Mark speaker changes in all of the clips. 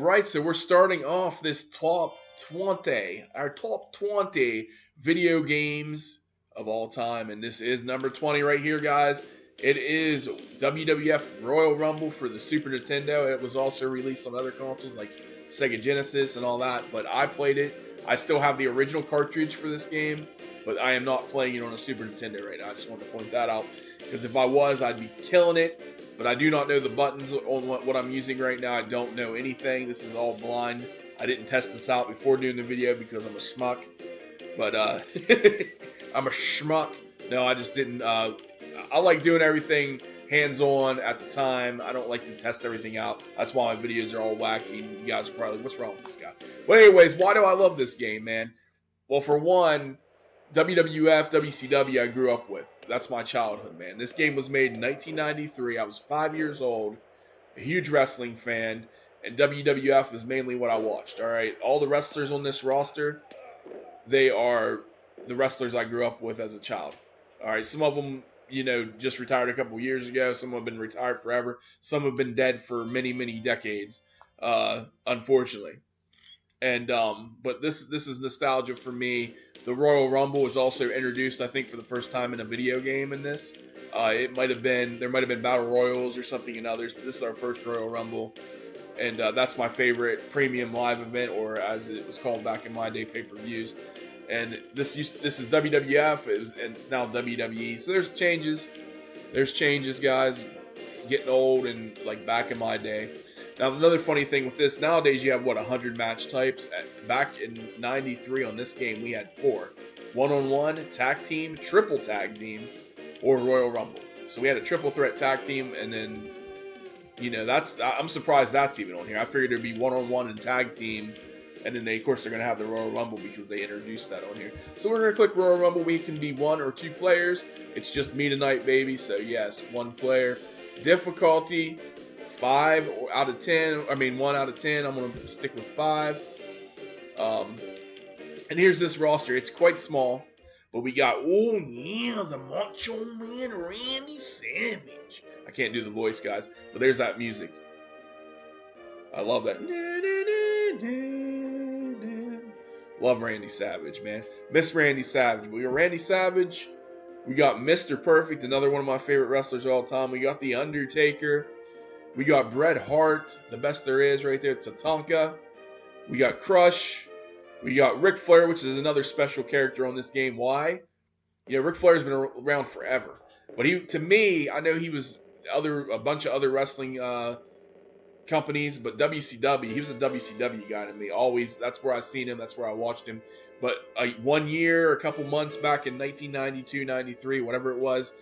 Speaker 1: right, so we're starting off this our top 20 video games of all time, and this is number 20 right here, guys. It is WWF Royal Rumble for the Super Nintendo. It was also released on other consoles like Sega Genesis and all that, but I played it. I still have the original cartridge for this game, but I am not playing it on a Super Nintendo right now. I just wanted to point that out, because if I was, I'd be killing it. But I do not know the buttons on what I'm using right now. I don't know anything. This is all blind. I didn't test this out before doing the video because I'm a schmuck. But I'm a schmuck. No, I just didn't. I like doing everything hands-on at the time. I don't like to test everything out. That's why my videos are all wacky. You guys are probably like, what's wrong with this guy? But anyways, why do I love this game, man? Well, for one, WWF, WCW I grew up with. That's my childhood, man. This game was made in 1993. I was 5 years old, a huge wrestling fan, and WWF is mainly what I watched, all right? All the wrestlers on this roster, they are the wrestlers I grew up with as a child, all right? Some of them, just retired a couple years ago. Some have been retired forever. Some have been dead for many, many decades, unfortunately. And but this is nostalgia for me. The Royal Rumble was also introduced, I think, for the first time in a video game in this. There might have been Battle Royals or something in others, but this is our first Royal Rumble. And that's my favorite premium live event, or as it was called back in my day, pay-per-views. And this is WWF, and it's now WWE. So there's changes. There's changes, guys. Getting old and like back in my day. Now, another funny thing with this, nowadays you have, 100 match types. Back in 93 on this game, we had 4. One-on-one, tag team, triple tag team, or Royal Rumble. So we had a triple threat tag team, and then, I'm surprised that's even on here. I figured there'd be one-on-one and tag team, and then of course, they're going to have the Royal Rumble because they introduced that on here. So we're going to click Royal Rumble. We can be 1 or 2 players. It's just me tonight, baby. So yes, 1 player. Difficulty, 5 out of 10. 1 out of 10. I'm going to stick with 5. And here's this roster. It's quite small, but we got, the Macho Man Randy Savage. I can't do the voice, guys, but there's that music. I love that. Love Randy Savage, man. Miss Randy Savage. We got Randy Savage. We got Mr. Perfect, another one of my favorite wrestlers of all time. We got The Undertaker. We got Bret Hart, the best there is right there, Tatanka. We got Crush. We got Ric Flair, which is another special character on this game. Why? Ric Flair's been around forever. But to me, I know he was a bunch of other wrestling companies, but WCW, he was a WCW guy to me. Always, that's where I seen him, that's where I watched him. But 1 year, a couple months back in 1992, 93, whatever it was,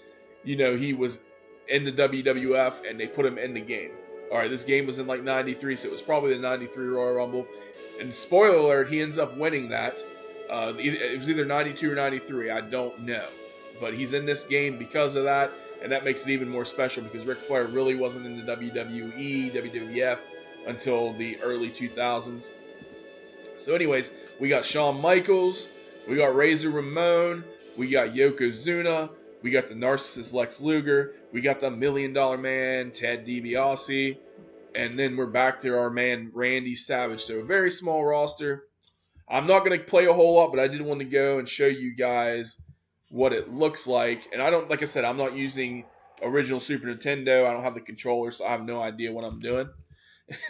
Speaker 1: he was in the WWF, and they put him in the game. All right, this game was in 93, so it was probably the 93 Royal Rumble. And spoiler alert, he ends up winning that. It was either 92 or 93, I don't know. But he's in this game because of that, and that makes it even more special because Ric Flair really wasn't in the WWE, WWF until the early 2000s. So anyways, we got Shawn Michaels, we got Razor Ramon, we got Yokozuna, we got the narcissist Lex Luger, we got the $1 Million Man, Ted DiBiase, and then we're back to our man Randy Savage. So a very small roster. I'm not going to play a whole lot, but I did want to go and show you guys what it looks like. And like I said, I'm not using original Super Nintendo. I don't have the controller, so I have no idea what I'm doing.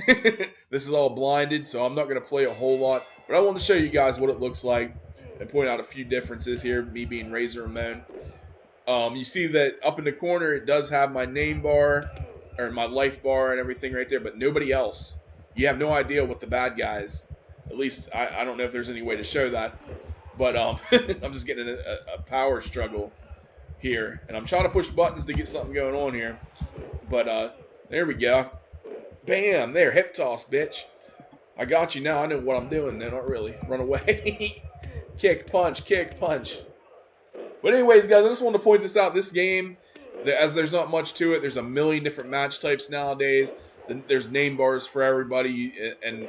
Speaker 1: This is all blinded, so I'm not going to play a whole lot. But I want to show you guys what it looks like and point out a few differences here, me being Razor Ramon. You see that up in the corner, it does have my name bar, or my life bar and everything right there, but nobody else. You have no idea what the bad guys, at least I don't know if there's any way to show that. But I'm just getting a power struggle here. And I'm trying to push buttons to get something going on here. But there we go. Bam! There, hip toss, bitch. I got you now. I know what I'm doing. No, not really. Run away. Kick, punch, kick, punch. But anyways, guys, I just wanted to point this out. This game, as there's not much to it, there's a million different match types nowadays. There's name bars for everybody. And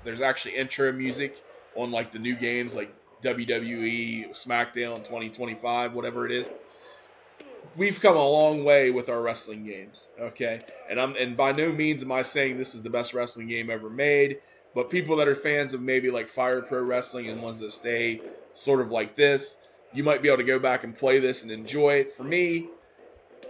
Speaker 1: there's actually intro music on the new games like WWE, SmackDown 2025, whatever it is. we've come a long way with our wrestling games, okay? And by no means am I saying this is the best wrestling game ever made, but people that are fans of maybe like Fire Pro Wrestling and ones that stay sort of like this, you might be able to go back and play this and enjoy it. For me,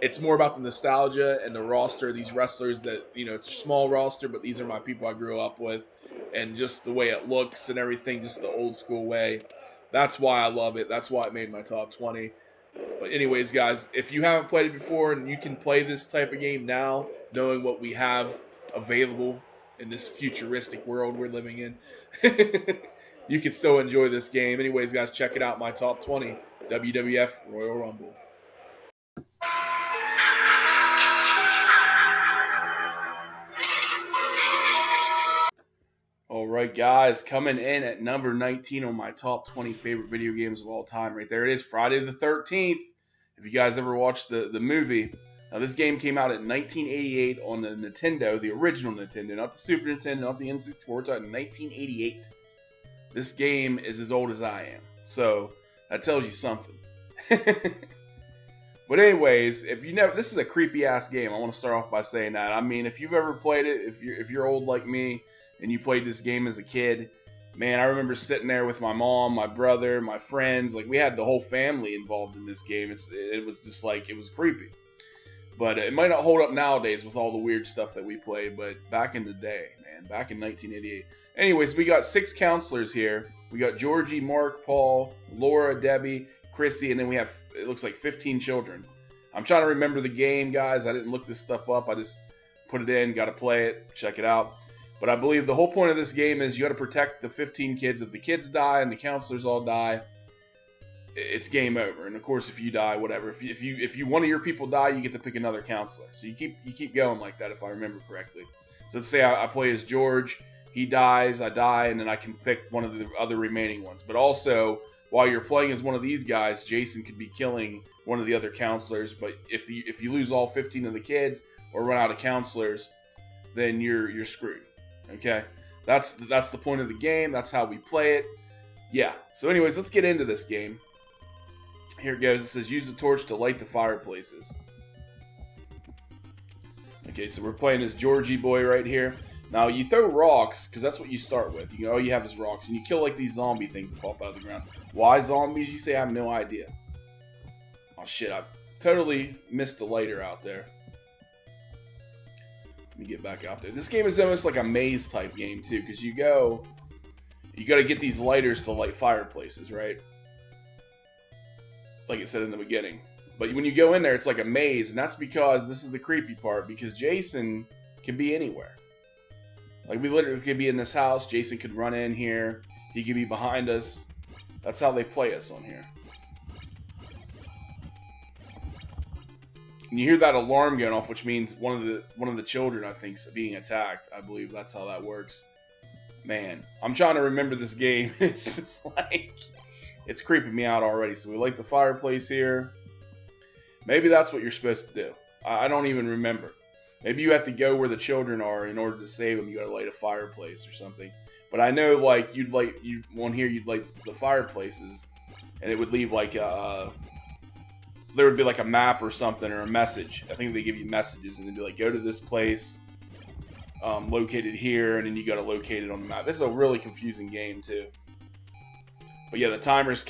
Speaker 1: it's more about the nostalgia and the roster. These wrestlers that, it's a small roster, but these are my people I grew up with, and just the way it looks and everything, just the old school way. That's why I love it. That's why it made my top 20. But anyways, guys, if you haven't played it before and you can play this type of game now, knowing what we have available in this futuristic world we're living in, you can still enjoy this game. Anyways, guys, check it out. My top 20 WWF Royal Rumble. Alright, guys, coming in at number 19 on my top 20 favorite video games of all time. Right there it is, Friday the 13th. If you guys ever watched the movie. Now, this game came out in 1988 on the Nintendo, the original Nintendo, not the Super Nintendo, not the N64, we're talking 1988. This game is as old as I am, so that tells you something. But anyways, if you never, this is a creepy ass game. I want to start off by saying that. I mean, if you've ever played it, if you're old like me and you played this game as a kid, man, I remember sitting there with my mom, my brother, my friends. Like, we had the whole family involved in this game. It was just like, it was creepy. But it might not hold up nowadays with all the weird stuff that we play, but back in the day, man, back in 1988. Anyways, we got 6 counselors here. We got Georgie, Mark, Paul, Laura, Debbie, Chrissy, and then we have, it looks like 15 children. I'm trying to remember the game, guys. I didn't look this stuff up. I just put it in, got to play it, check it out. But I believe the whole point of this game is you got to protect the 15 kids. If the kids die and the counselors all die, it's game over. And of course, if you die, whatever. If one of your people die, you get to pick another counselor. So you keep going like that, if I remember correctly. So let's say I play as George. He dies, I die, and then I can pick one of the other remaining ones. But also, while you're playing as one of these guys, Jason could be killing one of the other counselors. But if you lose all 15 of the kids or run out of counselors, then you're screwed. Okay, that's the point of the game. That's how we play it. Yeah. So anyways, let's get into this game. Here it goes. It says use the torch to light the fireplaces. Okay, so we're playing as Georgie boy right here. Now you throw rocks because that's what you start with. All you have is rocks, and you kill like these zombie things that pop out of the ground. Why zombies? You say? I have no idea. Oh shit! I totally missed the lighter out there. Let me get back out there. This game is almost like a maze type game too, because you got to get these lighters to light fireplaces, right? Like it said in the beginning. But when you go in there, it's like a maze, and that's because this is the creepy part. Because Jason can be anywhere. Like we literally could be in this house. Jason could run in here. He could be behind us. That's how they play us on here. And you hear that alarm going off, which means one of the children, I think, is being attacked. I believe that's how that works. Man, I'm trying to remember this game. It's like, it's creeping me out already. So we light the fireplace here. Maybe that's what you're supposed to do. I don't even remember. Maybe you have to go where the children are in order to save them. You got to light a fireplace or something. But I know, like, you'd light the fireplaces, and it would leave like there would be like a map or something or a message. I think they give you messages, and they'd be like, go to this place, located here, and then you got to locate it on the map. This is a really confusing game too. But yeah, the timer's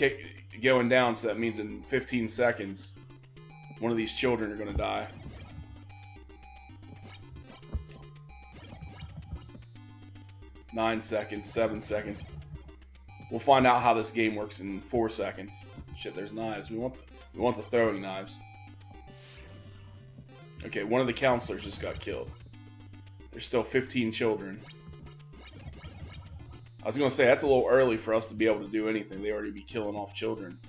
Speaker 1: going down, so that means in 15 seconds, one of these children are going to die. Nine seconds, 7 seconds. We'll find out how this game works in 4 seconds. Shit, there's knives. We want the throwing knives. Okay, one of the counselors just got killed. There's still 15 children. I was going to say, that's a little early for us to be able to do anything. They already be killing off children.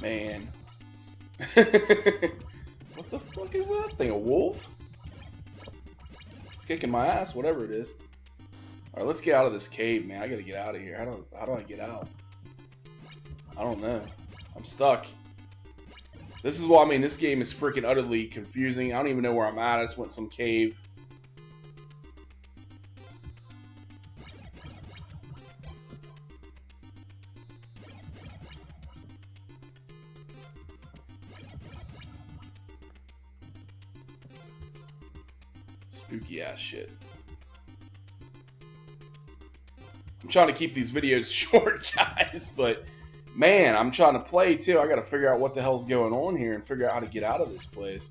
Speaker 1: Man. What the fuck is that thing? A wolf? It's kicking my ass, whatever it is. Alright, let's get out of this cave, man. I gotta get out of here. How do I get out? I don't know. I'm stuck. This is why, I mean, this game is freaking utterly confusing. I don't even know where I'm at. I just went some cave. Spooky ass shit. I'm trying to keep these videos short, guys, but man, I'm trying to play too. I gotta figure out what the hell's going on here and figure out how to get out of this place.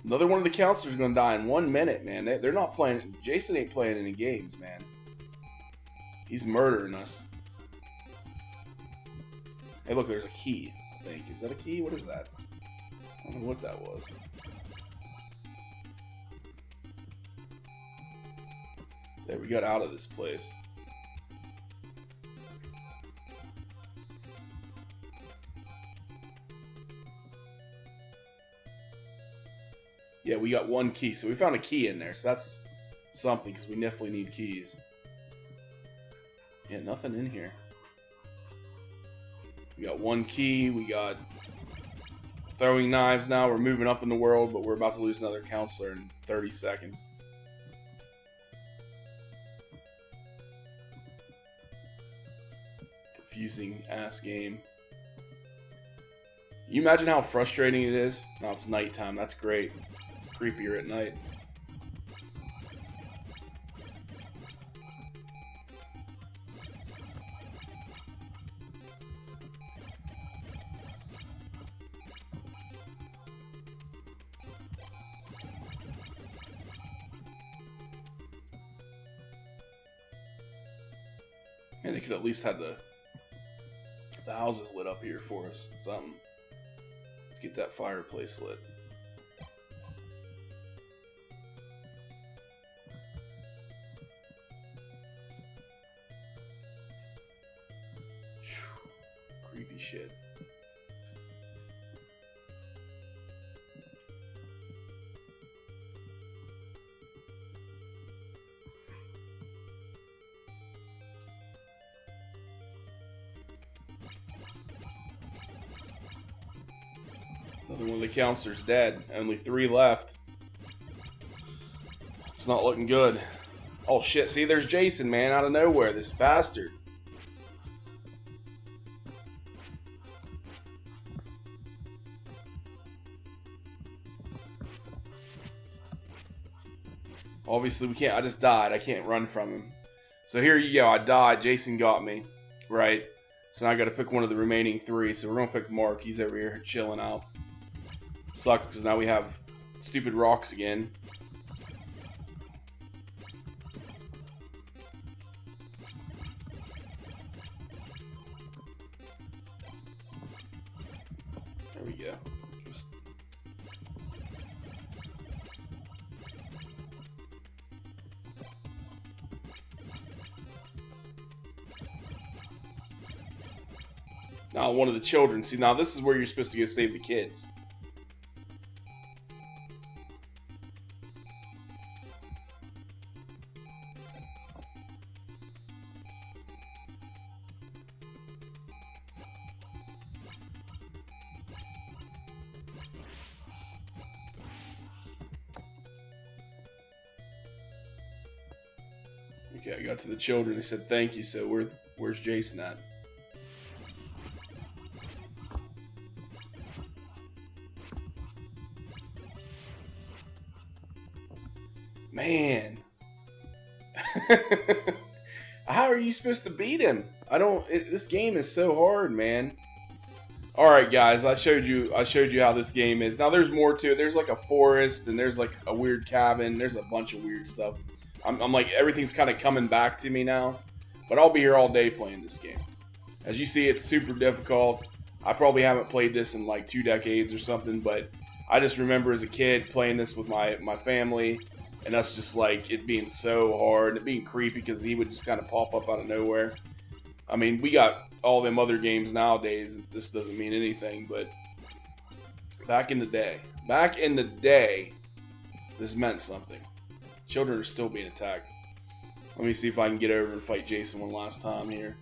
Speaker 1: Another one of the counselors is gonna die in 1 minute, man. They're not playing. Jason ain't playing any games, man. He's murdering us. Hey, look, there's a key, I think. Is that a key? What is that? I don't know what that was. There, we got out of this place. Yeah, we got one key. So we found a key in there. So that's something, because we definitely need keys. Yeah, nothing in here. We got one key. We got throwing knives now. We're moving up in the world, but we're about to lose another counselor in 30 seconds. Confusing ass game. You imagine how frustrating it is? Now it's nighttime. That's great. Creepier at night. And they could at least have the houses lit up here for us. Something. Let's get that fireplace lit. Creepy shit. Another one of the counselors dead. Only 3 left. It's not looking good. Oh shit, see, there's Jason, man, out of nowhere, this bastard. Obviously, we can't. I just died. I can't run from him. So here you go. I died. Jason got me. Right? So now I got to pick one of the remaining 3. So we're going to pick Mark. He's over here chilling out. Sucks because now we have stupid rocks again. There we go. Now one of the children. See, now this is where you're supposed to go save the kids. Okay, I got to the children. They said thank you. So where's Jason at? Man. How are you supposed to beat him? This game is so hard, man. Alright guys, I showed you how this game is. Now there's more to it. There's like a forest and there's like a weird cabin. There's a bunch of weird stuff. I'm like, everything's kind of coming back to me now. But I'll be here all day playing this game. As you see, it's super difficult. I probably haven't played this in like 2 decades or something, but I just remember as a kid playing this with my family, and us just like it being so hard and it being creepy because he would just kind of pop up out of nowhere. I mean, we got all them other games nowadays, and this doesn't mean anything, but back in the day, this meant something. Children are still being attacked. Let me see if I can get over and fight Jason one last time here.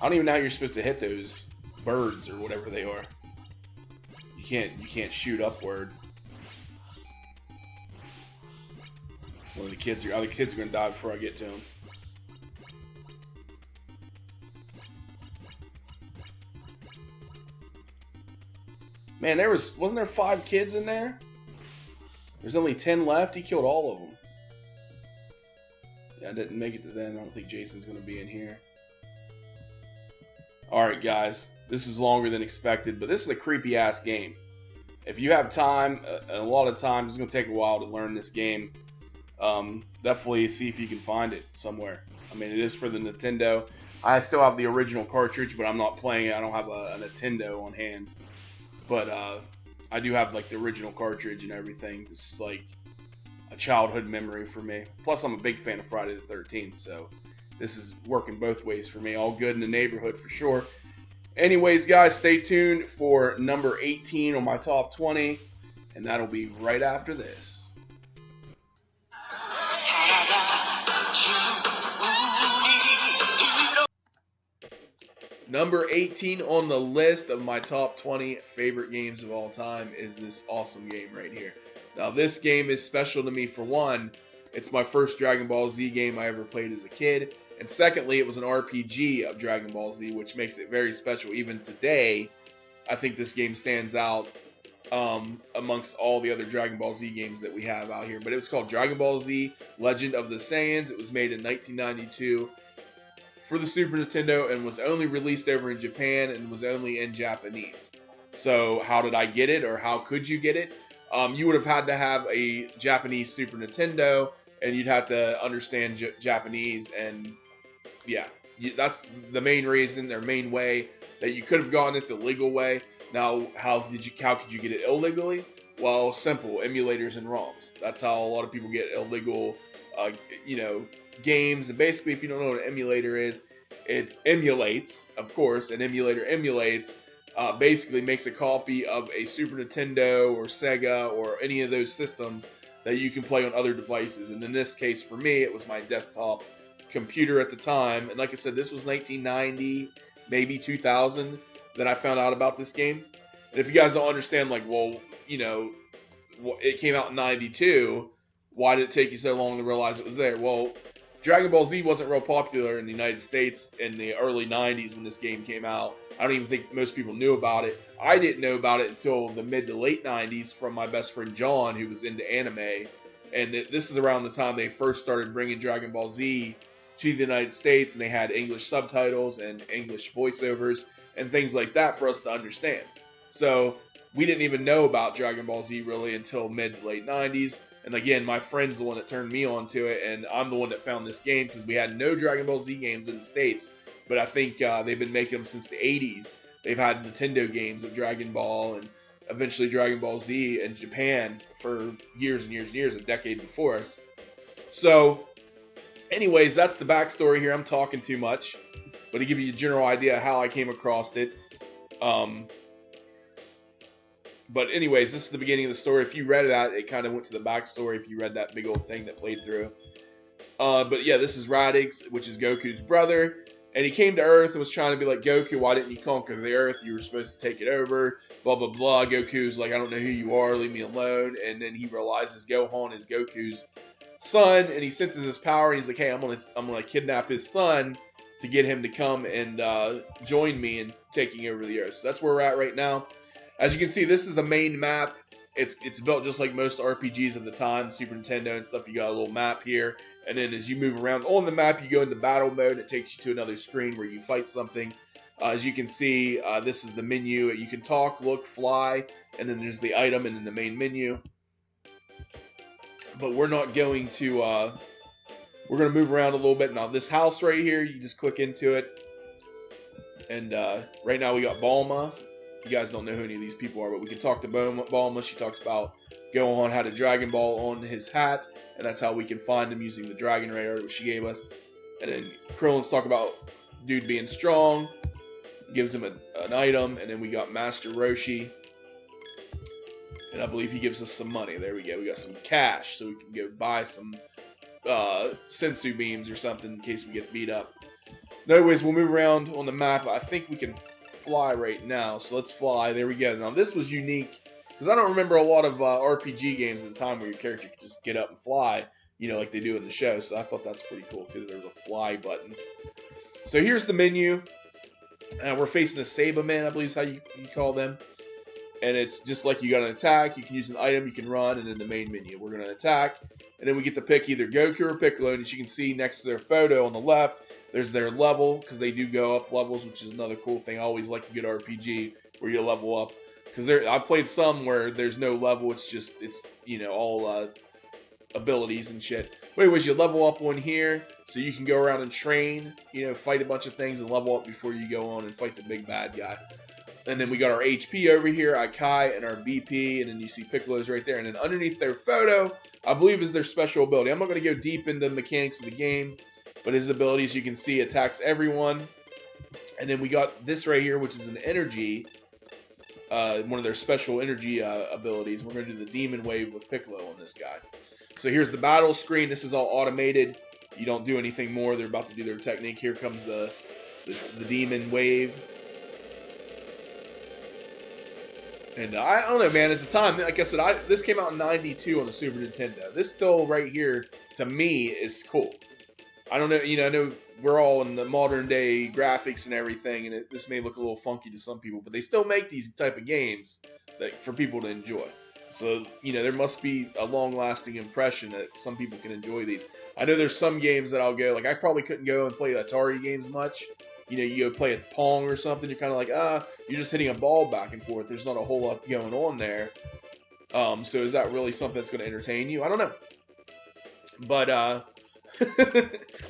Speaker 1: I don't even know how you're supposed to hit those birds or whatever they are. You can't shoot upward. One of the kids are gonna die before I get to him. Man, wasn't there 5 kids in there? There's only 10 left. He killed all of them. Yeah, I didn't make it to them. I don't think Jason's going to be in here. Alright, guys. This is longer than expected, but this is a creepy-ass game. If you have time, a lot of time, it's going to take a while to learn this game. Definitely see if you can find it somewhere. I mean, it is for the Nintendo. I still have the original cartridge, but I'm not playing it. I don't have a Nintendo on hand. But I do have like the original cartridge and everything. This is like a childhood memory for me. Plus, I'm a big fan of Friday the 13th, so this is working both ways for me. All good in the neighborhood for sure. Anyways, guys, stay tuned for number 18 on my top 20, and that'll be right after this. Number 18 on the list of my top 20 favorite games of all time is this awesome game right here. Now, this game is special to me for one. It's my first Dragon Ball Z game I ever played as a kid. And secondly, it was an RPG of Dragon Ball Z, which makes it very special. Even today, I think this game stands out amongst all the other Dragon Ball Z games that we have out here. But it was called Dragon Ball Z Legend of the Saiyans. It was made in 1992. For the Super Nintendo and was only released over in Japan and was only in Japanese. So how did I get it, or how could you get it? You would have had to have a Japanese Super Nintendo, and you'd have to understand Japanese, and yeah, that's the main reason, or main way that you could have gotten it the legal way. Now, how could you get it illegally? Well, simple, emulators and ROMs. That's how a lot of people get illegal, games. And basically, if you don't know what an emulator is, it emulates, of course. An emulator emulates, basically makes a copy of a Super Nintendo or Sega or any of those systems that you can play on other devices. And in this case, for me, it was my desktop computer at the time. And like I said, this was 1990, maybe 2000 that I found out about this game. And if you guys don't understand, like, well, it came out in 92, why did it take you so long to realize it was there? Well, Dragon Ball Z wasn't real popular in the United States in the early 90s when this game came out. I don't even think most people knew about it. I didn't know about it until the mid to late 90s from my best friend John, who was into anime. And this is around the time they first started bringing Dragon Ball Z to the United States, and they had English subtitles and English voiceovers and things like that for us to understand. So we didn't even know about Dragon Ball Z really until mid to late 90s. And again, my friend's the one that turned me on to it, and I'm the one that found this game because we had no Dragon Ball Z games in the States. But I think they've been making them since the 80s. They've had Nintendo games of Dragon Ball and eventually Dragon Ball Z in Japan for years and years and years, a decade before us. So, anyways, that's the backstory here. I'm talking too much. But to give you a general idea of how I came across it, but anyways, this is the beginning of the story. If you read that, it kind of went to the backstory if you read that big old thing that played through. But yeah, this is Raditz, which is Goku's brother. And he came to Earth and was trying to be like, Goku, why didn't you conquer the Earth? You were supposed to take it over. Blah, blah, blah. Goku's like, I don't know who you are. Leave me alone. And then he realizes Gohan is Goku's son. And he senses his power. And he's like, hey, I'm gonna kidnap his son to get him to come and join me in taking over the Earth. So that's where we're at right now. As you can see, this is the main map. It's built just like most RPGs of the time, Super Nintendo and stuff. You got a little map here, and then as you move around on the map, you go into battle mode. It takes you to another screen where you fight something. As you can see, this is the menu. You can talk, look, fly, and then there's the item, and then the main menu. But we're not going to. We're going to move around a little bit. Now, this house right here, you just click into it, and right now we got Bulma. You guys don't know who any of these people are, but we can talk to Bulma. She talks about Gohan had a Dragon Ball on his hat, and that's how we can find him using the Dragon Radar which she gave us. And then Krillin's talk about dude being strong, gives him an item, and then we got Master Roshi. And I believe he gives us some money. There we go. We got some cash, so we can go buy some sensu beams or something in case we get beat up. Anyways, we'll move around on the map. I think we can fly right now, so let's fly. There we go. Now this was unique because I don't remember a lot of RPG games at the time where your character could just get up and fly, like they do in the show. So I thought that's pretty cool too. There's a fly button. So here's the menu. We're facing a Saibamen, I believe is how you call them. and it's just like you got an attack. You can use an item, you can run, and then the main menu. We're going to attack, and then we get to pick either Goku or Piccolo. And as you can see next to their photo on the left, there's their level, because they do go up levels, which is another cool thing. I always like a good RPG where you level up, because I played some where there's no level. It's just, it's, you know, all abilities and shit. But anyways, you level up on here, so you can go around and train, you know, fight a bunch of things and level up before you go on and fight the big bad guy. And then we got our HP over here, Ikai, and our BP, and then you see Piccolo's right there. And then underneath their photo, I believe, is their special ability. I'm not going to go deep into the mechanics of the game, but his abilities, you can see, attacks everyone. And then we got this right here, which is an energy, one of their special energy abilities. We're going to do the Demon Wave with Piccolo on this guy. So here's the battle screen. This is all automated. You don't do anything more. They're about to do their technique. Here comes the Demon Wave. And I don't know, man. At the time, like I said, this came out in '92 on the Super Nintendo. This still right here, to me, is cool. I don't know, you know, I know we're all in the modern day graphics and everything, and this may look a little funky to some people, but they still make these type of games that for people to enjoy. So, you know, there must be a long-lasting impression that some people can enjoy these. I know there's some games that I'll go, like I probably couldn't go and play Atari games much. You know, you go play a Pong or something, you're kind of like, you're just hitting a ball back and forth. There's not a whole lot going on there. So is that really something that's going to entertain you? I don't know. But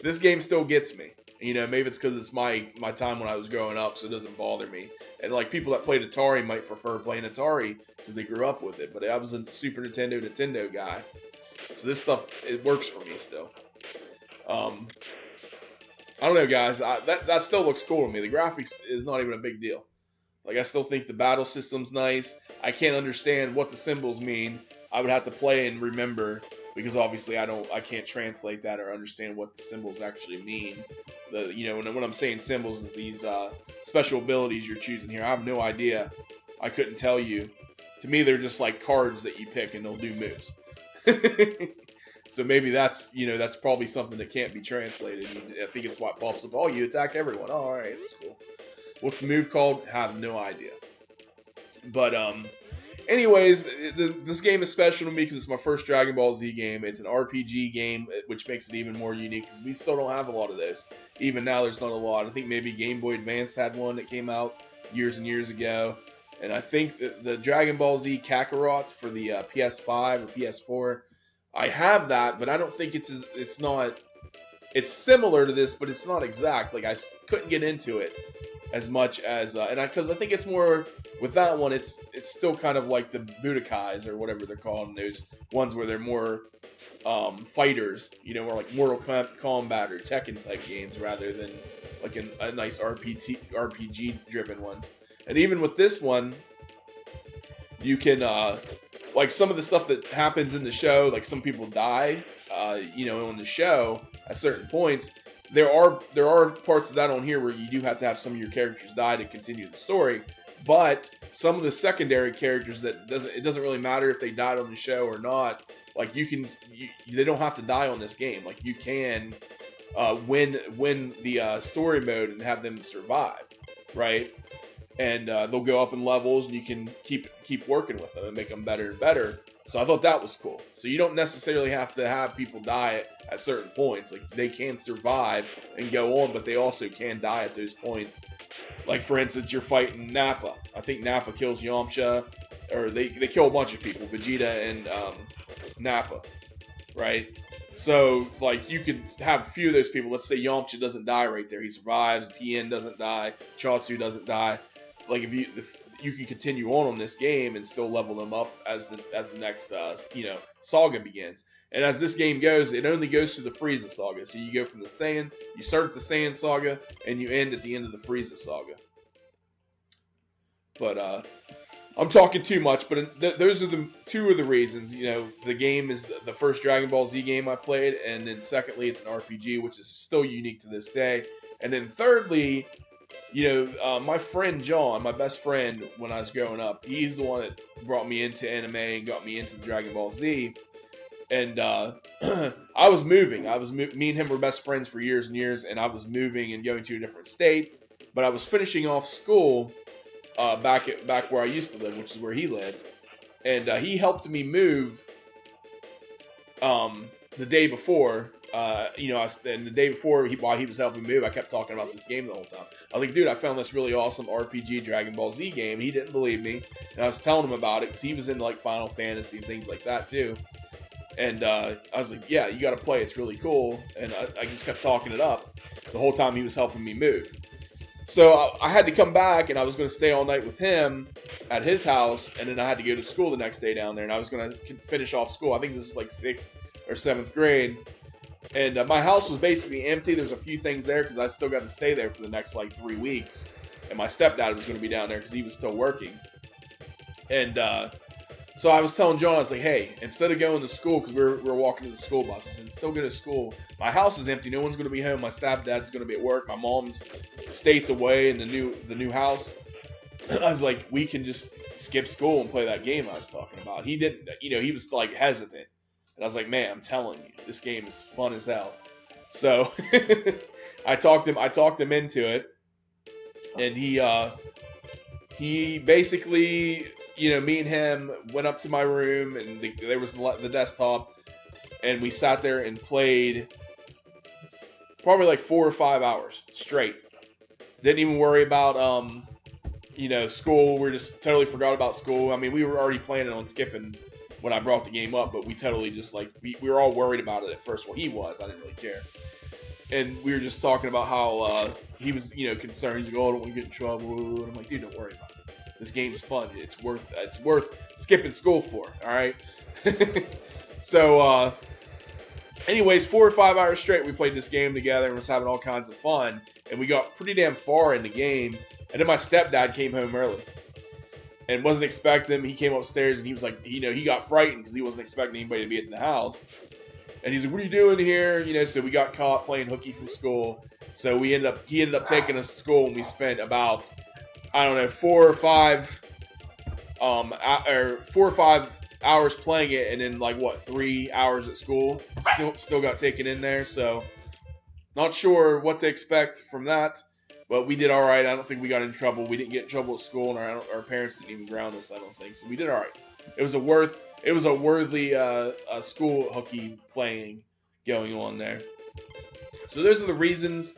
Speaker 1: this game still gets me. You know, maybe it's because it's my time when I was growing up, so it doesn't bother me. And like people that played Atari might prefer playing Atari because they grew up with it. But I was a Super Nintendo guy, so this stuff, it works for me still. I don't know, guys. That still looks cool to me. The graphics is not even a big deal. Like, I still think the battle system's nice. I can't understand what the symbols mean. I would have to play and remember, because obviously I can't translate that or understand what the symbols actually mean. You know, when I'm saying symbols, is these special abilities you're choosing here. I have no idea. I couldn't tell you. To me, they're just like cards that you pick and they'll do moves. So maybe that's probably something that can't be translated. I think it's what pops up. Oh, you attack everyone. Oh, all right, that's cool. What's the move called? Have no idea. But anyways, this game is special to me because it's my first Dragon Ball Z game. It's an RPG game, which makes it even more unique because we still don't have a lot of those. Even now, there's not a lot. I think maybe Game Boy Advance had one that came out years and years ago. And I think the Dragon Ball Z Kakarot for the PS5 or PS4, I have that, but I don't think it's similar to this, but it's not exact. Like, I couldn't get into it as much as, because I think it's more, with that one, it's still kind of like the Budokais or whatever they're called, and those ones where they're more fighters, you know, more like Mortal Kombat or Tekken type games rather than like a nice RPG driven ones. And even with this one, you can, like some of the stuff that happens in the show, like some people die, you know, on the show at certain points. There are parts of that on here where you do have to have some of your characters die to continue the story. But some of the secondary characters it doesn't really matter if they died on the show or not. Like they don't have to die on this game. Like you can win the story mode and have them survive, right? And they'll go up in levels, and you can keep working with them and make them better and better. So I thought that was cool. So you don't necessarily have to have people die at certain points. Like they can survive and go on, but they also can die at those points. Like for instance, you're fighting Nappa. I think Nappa kills Yamcha, or they kill a bunch of people, Vegeta and Nappa, right? So like you could have a few of those people. Let's say Yamcha doesn't die right there; he survives. Tien doesn't die. Chaozu doesn't die. Like if you can continue on this game and still level them up as the next saga begins. And as this game goes, it only goes to the Frieza saga. So you go from the Saiyan, you start at the Saiyan saga, and you end at the end of the Frieza saga. But I'm talking too much. But those are two of the reasons. You know, the game is the first Dragon Ball Z game I played, and then secondly, it's an RPG, which is still unique to this day. And then thirdly, you know, my friend John, my best friend when I was growing up, he's the one that brought me into anime and got me into Dragon Ball Z. And I was moving. Me and him were best friends for years and years, and I was moving and going to a different state. But I was finishing off school, back where I used to live, which is where he lived, and he helped me move the day before. And the day before, while he was helping me move, I kept talking about this game the whole time. I was like, dude, I found this really awesome RPG Dragon Ball Z game. He didn't believe me, and I was telling him about it because he was into like Final Fantasy and things like that too. And I was like, yeah, you got to play. It's really cool. And I just kept talking it up the whole time he was helping me move. So I had to come back, and I was going to stay all night with him at his house, and then I had to go to school the next day down there, and I was going to finish off school. I think this was like 6th or 7th grade, and my house was basically empty. There was a few things there because I still got to stay there for the next like 3 weeks, and my stepdad was going to be down there because he was still working. And so I was telling John, I was like, hey, instead of going to school, because we were walking to the school bus, I said, still go to school. My house is empty. No one's going to be home. My stepdad's going to be at work. My mom's states away in the new house. I was like, we can just skip school and play that game I was talking about. He didn't, he was like hesitant. And I was like, man, I'm telling you, this game is fun as hell. So I talked him into it. And he basically, me and him went up to my room, and there was the desktop, and we sat there and played probably like 4 or 5 hours straight. Didn't even worry about, school. We just totally forgot about school. I mean, we were already planning on skipping when I brought the game up, but we totally just we were all worried about it at first. Well, he was. I didn't really care. And we were just talking about how he was, concerned. He's like, oh, I don't want to get in trouble. And I'm like, dude, don't worry about it. This game's fun. It's worth skipping school for. All right. So, anyways, 4 or 5 hours straight, we played this game together and was having all kinds of fun. And we got pretty damn far in the game. And then my stepdad came home early and wasn't expecting him. He came upstairs and he was like, he got frightened because he wasn't expecting anybody to be in the house. And he's like, what are you doing here? So we got caught playing hooky from school. So he ended up taking us to school, and we spent about, I don't know, 4 or 5 hours playing it, and then 3 hours at school. Still got taken in there. So not sure what to expect from that, but we did all right. I don't think we got in trouble. We didn't get in trouble at school, and our parents didn't even ground us, I don't think. So we did all right. It was a worthy school hooky playing going on there. So those are the reasons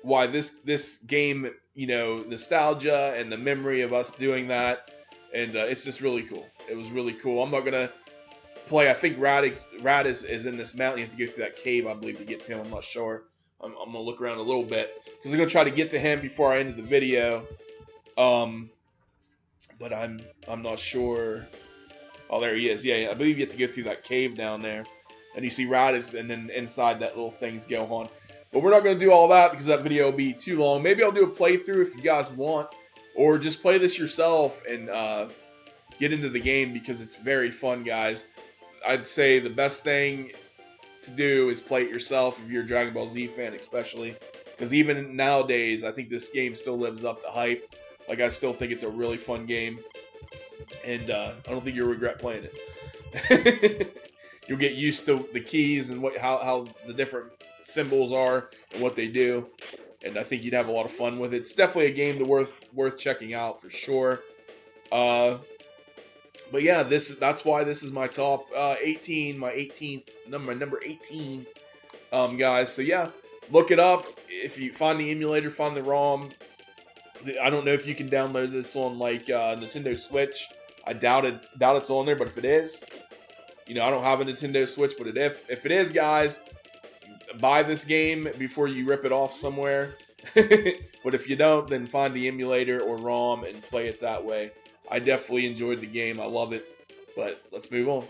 Speaker 1: why this game, nostalgia and the memory of us doing that, and it's just really cool. It was really cool. I'm not gonna play. I think Raditz is in this mountain. You have to go through that cave, I believe, to get to him. I'm not sure. I'm gonna look around a little bit because I'm gonna try to get to him before I end the video. But I'm not sure. Oh, there he is. Yeah, I believe you have to go through that cave down there. And you see Raditz, and then inside that little things go on. But we're not going to do all that because that video will be too long. Maybe I'll do a playthrough if you guys want. Or just play this yourself and get into the game because it's very fun, guys. I'd say the best thing to do is play it yourself if you're a Dragon Ball Z fan especially. Because even nowadays, I think this game still lives up to hype. I still think it's a really fun game. And I don't think you'll regret playing it. You'll get used to the keys and how the different symbols are and what they do. And I think you'd have a lot of fun with it. It's definitely a game worth checking out for sure. But yeah, that's why this is my top 18, my 18th number 18, guys. So yeah, look it up. If you find the emulator, find the ROM. I don't know if you can download this on Nintendo Switch. I doubt it's on there, but if it is, I don't have a Nintendo Switch, but if it is, guys, buy this game before you rip it off somewhere. But if you don't, then find the emulator or ROM and play it that way. I definitely enjoyed the game. I love it. But let's move on.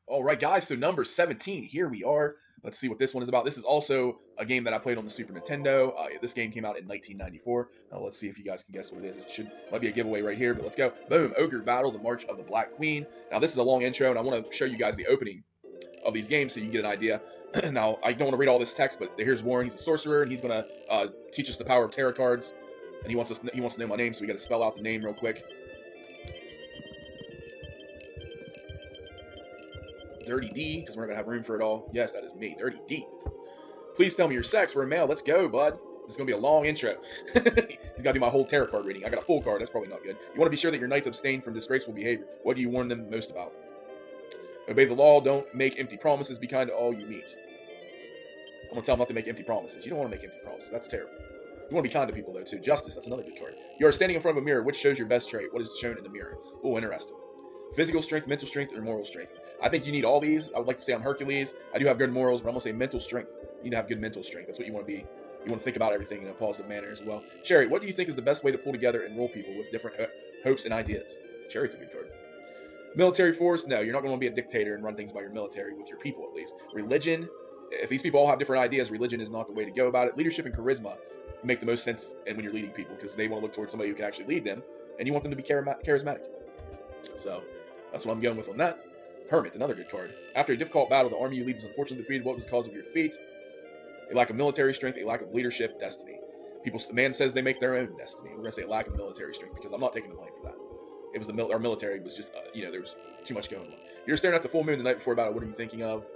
Speaker 1: All right, guys, so number 17, here we are. Let's see what this one is about. This is also a game that I played on the Super Nintendo. This game came out in 1994. Now, let's see if you guys can guess what it is. Might be a giveaway right here, but let's go. Boom, Ogre Battle, The March of the Black Queen. Now, this is a long intro, and I want to show you guys the opening of these games so you can get an idea. Now, I don't want to read all this text, but here's Warren. He's a sorcerer, and he's going to teach us the power of tarot cards. And he wants to know my name, so we got to spell out the name real quick. Dirty D, because we're not going to have room for it all. Yes, that is me, Dirty D. Please tell me your sex. We're a male. Let's go, bud. This is going to be a long intro. He's got to do my whole tarot card reading. I got a full card. That's probably not good. You want to be sure that your knights abstain from disgraceful behavior. What do you warn them most about? Obey the law. Don't make empty promises. Be kind to all you meet. I'm going to tell them not to make empty promises. You don't want to make empty promises. That's terrible. You want to be kind to people, though, too. Justice. That's another good card. You are standing in front of a mirror. Which shows your best trait? What is shown in the mirror? Oh, interesting. Physical strength, mental strength, or moral strength? I think you need all these. I would like to say I'm Hercules. I do have good morals, but I'm going to say mental strength. You need to have good mental strength. That's what you want to be. You want to think about everything in a positive manner as well. Sherry, what do you think is the best way to pull together and roll people with different hopes and ideas? Sherry's a good card. Military force? No, you're not going to be a dictator and run things by your military, with your people at least. Religion? If these people all have different ideas, religion is not the way to go about it. Leadership and charisma make the most sense and when you're leading people, because they want to look towards somebody who can actually lead them, and you want them to be charismatic. So that's what I'm going with on that. Hermit, another good card. After a difficult battle, the army you lead was unfortunately defeated. What was the cause of your defeat? A lack of military strength, a lack of leadership, destiny. The man says they make their own destiny. We're going to say a lack of military strength, because I'm not taking the blame for that. It was our military was just, there was too much going on. You're staring at the full moon the night before battle. What are you thinking of?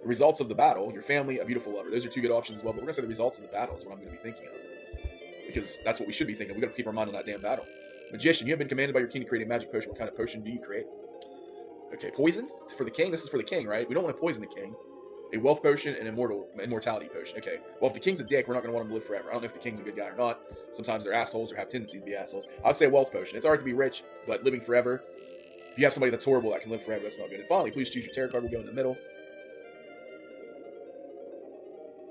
Speaker 1: The results of the battle, your family, a beautiful lover. Those are two good options as well, but we're going to say the results of the battle is what I'm going to be thinking of, because that's what we should be thinking. We've got to keep our mind on that damn battle. Magician, you have been commanded by your king to create a magic potion. What kind of potion do you create? Okay, poison? For the king? This is for the king, right? We don't want to poison the king. A wealth potion and immortality potion. Okay, well, if the king's a dick, we're not going to want him to live forever. I don't know if the king's a good guy or not. Sometimes they're assholes or have tendencies to be assholes. I'd say a wealth potion. It's alright to be rich, but living forever, if you have somebody that's horrible that can live forever, that's not good. And finally, please choose your tarot card. We'll go in the middle.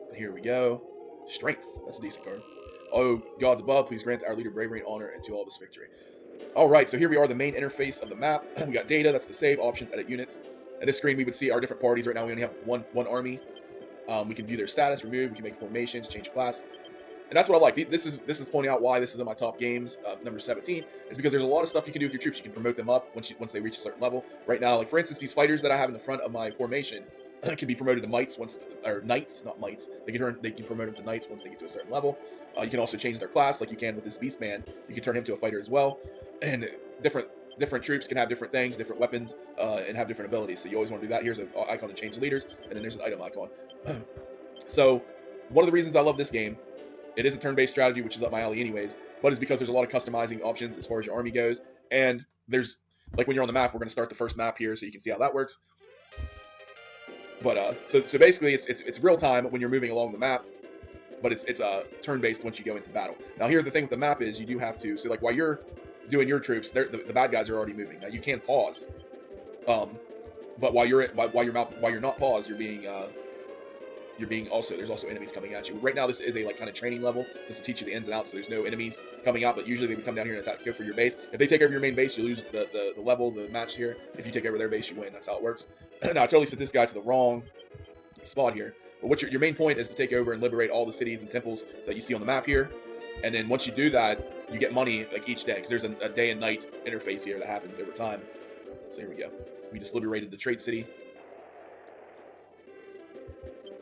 Speaker 1: And here we go. Strength. That's a decent card. Oh, gods above, please grant our leader bravery and honor, and to all of us victory. Alright, so here we are, the main interface of the map. We got data, that's the save, options, edit units. At this screen, we would see our different parties. Right now, we only have one army. We can view their status, remove, we can make formations, change class. And that's what I like. This is pointing out why this is in my top games, number 17, is because there's a lot of stuff you can do with your troops. You can promote them up once they reach a certain level. Right now, like for instance, these fighters that I have in the front of my formation can be promoted to knights, not mites. They can promote them to knights once they get to a certain level. You can also change their class, like you can with this beast man. You can turn him to a fighter as well. And different troops can have different things, different weapons, and have different abilities. So you always want to do that. Here's an icon to change leaders, and then there's an item icon. So one of the reasons I love this game, it is a turn-based strategy, which is up my alley anyways, but it's because there's a lot of customizing options as far as your army goes. And there's, like when you're on the map, we're going to start the first map here so you can see how that works. But so basically it's real time when you're moving along the map, but it's turn-based once you go into battle. Now here the thing with the map is you do have to, so like while you're doing your troops, the bad guys are already moving. Now you can pause, but while you're not paused, there's also enemies coming at you. Right now this is a kind of training level just to teach you the ins and outs. So there's no enemies coming out, but usually they would come down here and attack, go for your base. If they take over your main base, you lose the level, the match here. If you take over their base, you win. That's how it works. Now I totally set this guy to the wrong spot here. But what your main point is to take over and liberate all the cities and temples that you see on the map here. And then once you do that, you get money like each day, because there's a day and night interface here that happens over time. So here we go. We just liberated the trade city.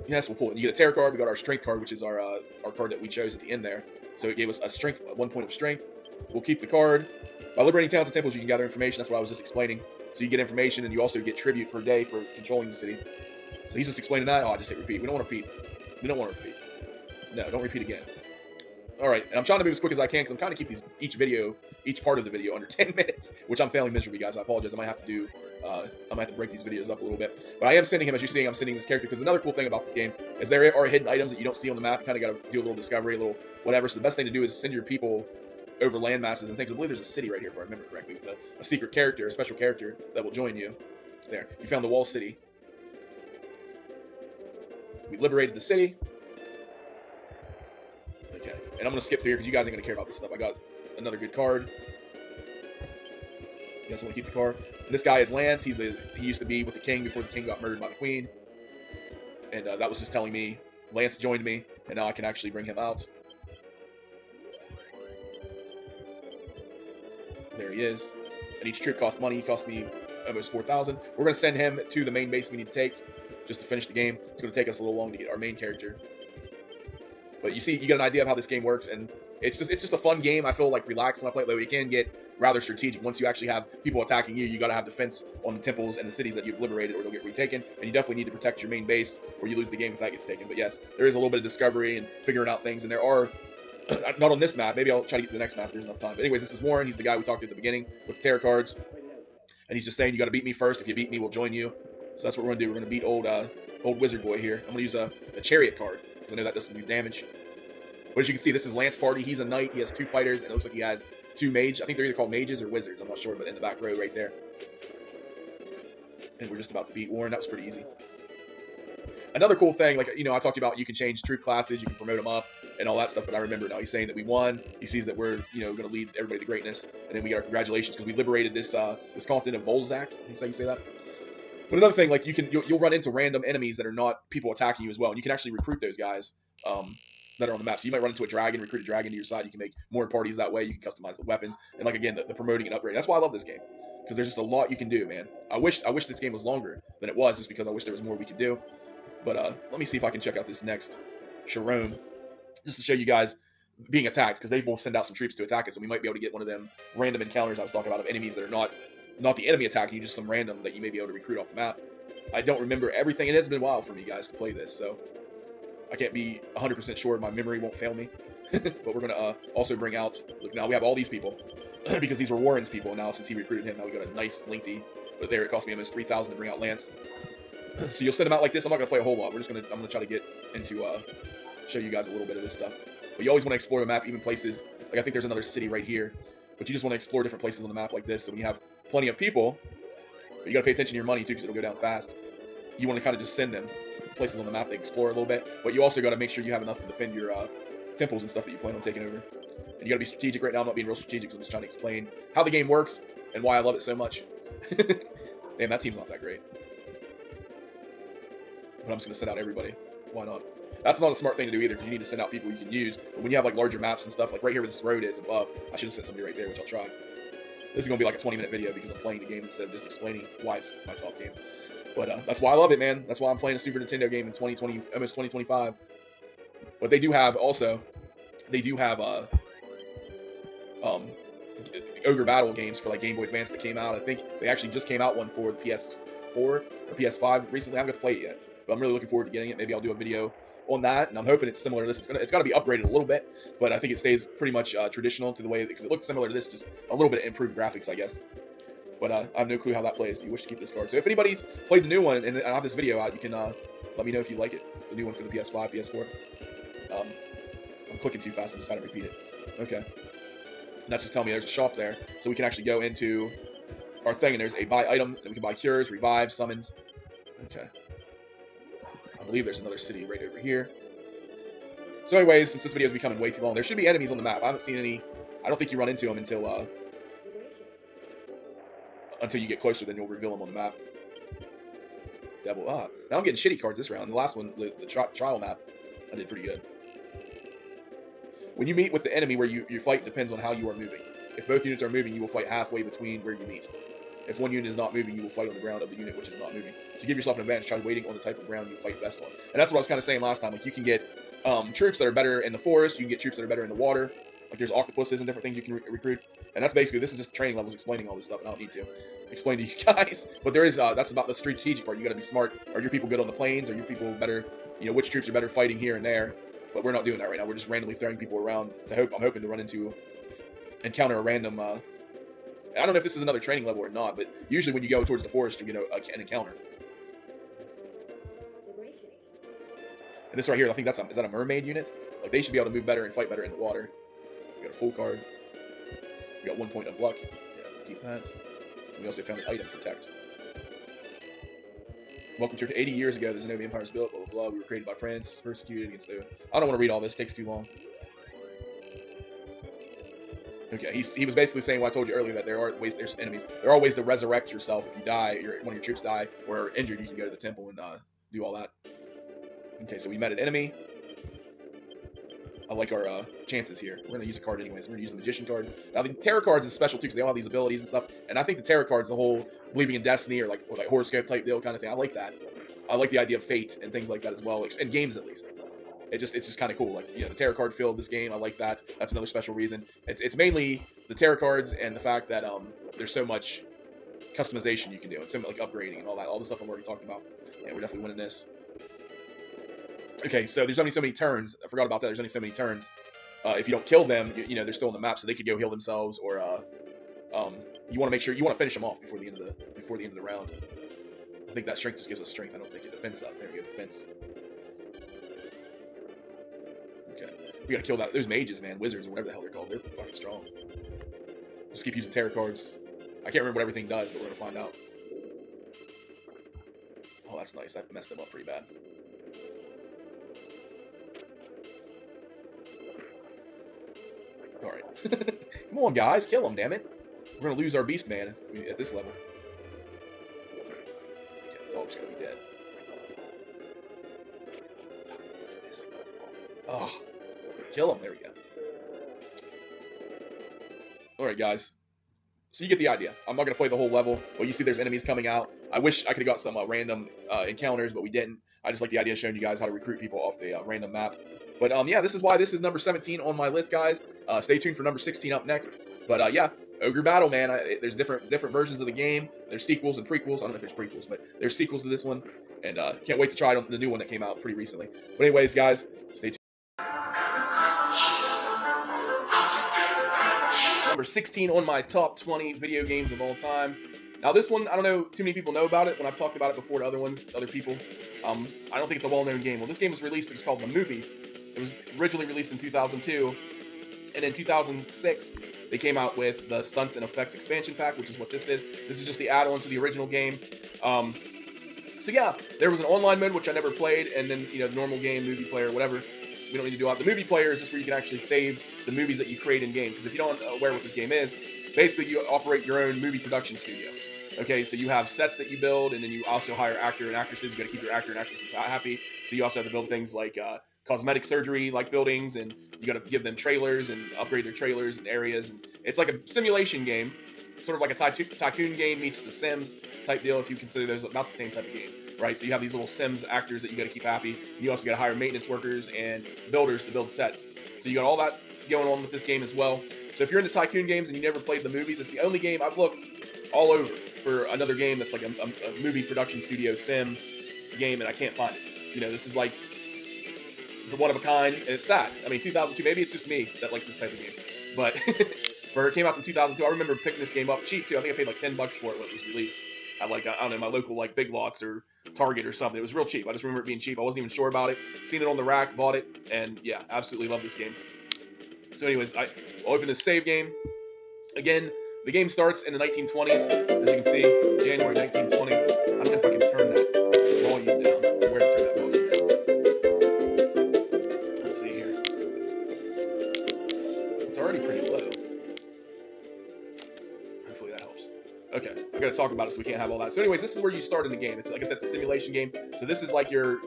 Speaker 1: Yes, we'll pull it. You get a terror card. We got our strength card, which is our card that we chose at the end there. So it gave us a strength, 1 point of strength. We'll keep the card. By liberating towns and temples, you can gather information. That's what I was just explaining. So you get information, and you also get tribute per day for controlling the city. So he's just explaining that. Oh, I just hit repeat. We don't want to repeat. We don't want to repeat. No, don't repeat again. All right, and I'm trying to move as quick as I can because I'm trying to keep each part of the video under 10 minutes, which I'm failing miserably, guys. I apologize. I might have to break these videos up a little bit. But I am sending him, as you're seeing, I'm sending this character, because another cool thing about this game is there are hidden items that you don't see on the map. You kind of got to do a little discovery, a little whatever. So the best thing to do is send your people over land masses and things. I believe there's a city right here, if I remember correctly, with a secret character, a special character that will join you. There, you found the wall city. We liberated the city. Okay, and I'm going to skip through here because you guys ain't going to care about this stuff. I got another good card. You guys want to keep the card? And this guy is Lance. He used to be with the king before the king got murdered by the queen. And that was just telling me Lance joined me, and now I can actually bring him out. There he is. And each troop cost money. He cost me almost 4,000. We're going to send him to the main base we need to take just to finish the game. It's going to take us a little long to get our main character. But you see, you get an idea of how this game works, and it's just a fun game. I feel like relaxed when I play it. Though you can get rather strategic. Once you actually have people attacking you, you got to have defense on the temples and the cities that you've liberated, or they'll get retaken. And you definitely need to protect your main base, or you lose the game if that gets taken. But yes, there is a little bit of discovery and figuring out things, and there are. Not on this map. Maybe I'll try to get to the next map if there's enough time. But anyways, this is Warren. He's the guy we talked to at the beginning with the tarot cards. And he's just saying, you got to beat me first. If you beat me, we'll join you. So that's what we're going to do. We're going to beat old wizard boy here. I'm going to use a chariot card, because I know that does some new damage. But as you can see, this is Lance Party. He's a knight. He has 2 fighters, and it looks like he has 2 mages. I think they're either called mages or wizards. I'm not sure, but in the back row right there. And we're just about to beat Warren. That was pretty easy. Another cool thing, like, you know, I talked about you can change troop classes, you can promote them up, and all that stuff, but I remember now he's saying that we won. He sees that we're, you know, going to lead everybody to greatness, and then we get our congratulations because we liberated this continent of Volzak. I think you say that. But another thing, like, you'll run into random enemies that are not people attacking you as well, and you can actually recruit those guys that are on the map. So you might run into a dragon, recruit a dragon to your side. You can make more parties that way. You can customize the weapons, and like again, the promoting and upgrading. That's why I love this game, because there's just a lot you can do, man. I wish this game was longer than it was, just because I wish there was more we could do. But let me see if I can check out this next Sharon, just to show you guys being attacked, because they will send out some troops to attack us, and we might be able to get one of them random encounters I was talking about of enemies that are not the enemy attacking you, just some random that you may be able to recruit off the map. I don't remember everything. It has been a while for me, guys, to play this, so I can't be 100% sure. My memory won't fail me. But we're going to also bring out, look, now we have all these people, because these were Warren's people, and now since he recruited him, now we got a nice, lengthy, but there it cost me almost 3,000 to bring out Lance. So you'll send them out like this. I'm not going to play a whole lot. I'm going to try to get into, show you guys a little bit of this stuff. But you always want to explore the map, even places, like I think there's another city right here. But you just want to explore different places on the map like this. So when you have plenty of people, but you got to pay attention to your money too, because it'll go down fast. You want to kind of just send them places on the map to explore a little bit. But you also got to make sure you have enough to defend your temples and stuff that you plan on taking over. And you got to be strategic. Right now I'm not being real strategic, because I'm just trying to explain how the game works and why I love it so much. Damn, that team's not that great. But I'm just going to send out everybody. Why not? That's not a smart thing to do either, because you need to send out people you can use. But when you have like larger maps and stuff, like right here where this road is above, I should have sent somebody right there, which I'll try. This is going to be like a 20-minute video, because I'm playing the game instead of just explaining why it's my top game. But that's why I love it, man. That's why I'm playing a Super Nintendo game in 2020, almost 2025. But they do have Ogre Battle games for like Game Boy Advance that came out. I think they actually just came out one for the PS4 or PS5 recently. I haven't got to play it yet, but I'm really looking forward to getting it. Maybe I'll do a video on that, and I'm hoping it's similar to this. It's got to be upgraded a little bit, but I think it stays pretty much traditional to the way, because it looks similar to this, just a little bit improved graphics, I guess. But I have no clue how that plays. You wish to keep this card. So if anybody's played the new one and I have this video out, you can let me know if you like it. The new one for the PS5, PS4. I'm clicking too fast. I'm just trying to repeat it. Okay. And that's just telling me there's a shop there, so we can actually go into our thing, and there's a buy item, and we can buy cures, revives, summons. Okay. I believe there's another city right over here. So anyways, since this video is becoming way too long, there should be enemies on the map. I haven't seen any. I don't think you run into them until you get closer, then you'll reveal them on the map. Devil. Now I'm getting shitty cards this round. The last one, the trial map, I did pretty good. When you meet with the enemy, where you fight depends on how you are moving. If both units are moving, you will fight halfway between where you meet. If one unit is not moving, you will fight on the ground of the unit which is not moving. To give yourself an advantage, try waiting on the type of ground you fight best on. And that's what I was kind of saying last time. Like, you can get troops that are better in the forest. You can get troops that are better in the water. Like, there's octopuses and different things you can recruit. And that's basically, this is just training levels explaining all this stuff, and I don't need to explain to you guys. But there is, that's about the strategic part. You got to be smart. Are your people good on the plains? Are your people better, which troops are better fighting here and there? But we're not doing that right now. We're just randomly throwing people around. I'm hoping to run into, encounter a random, I don't know if this is another training level or not, but usually when you go towards the forest, you get an encounter. And this right here, I think is that a mermaid unit? Like, they should be able to move better and fight better in the water. We got a full card. We got 1 point of luck. Yeah, keep that. We also found an item, protect. Welcome to 80 years ago, the Zenobia Empire was built, blah, blah, blah. We were created by Prince, persecuted against the... I don't want to read all this, it takes too long. Okay, he was basically saying what I told you earlier, that there's enemies. There are ways to resurrect yourself if you die, one of your troops die, or are injured, you can go to the temple and do all that. Okay, so we met an enemy. I like our chances here. We're going to use a card anyways. We're going to use the Magician card. Now, the Tarot cards is special, too, because they all have these abilities and stuff. And I think the Tarot cards, the whole believing in destiny or like horoscope type deal kind of thing, I like that. I like the idea of fate and things like that as well, in games at least. it's just kind of cool. Like, you know, the tarot card field this game, I like that. That's another special reason. It's mainly the tarot cards and the fact that there's so much customization you can do, and so like upgrading and all the stuff I'm already talked about. Yeah, we're definitely winning this. Okay, so there's only so many turns. I forgot about that. There's only so many turns. If you don't kill them, you know, they're still on the map, so they could go heal themselves, or you want to make sure you want to finish them off before the end of the round. I think that strength just gives us strength. I don't think it defense up. There we go, defense. Okay, we gotta kill those mages, man, wizards or whatever the hell they're called. They're fucking strong. Just keep using tarot cards. I can't remember what everything does, but we're gonna find out. Oh, that's nice. That messed them up pretty bad. All right, come on, guys, kill him, damn it. We're gonna lose our beast man at this level. Okay, the dog's gonna be dead. Oh, kill him. There we go. All right, guys. So you get the idea. I'm not going to play the whole level. Well, you see there's enemies coming out. I wish I could have got some random encounters, but we didn't. I just like the idea of showing you guys how to recruit people off the random map. But yeah, this is why this is number 17 on my list, guys. Stay tuned for number 16 up next. But yeah, Ogre Battle, man. There's different versions of the game. There's sequels and prequels. I don't know if there's prequels, but there's sequels to this one. And can't wait to try the new one that came out pretty recently. But anyways, guys, stay tuned. Number 16 on my top 20 video games of all time. Now this one, I don't know too many people know about it. When I've talked about it before to other people, I don't think it's a well-known game. Well, this game was released, it's called The Movies. It was originally released in 2002, and in 2006, they came out with the Stunts and Effects Expansion Pack, which is what this is. This is just the add-on to the original game. So yeah, there was an online mode, which I never played, and then, you know, normal game, movie player, whatever. We don't need to do that. The movie player is just where you can actually save the movies that you create in game. Because if you don't aware what this game is, basically you operate your own movie production studio. Okay, so you have sets that you build, and then you also hire actor and actresses. You got to keep your actor and actresses happy. So you also have to build things like cosmetic surgery like buildings, and you got to give them trailers and upgrade their trailers and areas. And it's like a simulation game, sort of like a tycoon game meets The Sims type deal, if you consider those about the same type of game. Right, so you have these little Sims actors that you got to keep happy. You also got to hire maintenance workers and builders to build sets. So you got all that going on with this game as well. So if you're into tycoon games and you never played the movies, it's the only game I've looked all over for another game that's like a movie production studio sim game, and I can't find it. You know, this is like the one of a kind, and it's sad. I mean, 2002, maybe it's just me that likes this type of game, but it came out in 2002. I remember picking this game up cheap too. I think I paid like $10 for it when it was released. At like, I don't know, my local like Big Lots or Target or something. It was real cheap. I just remember it being cheap. I wasn't even sure about it. Seen it on the rack, bought it, and yeah, absolutely love this game. So anyways, I'll open this save game. Again, the game starts in the 1920s. As you can see, January 1920. I don't know if I can turn that volume down. Where to turn that volume down? Let's see here. It's already pretty low. Hopefully that helps. Okay, I gotta talk about it so we can't have all that. So anyways, this is where you start in the game. It's like I said, it's a simulation game. So this is like your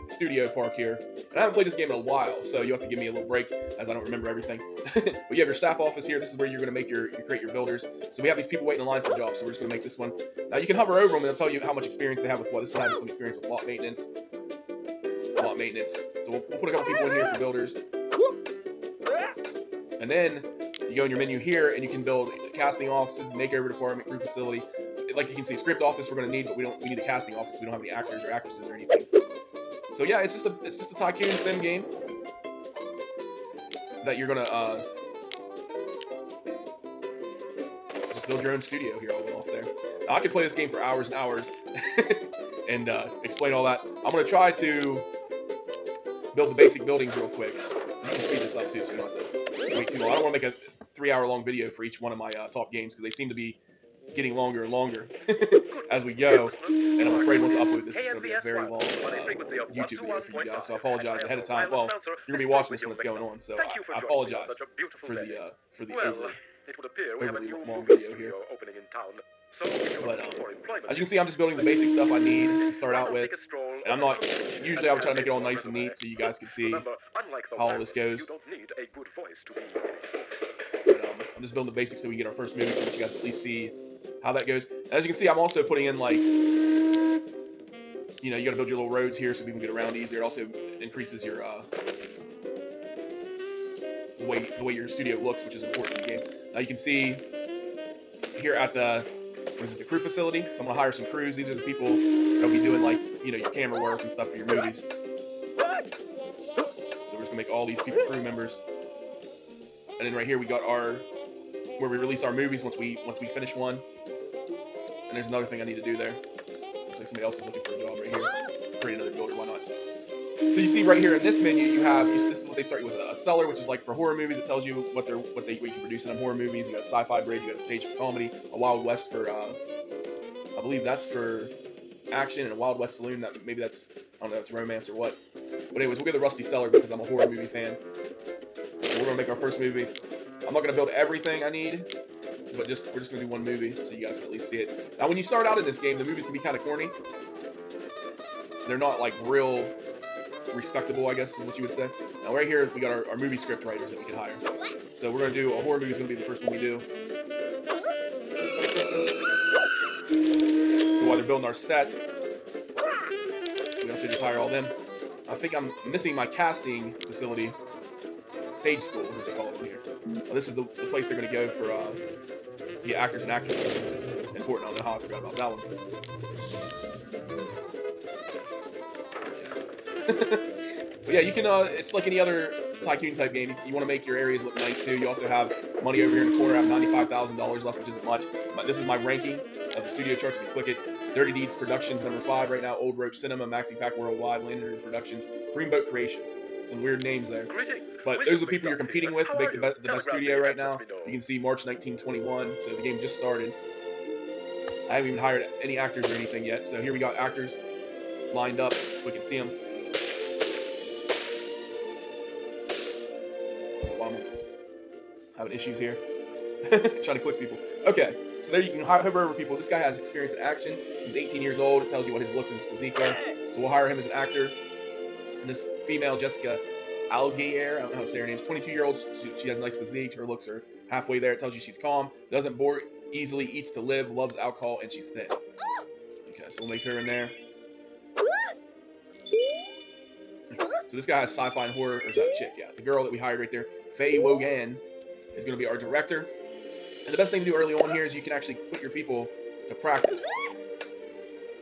Speaker 1: studio park here. And I haven't played this game in a while, so you have to give me a little break as I don't remember everything. But you have your staff office here. This is where you're gonna create your builders. So we have these people waiting in line for jobs, so we're just gonna make this one. Now you can hover over them and it'll tell you how much experience they have with what. This one has some experience with lot maintenance. So we'll put a couple people in here for builders. And then you go in your menu here and you can build casting offices, makeover department, crew facility. Like you can see, script office we're gonna need, but we need a casting office. We don't have any actors or actresses or anything. So yeah, it's just a tycoon sim game that you're gonna just build your own studio here. I'll go off there. Now, I could play this game for hours and hours and explain all that. I'm gonna try to build the basic buildings real quick. You can speed this up too, so you don't have to wait too long. I don't want to make a 3-hour-long video for each one of my top games because they seem to be getting longer and longer as we go. And I'm afraid once I upload this, it's going to be a very long YouTube video for you guys. So I apologize ahead of time. Well, you're going to be watching this when it's going on, so I apologize for the overly long video here. But as you can see, I'm just building the basic stuff I need to start out with. And usually I would try to make it all nice and neat so you guys can see how all this goes. But I'm just building the basics so we can get our first movie so that you guys at least see how that goes. And as you can see, I'm also putting in like, you know, you got to build your little roads here so people can get around easier. It also increases your the way your studio looks, which is important in the game. Now you can see here at the the crew facility. So I'm gonna hire some crews. These are the people that'll be doing like your camera work and stuff for your movies. So we're just gonna make all these people crew members. And then right here we got our where we release our movies once we finish one. And there's another thing I need to do there. Looks like somebody else is looking for a job right here. Create another builder, why not? So you see right here in this menu, you have this is what they start you with: a cellar, which is like for horror movies. It tells you what you can produce in them horror movies. You got a sci-fi bridge, you got a stage for comedy, a Wild West for I believe that's for action, and a Wild West saloon. Maybe that's I don't know, it's romance or what. But anyways, we'll get the Rusty Cellar because I'm a horror movie fan. So we're gonna make our first movie. I'm not gonna build everything I need, but we're just gonna do one movie so you guys can at least see it. Now, when you start out in this game, the movies can be kind of corny. They're not like real respectable, I guess is what you would say. Now right here we got our movie script writers that we can hire. So we're gonna do a horror movie is gonna be the first one we do. So while they're building our set, we also just hire all them. I think I'm missing my casting facility. Stage school is what they call it in here. Well, this is the place they're gonna go for to get actors and actresses, which is important. I don't know how I forgot about that one. But yeah, you can. It's like any other tycoon type game. You want to make your areas look nice too. You also have money over here in the corner. I have $95,000 left, which isn't much. But this is my ranking of the studio charts. If you click it, Dirty Deeds Productions #5 right now. Old Rope Cinema, Maxi Pack Worldwide, Landon Productions, Creamboat Creations. Some weird names there. But those are the people you're competing with to make the best studio right now. You can see March 1921. So the game just started. I haven't even hired any actors or anything yet. So here we got actors lined up. If we can see them. Having issues here. Trying to click people. Okay, so there you can hover over people. This guy has experience in action. He's 18 years old. It tells you what his looks and his physique are. So we'll hire him as an actor. And this female, Jessica Alguier, I don't know how to say her name, is 22-year-old. She has a nice physique. Her looks are halfway there. It tells you she's calm, doesn't bore easily, eats to live, loves alcohol, and she's thin. Okay, so we'll make her in there. Okay. So this guy has sci-fi and horror, or is that a chick? Yeah, the girl that we hired right there, Faye Wogan, is going to be our director. And the best thing to do early on here is you can actually put your people to practice.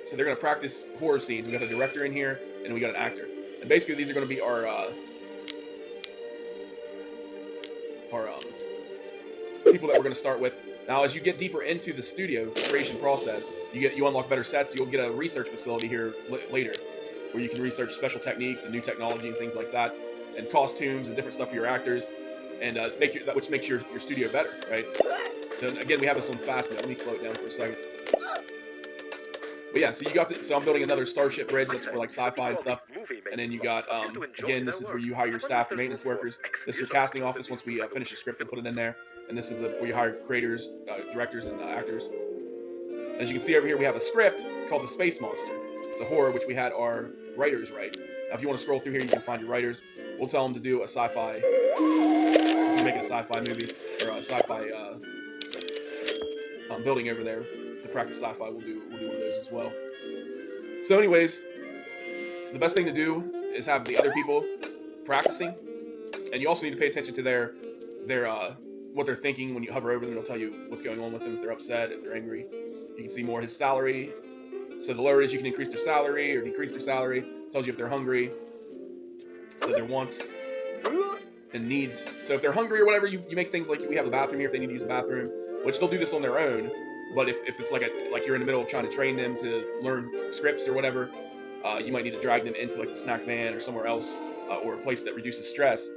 Speaker 1: So they're going to practice horror scenes. We got a director in here, and we got an actor. And basically, these are going to be our people that we're going to start with. Now, as you get deeper into the studio creation process, you unlock better sets. You'll get a research facility here later, where you can research special techniques and new technology and things like that, and costumes and different stuff for your actors, and which makes your studio better, right? So again, we have this one fast now. Let me slow it down for a second. But yeah, so you got so I'm building another Starship Bridge that's for like sci-fi and stuff. And then you got, again, this is where you hire your staff and maintenance workers. This is your casting office once we finish the script and put it in there. And this is where you hire creators, directors, and actors. And as you can see over here, we have a script called The Space Monster. It's a horror, which we had our writers write. Now, if you want to scroll through here, you can find your writers. We'll tell them to do a sci-fi, since we're making a sci-fi movie, or a sci-fi building over there. To practice sci-fi, we'll do one of those as well. So anyways, the best thing to do is have the other people practicing, and you also need to pay attention to their what they're thinking. When you hover over them, it'll tell you what's going on with them, if they're upset, if they're angry. You can see more his salary. So the lower it is, you can increase their salary or decrease their salary. It tells you if they're hungry. So their wants and needs. So if they're hungry or whatever, you make things like we have a bathroom here if they need to use the bathroom, which they'll do this on their own. But if it's like you're in the middle of trying to train them to learn scripts or whatever, you might need to drag them into like the snack van or somewhere else, or a place that reduces stress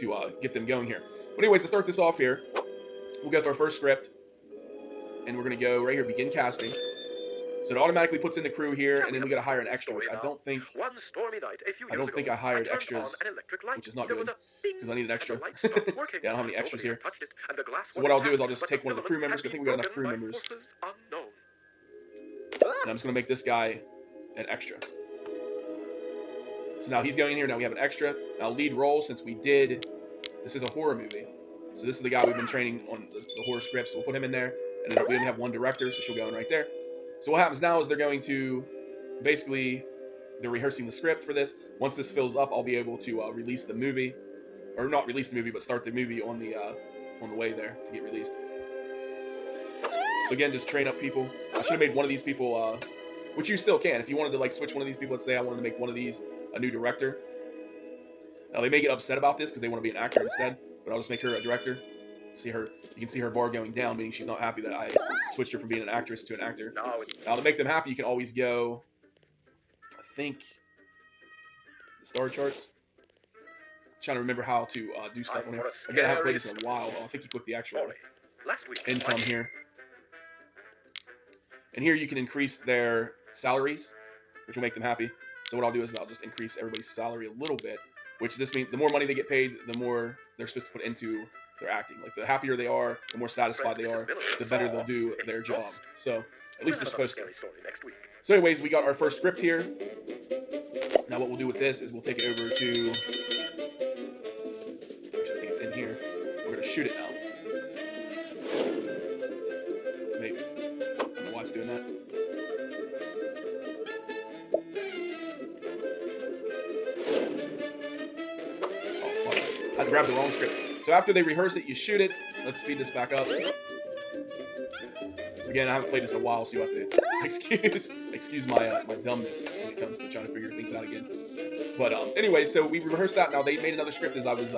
Speaker 1: to get them going here. But anyways, to start this off here, we'll go with our first script, and we're gonna go right here, begin casting. So it automatically puts in the crew here, and then we gotta hire an extra, which I don't think I hired extras, which is not good, because I need an extra. Yeah, I don't have any extras here. So what I'll do is I'll just take one of the crew members. I think we got enough crew members. And I'm just gonna make this guy an extra. So now he's going in here. Now we have an extra. Now lead role, since this is a horror movie. So this is the guy we've been training on the horror scripts. So we'll put him in there. And then we only have one director, so she'll go in right there. So what happens now is they're going to, basically, they're rehearsing the script for this. Once this fills up, I'll be able to release the movie, or not release the movie, but start the movie on the way there to get released. So again, just train up people. I should have made one of these people, which you still can. If you wanted to like switch one of these people, let's say I wanted to make one of these a new director. Now they may get upset about this because they want to be an actor instead, but I'll just make her a director. See her, you can see her bar going down, meaning she's not happy that I switched her from being an actress to an actor. Now to make them happy, you can always go, I think, the star charts. I'm trying to remember how to do stuff on here. Again, I haven't played this in a while. I think you click the actual income here. And here you can increase their salaries, which will make them happy. So what I'll do is I'll just increase everybody's salary a little bit, which this means the more money they get paid, the more they're supposed to put into their acting. Like the happier they are, the more satisfied they are, the better they'll do their job. So at least they're supposed to. So anyways, we got our first script here. Now what we'll do with this is we'll take it over to, actually I think it's in here. We're going to shoot it now. Maybe. I don't know why it's doing that. Oh, fuck. I had to grab the wrong script. So after they rehearse it, you shoot it. Let's speed this back up. Again, I haven't played this in a while, so you have to excuse my my dumbness when it comes to trying to figure things out again. But anyway, so we rehearsed that. Now they made another script as I was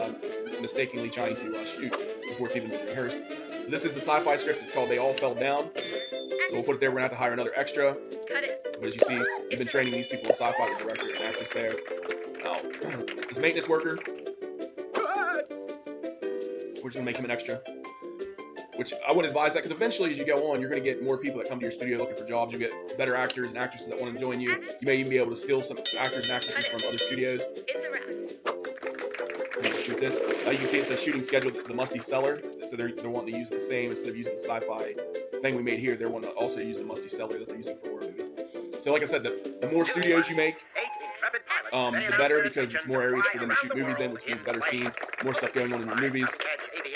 Speaker 1: mistakenly trying to shoot before it's even been rehearsed. So this is the sci-fi script. It's called They All Fell Down. So we'll put it there. We're gonna have to hire another extra. But as you see, we've been training these people in sci-fi, the director and actress there. Now, this maintenance worker, we're just gonna make him an extra. Which I would advise that because eventually, as you go on, you're going to get more people that come to your studio looking for jobs. You get better actors and actresses that want to join you. You may even be able to steal some actors and actresses from other studios. I'm going to shoot this. Now you can see it says shooting schedule, the Musty Cellar. So they're wanting to use the same instead of using the sci-fi thing we made here. They're wanting to also use the Musty Cellar that they're using for horror movies. So like I said, the more studios you make, the better, because it's more areas for them to shoot movies in, which means better scenes, more stuff going on in your movies.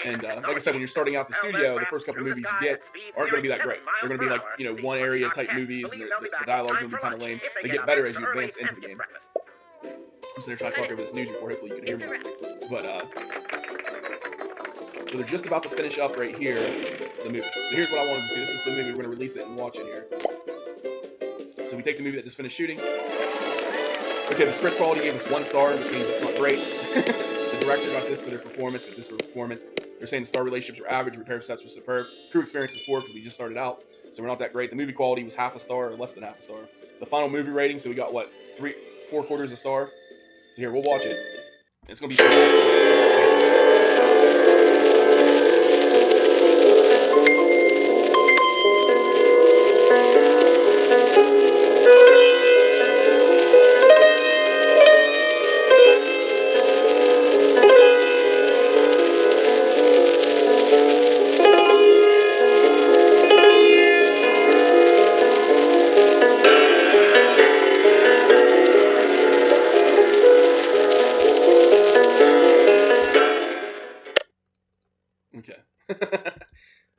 Speaker 1: And like I said, when you're starting out the studio, the first couple movies you get aren't going to be that great. They're going to be like, you know, one area type movies, and the dialogue's going to be kind of lame. They get better as you advance into the game. I'm sitting there trying to talk over this news report. Hopefully you can hear me. But so they're just about to finish up right here the movie. So here's what I wanted to see. This is the movie. We're going to release it and watch it here. So we take the movie that just finished shooting. Okay, the script quality gave us 1 star, which means it's not great. The director got this for their performance, but this for performance. They're saying the star relationships were average, repair sets were superb. Crew experience was poor because we just started out, so we're not that great. The movie quality was half a star or less than half a star. The final movie rating, so we got what, 3/4 a star. So here, we'll watch it. It's gonna be pretty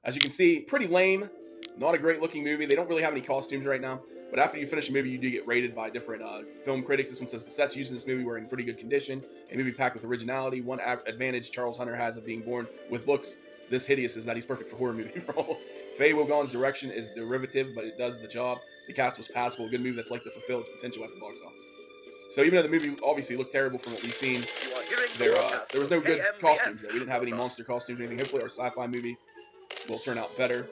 Speaker 1: As you can see, pretty lame. Not a great looking movie. They don't really have any costumes right now. But after you finish a movie, you do get rated by different film critics. This one says the sets used in this movie were in pretty good condition. A movie packed with originality. One advantage Charles Hunter has of being born with looks this hideous is that he's perfect for horror movie roles. Faye Wogan's direction is derivative, but it does the job. The cast was passable. A good movie that's like to fulfill its potential at the box office. So even though the movie obviously looked terrible from what we've seen, there was no good costumes there. We didn't have any monster costumes or anything. Hopefully our sci-fi movie will turn out better.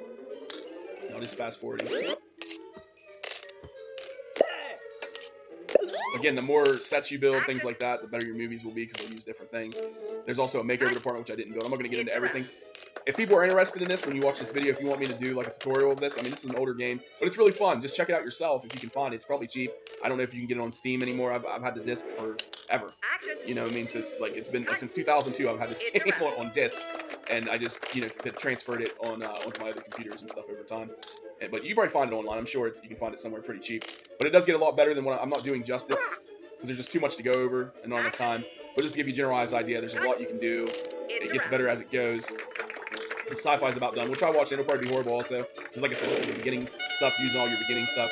Speaker 1: I'll just fast forwarding. Again, the more sets you build, things like that, the better your movies will be because they'll use different things. There's also a makeover department, which I didn't build. I'm not going to get into everything. If people are interested in this, when you watch this video, if you want me to do like a tutorial of this, I mean, this is an older game, but it's really fun. Just check it out yourself if you can find it. It's probably cheap. I don't know if you can get it on Steam anymore. I've had the disc forever. You know, it means that like it's been like since 2002. I've had this game on disc, and I just transferred it on onto my other computers and stuff over time. But you probably find it online. I'm sure you can find it somewhere pretty cheap. But it does get a lot better than what I'm not doing justice because there's just too much to go over and not enough time. But just to give you a generalized idea, there's a lot you can do. It gets better as it goes. The sci-fi is about done. We'll try watching. It'll probably be horrible also. Because like I said, this is the beginning stuff, using all your beginning stuff.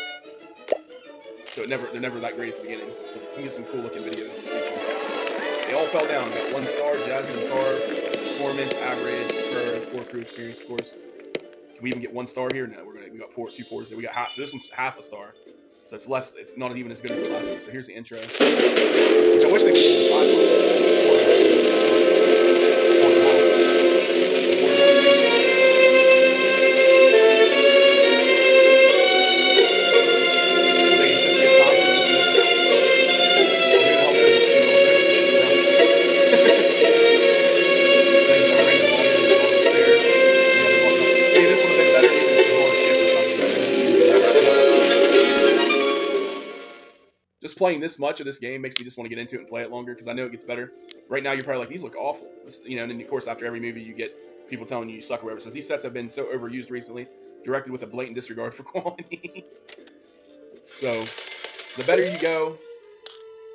Speaker 1: So they're never that great at the beginning. But you can get some cool looking videos in the future. They all fell down. We got 1 star. Jasmine Carr, performance, average, super, poor crew experience, of course. Can we even get 1 star here? No, we got 2 pours there. We got half. So this one's half a star. So it's less. It's not even as good as the last one. So here's the intro, which I wish they could do the just playing this much of this game makes me just want to get into it and play it longer because I know it gets better. Right now, you're probably like, these look awful. And then of course after every movie, you get people telling you suck or whatever. Since these sets have been so overused recently, directed with a blatant disregard for quality. So, the better you go,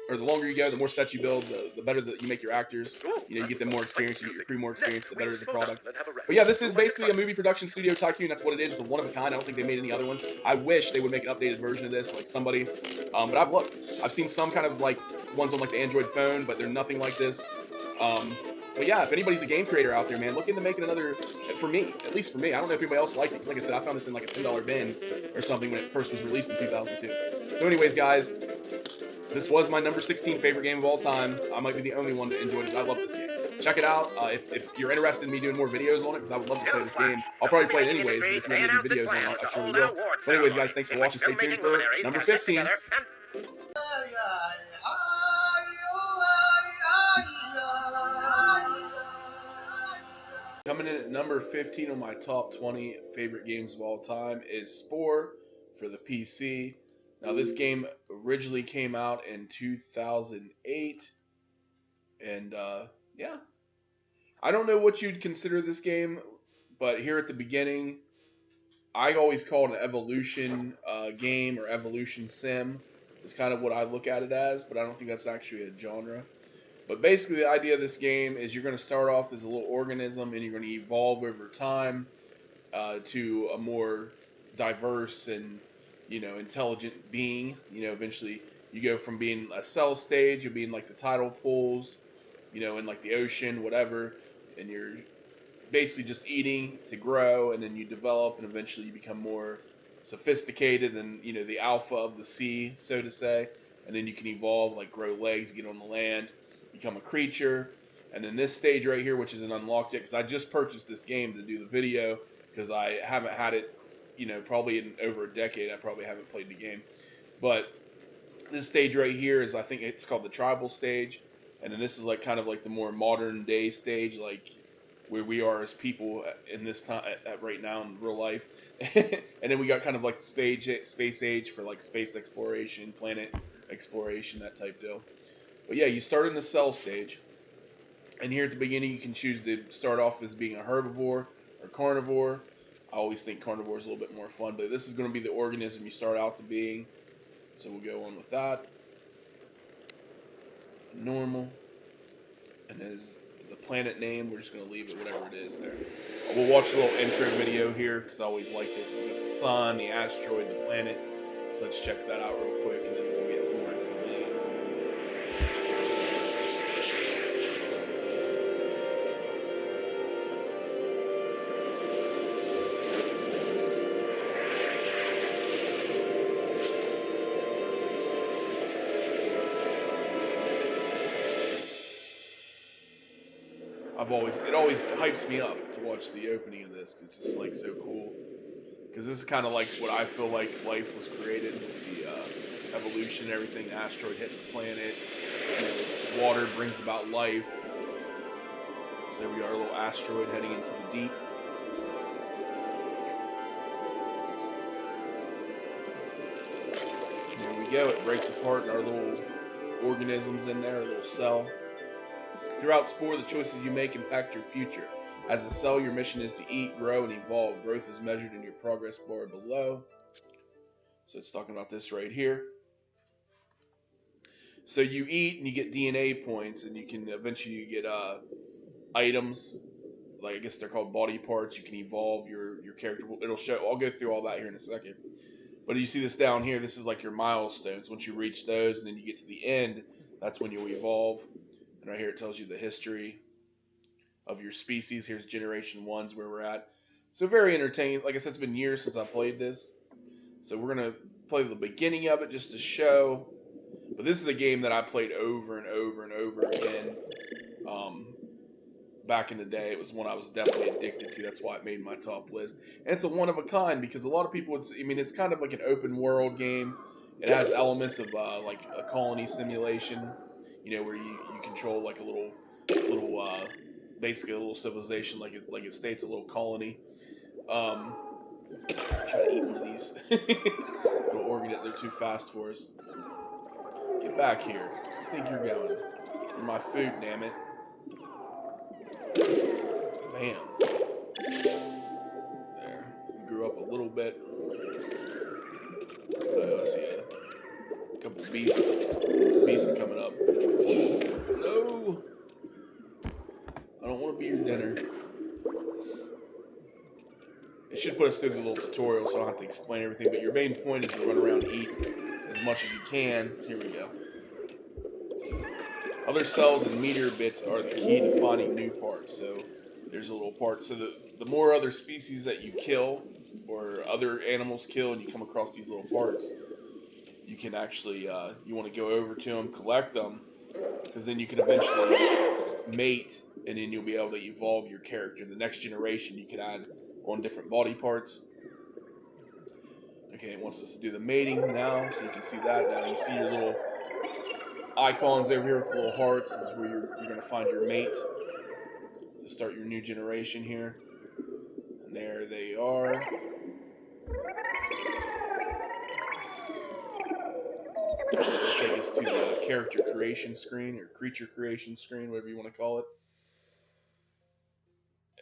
Speaker 1: or the longer you go, the more sets you build, the better that you make your actors. You get them more experience, you get your crew more experience, the better the product. But yeah, this is basically a movie production studio tycoon. That's what it is. It's a one of a kind. I don't think they made any other ones. I wish they would make an updated version of this, like somebody. But I've looked. I've seen some kind of like ones on like the Android phone, but they're nothing like this. But yeah, if anybody's a game creator out there, man, look into making another, for me, at least for me. I don't know if anybody else liked it, because like I said, I found this in like a $10 bin or something when it first was released in 2002. So anyways, guys, this was my number 16 favorite game of all time. I might be the only one that enjoyed it. I love this game. Check it out. If you're interested in me doing more videos on it, because I would love to play this game. I'll probably play it anyways, but if you want me to do videos on it, I surely will. But anyways, guys, thanks for watching. Stay tuned for number 15. Coming in at number 15 on my top 20 favorite games of all time is Spore for the PC. Now, this game originally came out in 2008, and yeah, I don't know what you'd consider this game, but here at the beginning, I always call it an evolution game or evolution sim. Is kind of what I look at it as, but I don't think that's actually a genre. But basically, the idea of this game is you're going to start off as a little organism, and you're going to evolve over time to a more diverse and intelligent being. Eventually you go from being a cell stage, you'll be in like the tidal pools, in like the ocean, whatever, and you're basically just eating to grow, and then you develop, and eventually you become more sophisticated and the alpha of the sea, so to say, and then you can evolve, like grow legs, get on the land, become a creature. And then this stage right here, which is an unlocked it, because I just purchased this game to do the video, because I haven't had it, probably in over a decade. I probably haven't played the game. But this stage right here is, I think it's called the tribal stage. And then this is like kind of like the more modern day stage, like where we are as people in this time at right now in real life. And then we got kind of like space age for like space exploration, planet exploration, that type deal. But yeah, you start in the cell stage. And here at the beginning, you can choose to start off as being a herbivore or carnivore. I always think carnivore is a little bit more fun, but this is going to be the organism you start out to being. So we'll go on with that. Normal. And as the planet name, we're just going to leave it whatever it is there. We'll watch a little intro video here because I always liked it. We got the sun, the asteroid, the planet. So let's check that out real quick, and then we'll get more into the game. It always hypes me up to watch the opening of this, because it's just like so cool. Because this is kind of like what I feel like life was created with the evolution, everything. The asteroid hitting the planet, water brings about life. So there we are, a little asteroid heading into the deep. And there we go. It breaks apart, and our little organisms in there, a little cell. Throughout Spore, the choices you make impact your future. As a cell, your mission is to eat, grow, and evolve. Growth is measured in your progress bar below. So it's talking about this right here. So you eat and you get DNA points, and you can eventually get items. Like, I guess they're called body parts. You can evolve your character. It'll show. I'll go through all that here in a second. But you see this down here. This is like your milestones. Once you reach those, and then you get to the end, that's when you'll evolve. And right here it tells you the history of your species. Here's generation 1's where we're at. So very entertaining. Like I said, it's been years since I played this. So we're going to play the beginning of it just to show. But this is a game that I played over and over and over again. Back in the day, it was one I was definitely addicted to. That's why it made my top list. And it's a one of a kind because a lot of people would, I mean, it's kind of like an open world game. It has elements of like a colony simulation, you know, where you control like a little basically a little civilization, like it states a little colony. I'm trying to eat one of these little organ. They're too fast for us. Get back here. I think you're going. You're my food, damn it. Bam. There. We grew up a little bit. I see a couple beasts coming up. No! I don't want to be your dinner. It should put us through the little tutorial so I don't have to explain everything, but your main point is to run around and eat as much as you can. Here we go. Other cells and meteor bits are the key to finding new parts. So there's a little part. So the more other species that you kill or other animals kill and you come across these little parts, you can actually, you want to go over to them, collect them, because then you can eventually mate and then you'll be able to evolve your character. The next generation you can add on different body parts. Okay, it wants us to do the mating now, so you can see that. Now you see your little icons over here with the little hearts. This is where you're going to find your mate to start your new generation here. And there they are. It'll take us to the character creation screen or creature creation screen, whatever you want to call it.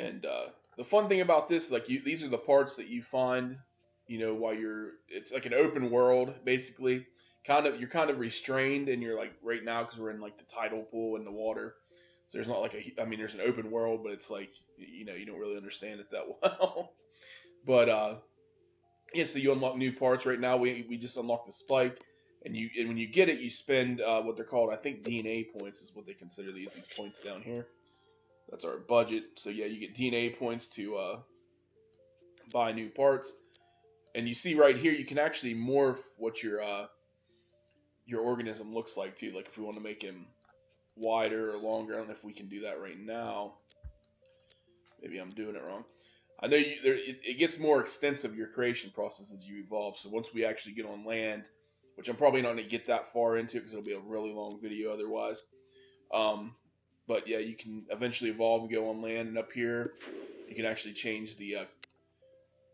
Speaker 1: And the fun thing about this is like these are the parts that you find, you know, while it's like an open world basically. You're kind of restrained, and you're like right now because we're in like the tidal pool in the water. So there's not like there's an open world, but it's like you don't really understand it that well. But yeah, so you unlock new parts right now. We just unlocked the spike, and when you get it, you spend what they're called, I think DNA points is what they consider these points down here. That's our budget. So yeah, you get DNA points to buy new parts, and you see right here you can actually morph what your organism looks like too. Like if we want to make him wider or longer, I don't know if we can do that right now. Maybe I'm doing it wrong. I know it gets more extensive, your creation process, as you evolve. So once we actually get on land, which I'm probably not going to get that far into because it'll be a really long video otherwise. But yeah, you can eventually evolve and go on land, and up here you can actually change the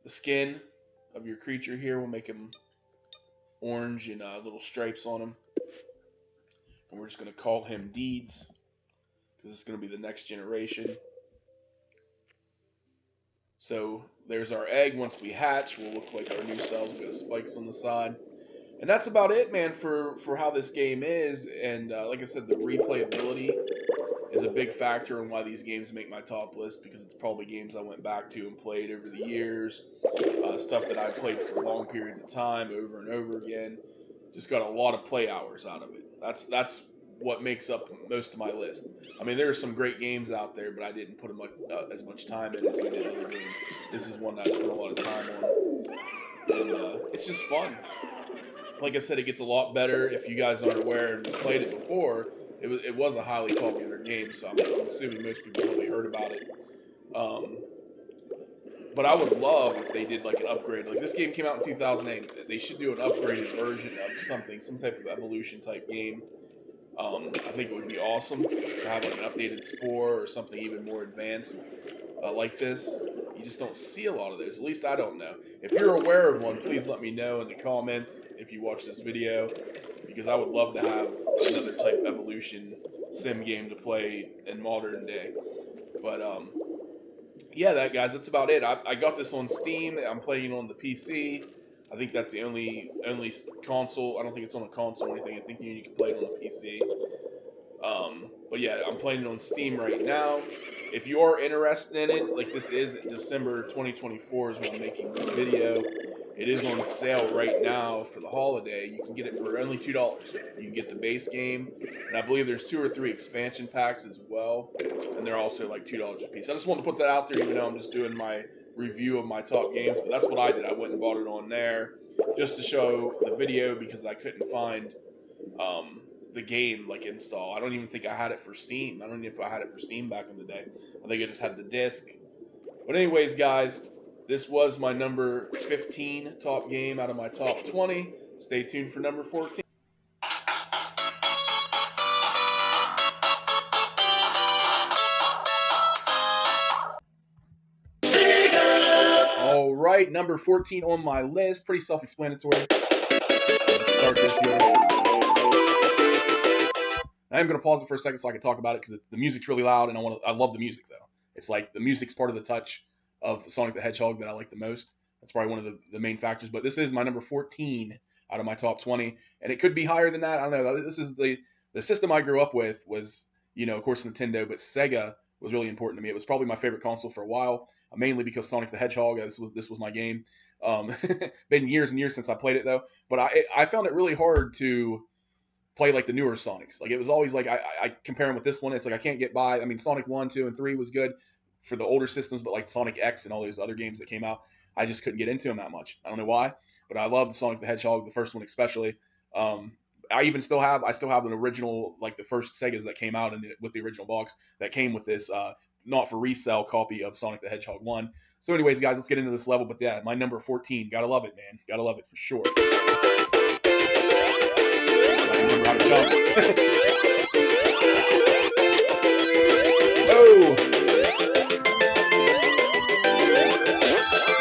Speaker 1: skin of your creature here. We'll make him orange and little stripes on him. And we're just going to call him Deeds because it's going to be the next generation. So there's our egg. Once we hatch, we'll look like our new cells. We've got spikes on the side. And that's about it, man, for how this game is. And like I said, the replayability is a big factor in why these games make my top list, because it's probably games I went back to and played over the years. Stuff that I played for long periods of time over and over again. Just got a lot of play hours out of it. That's what makes up most of my list. I mean, there are some great games out there, but I didn't put as much time in as I did other games. This is one that I spent a lot of time on. And it's just fun. Like I said, it gets a lot better. If you guys aren't aware and played it before, it was a highly popular game, so I'm assuming most people probably heard about it. But I would love if they did like an upgrade. Like this game came out in 2008. They should do an upgraded version of something, some type of evolution type game. I think it would be awesome to have like an updated Spore or something even more advanced like this. You just don't see a lot of those. At least I don't know. If you're aware of one, please let me know in the comments if you watch this video, because I would love to have another type of evolution sim game to play in modern day. But yeah, guys, that's about it. I got this on Steam. I'm playing on the PC. I think that's the only console. I don't think it's on a console or anything. I think you can play it on a PC. But yeah, I'm playing it on Steam right now. If you are interested in it, like this is December 2024 is when I'm making this video. It is on sale right now for the holiday. You can get it for only $2. You can get the base game, and I believe there's 2 or 3 expansion packs as well, and they're also like $2 a piece. I just want to put that out there, even though I'm just doing my review of my top games. But that's what I did. I went and bought it on there just to show the video because I couldn't find um, the game like install. I don't even think I had it for Steam. I don't even know if I had it for Steam back in the day. I think I just had the disc. But anyways, guys, this was my number 15 top game out of my top 20. Stay tuned for number 14. All right, number 14 on my list. Pretty self-explanatory. Let's start this here. I'm going to pause it for a second so I can talk about it because the music's really loud and I love the music though. It's like the music's part of the touch of Sonic the Hedgehog that I like the most. That's probably one of the main factors. But this is my number 14 out of my top 20, and it could be higher than that. I don't know. This is the system I grew up with was, of course, Nintendo, but Sega was really important to me. It was probably my favorite console for a while, mainly because Sonic the Hedgehog. This was my game. Been years and years since I played it though, but I found it really hard to play like the newer Sonics. Like it was always like I compare them with this one. It's like I can't get by. I mean, Sonic 1, 2, and 3 was good for the older systems, but like Sonic X and all those other games that came out, I just couldn't get into them that much. I don't know why, but I loved Sonic the Hedgehog, the first one especially. I still have an original, like the first Segas that came out with the original box that came with this not for resale copy of Sonic the Hedgehog 1. So anyways, guys, let's get into this level. But yeah, my number 14, gotta love it, man. Gotta love it for sure. Remember how to jump. Oh!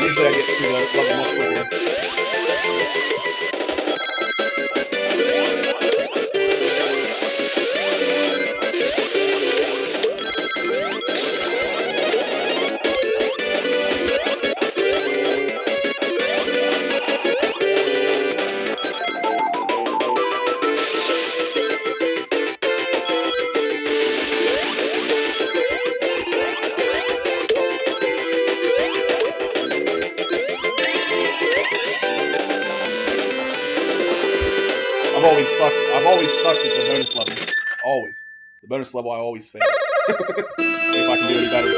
Speaker 1: Usually I get through the level much quicker. I've always sucked at the bonus level. Always. The bonus level I always fail. See if I can do any better.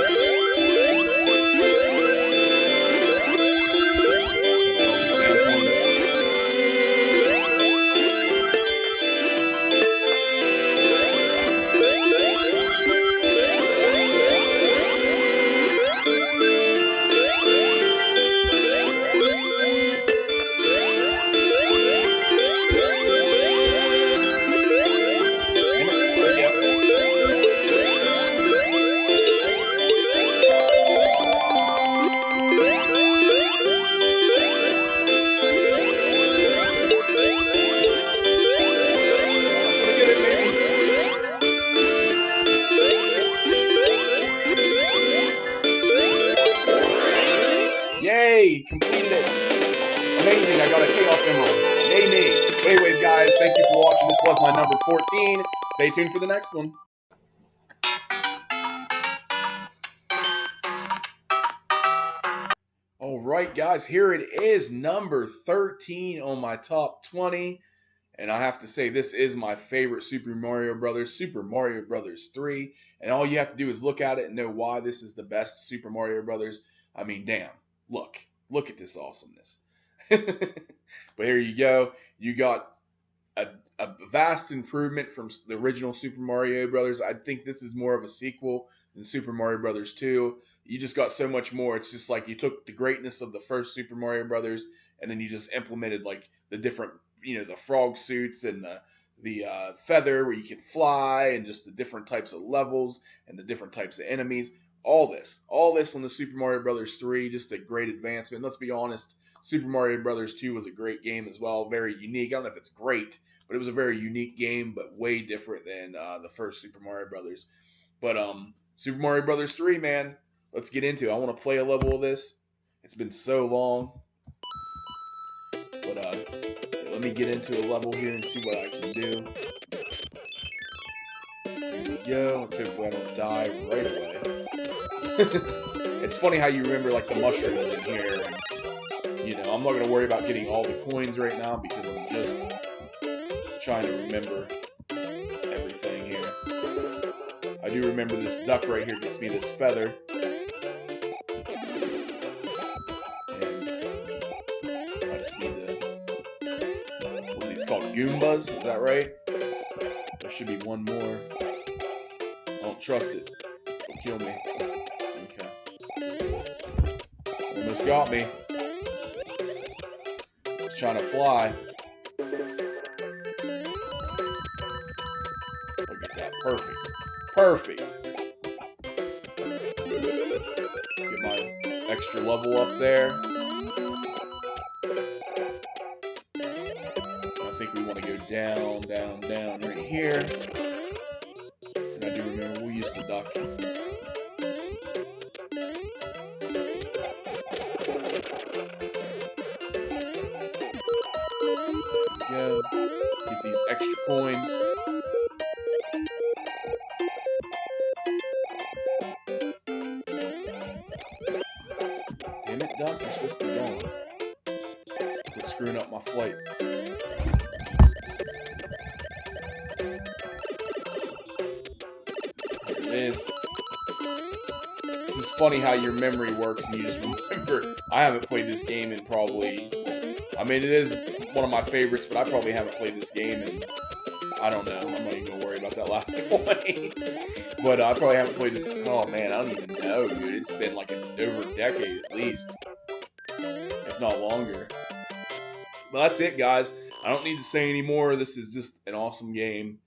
Speaker 1: Yay! Completed it! Amazing, I got a Chaos Emerald. Yay me! But anyways, guys, thank you for watching. This was my number 14. Stay tuned for the next one. Alright, guys, here it is, number 13 on my top 20. And I have to say, this is my favorite Super Mario Brothers, Super Mario Brothers 3. And all you have to do is look at it and know why this is the best Super Mario Brothers. I mean, damn. Look at this awesomeness. But here you go. You got a vast improvement from the original Super Mario Brothers. I think this is more of a sequel than Super Mario Brothers 2. You just got so much more. It's just like you took the greatness of the first Super Mario Brothers and then you just implemented like the different, the frog suits and the feather where you can fly and just the different types of levels and the different types of enemies. All this on the Super Mario Brothers 3, just a great advancement. Let's be honest, Super Mario Brothers 2 was a great game as well, very unique. I don't know if it's great, but it was a very unique game, but way different than the first Super Mario Brothers. But Super Mario Brothers 3, man, let's get into it. I want to play a level of this. It's been so long. But let me get into a level here and see what I can do. go. Let's hopefully I don't die right away. It's funny how you remember like the mushrooms in here. And, you know, I'm not going to worry about getting all the coins right now because I'm just trying to remember everything here. I do remember this duck right here gets me this feather. And I just need to... What are these called? Goombas? Is that right? There should be one more. I don't trust it. It'll kill me. Okay. Almost got me. It's trying to fly. Look at that. Perfect. Perfect. Get my extra level up there. I think we want to go down, down, down right here. And I do remember we'll use the duck. There we go. Get these extra coins. Damn it, duck, you're supposed to be gone. Quit screwing up my flight. Here it is. This is funny how your memory works and you just remember. I haven't played this game in probably... I mean, it is one of my favorites, but I probably haven't played this game in... I don't know. I'm not even going to worry about that last coin. But I probably haven't played this... Oh, man, I don't even know, dude. It's been like over a decade at least. If not longer. But that's it, guys. I don't need to say any more. This is just an awesome game.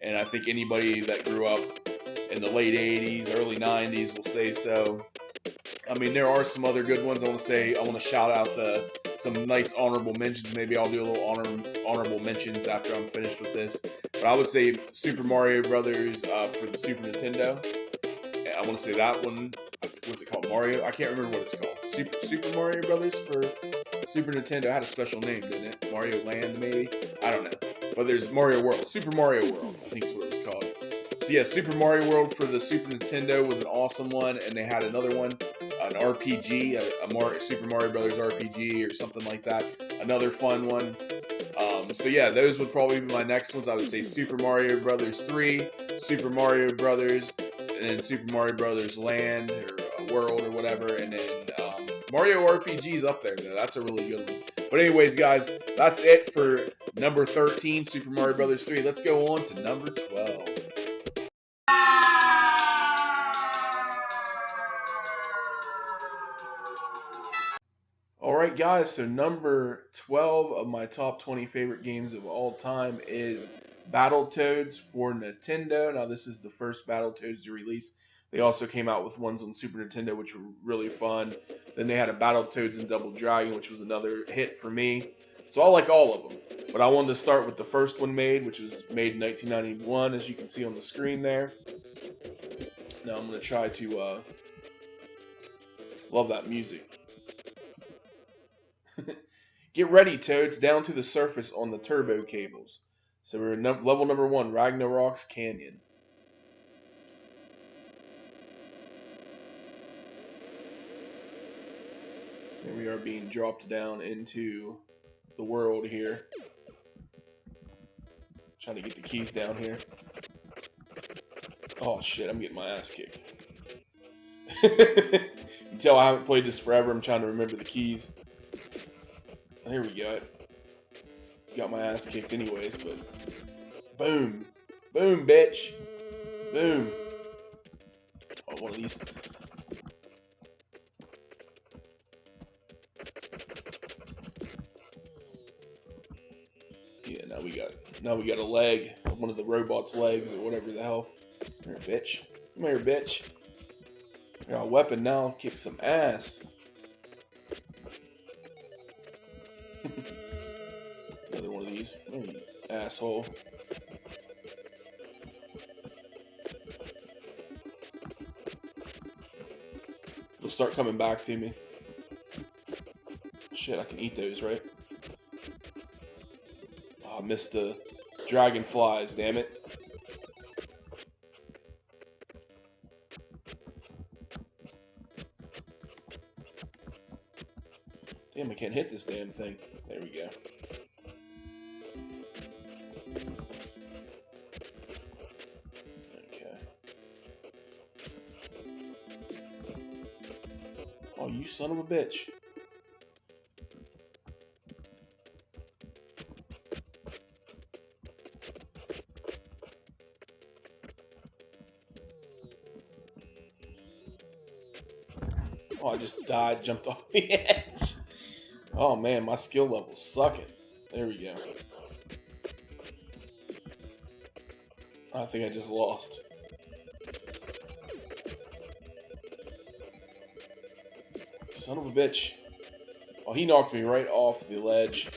Speaker 1: And I think anybody that grew up in the late 80s, early 90s will say so. I mean, there are some other good ones. I want to shout out some nice honorable mentions. Maybe I'll do a little honorable mentions after I'm finished with this. But I would say Super Mario Brothers for the Super Nintendo. I want to say that one. What's it called? Mario? I can't remember what it's called. Super Mario Brothers for Super Nintendo. It had a special name, didn't it? Mario Land, maybe? I don't know. But there's Mario World. Super Mario World, I think is what it was called. So yeah, Super Mario World for the Super Nintendo was an awesome one. And they had another one, an RPG, a Super Mario Brothers RPG or something like that. Another fun one. So yeah, those would probably be my next ones. I would say Super Mario Brothers 3, Super Mario Brothers, and then Super Mario Brothers Land or World or whatever, and then Mario RPG's up there though. That's a really good one. But anyways, guys, that's it for number 13, Super Mario Brothers 3. Let's go on to number 12. Alright guys, so number 12 of my top 20 favorite games of all time is Battletoads for Nintendo. Now this is the first Battletoads to release. They also came out with ones on Super Nintendo which were really fun. Then they had a Battletoads and Double Dragon, which was another hit for me. So I like all of them. But I wanted to start with the first one made, which was made in 1991, as you can see on the screen there. Now I'm going to try to love that music. Get ready, Toads, down to the surface on the turbo cables. So we're at level number 1, Ragnarok's Canyon. Here we are being dropped down into the world here. Trying to get the keys down here. Oh shit, I'm getting my ass kicked. You can tell I haven't played this forever. I'm trying to remember the keys. Here we go. Got my ass kicked anyways, but... Boom. Boom, bitch. Boom. Oh, one of these... Yeah, now we got a leg, one of the robot's legs or whatever the hell. Come here, bitch. Come here, bitch. I got a weapon now. Kick some ass. Another one of these. Oh, you asshole. They'll start coming back to me. Shit, I can eat those, right? Oh, I missed the dragonflies, damn it. Damn, I can't hit this damn thing. There we go. Okay. Oh, you son of a bitch. Oh, I just died, jumped off the edge. Oh man, my skill level's sucking. There we go. I think I just lost. Son of a bitch. Oh, he knocked me right off the ledge.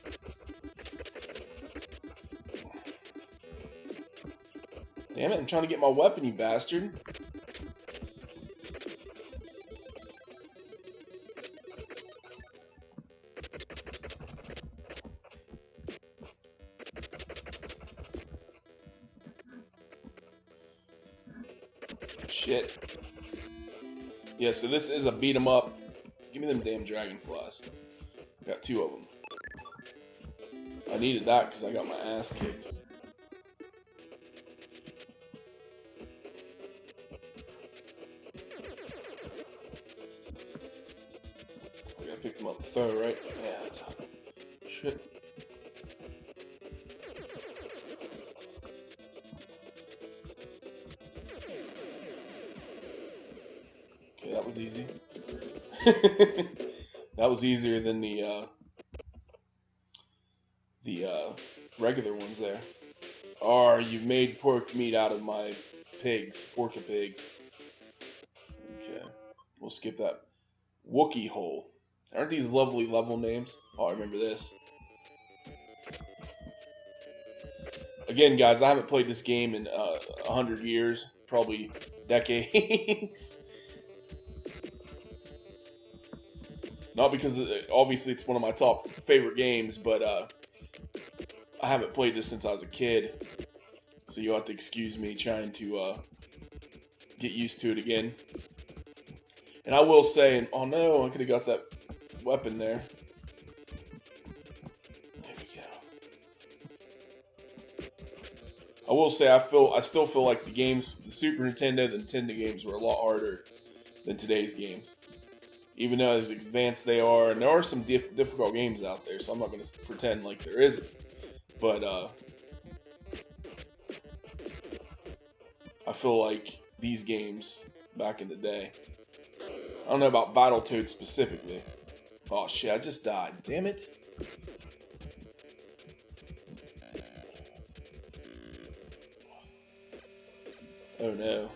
Speaker 1: Damn it, I'm trying to get my weapon, you bastard. Shit. Yeah, so this is a beat 'em up. Give me them damn dragonflies. Got 2 of them. I needed that because I got my ass kicked. I gotta pick them up and throw, right? Yeah, that's how. Shit. Okay, that was easy. That was easier than the regular ones there. Or you've made pork meat out of my pigs, porka pigs. Okay, we'll skip that. Wookie hole. Aren't these lovely level names? Oh, I remember this. Again, guys, I haven't played this game in 100 years, probably decades. Not because, obviously, it's one of my top favorite games, but I haven't played this since I was a kid. So you'll have to excuse me trying to get used to it again. And I will say, oh no, I could have got that weapon there. There we go. I will say, I still feel like the Super Nintendo, the Nintendo games were a lot harder than today's games. Even though as advanced they are, and there are some difficult games out there, so I'm not going to pretend like there isn't. But I feel like these games back in the day, I don't know about Battletoads specifically. Oh shit, I just died. Damn it. Oh no.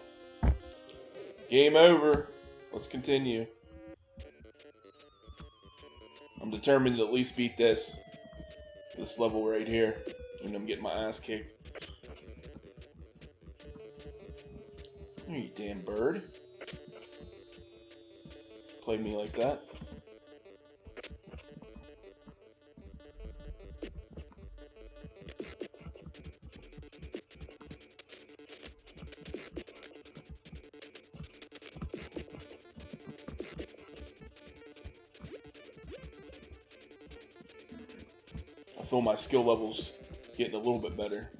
Speaker 1: Game over. Let's continue. I'm determined to at least beat this level right here. And I'm getting my ass kicked. Oh, you damn bird. Played me like that. I feel my skill levels getting a little bit better.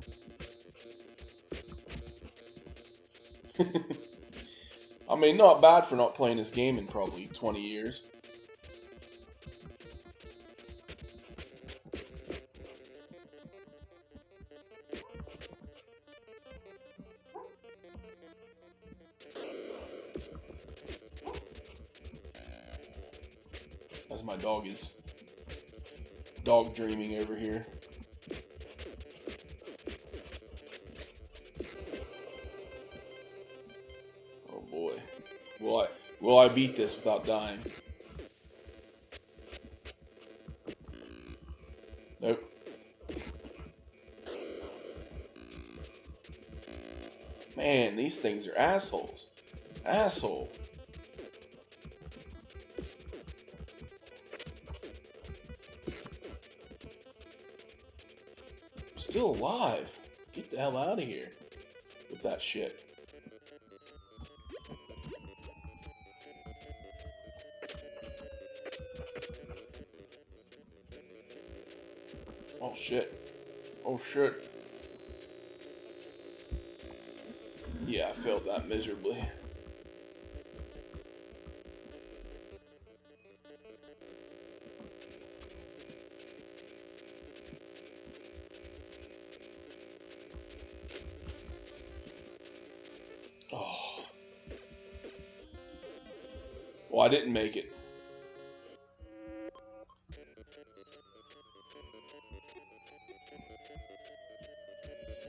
Speaker 1: I mean, not bad for not playing this game in probably 20 years. As my dog is dog dreaming over here. Oh boy. Will I beat this without dying? Nope. Man, these things are assholes. Asshole. Still alive. Get the hell out of here with that shit. Oh shit. Oh shit. Yeah, I failed that miserably. Oh. Well, I didn't make it.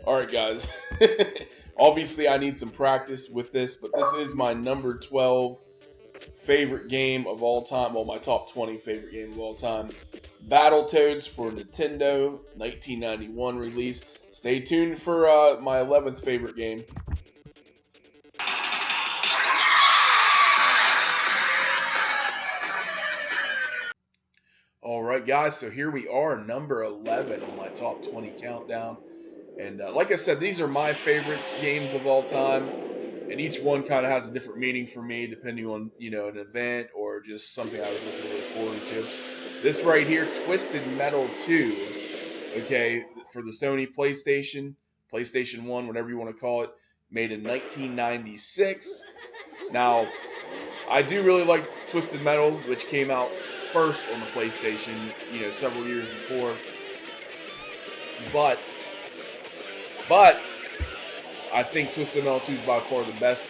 Speaker 1: Alright, guys. Obviously, I need some practice with this, but this is my number 12 favorite game of all time. Well, my top 20 favorite game of all time. Battletoads for Nintendo, 1991 release. Stay tuned for my 11th favorite game. Alright, guys, so here we are, number 11 on my top 20 countdown. And like I said, these are my favorite games of all time, and each one kind of has a different meaning for me, depending on an event or just something I was looking really forward to. This right here, Twisted Metal 2, okay, for the Sony PlayStation 1, whatever you want to call it, made in 1996. Now, I do really like Twisted Metal, which came out first on the PlayStation, several years before, but I think Twisted Metal 2 is by far the best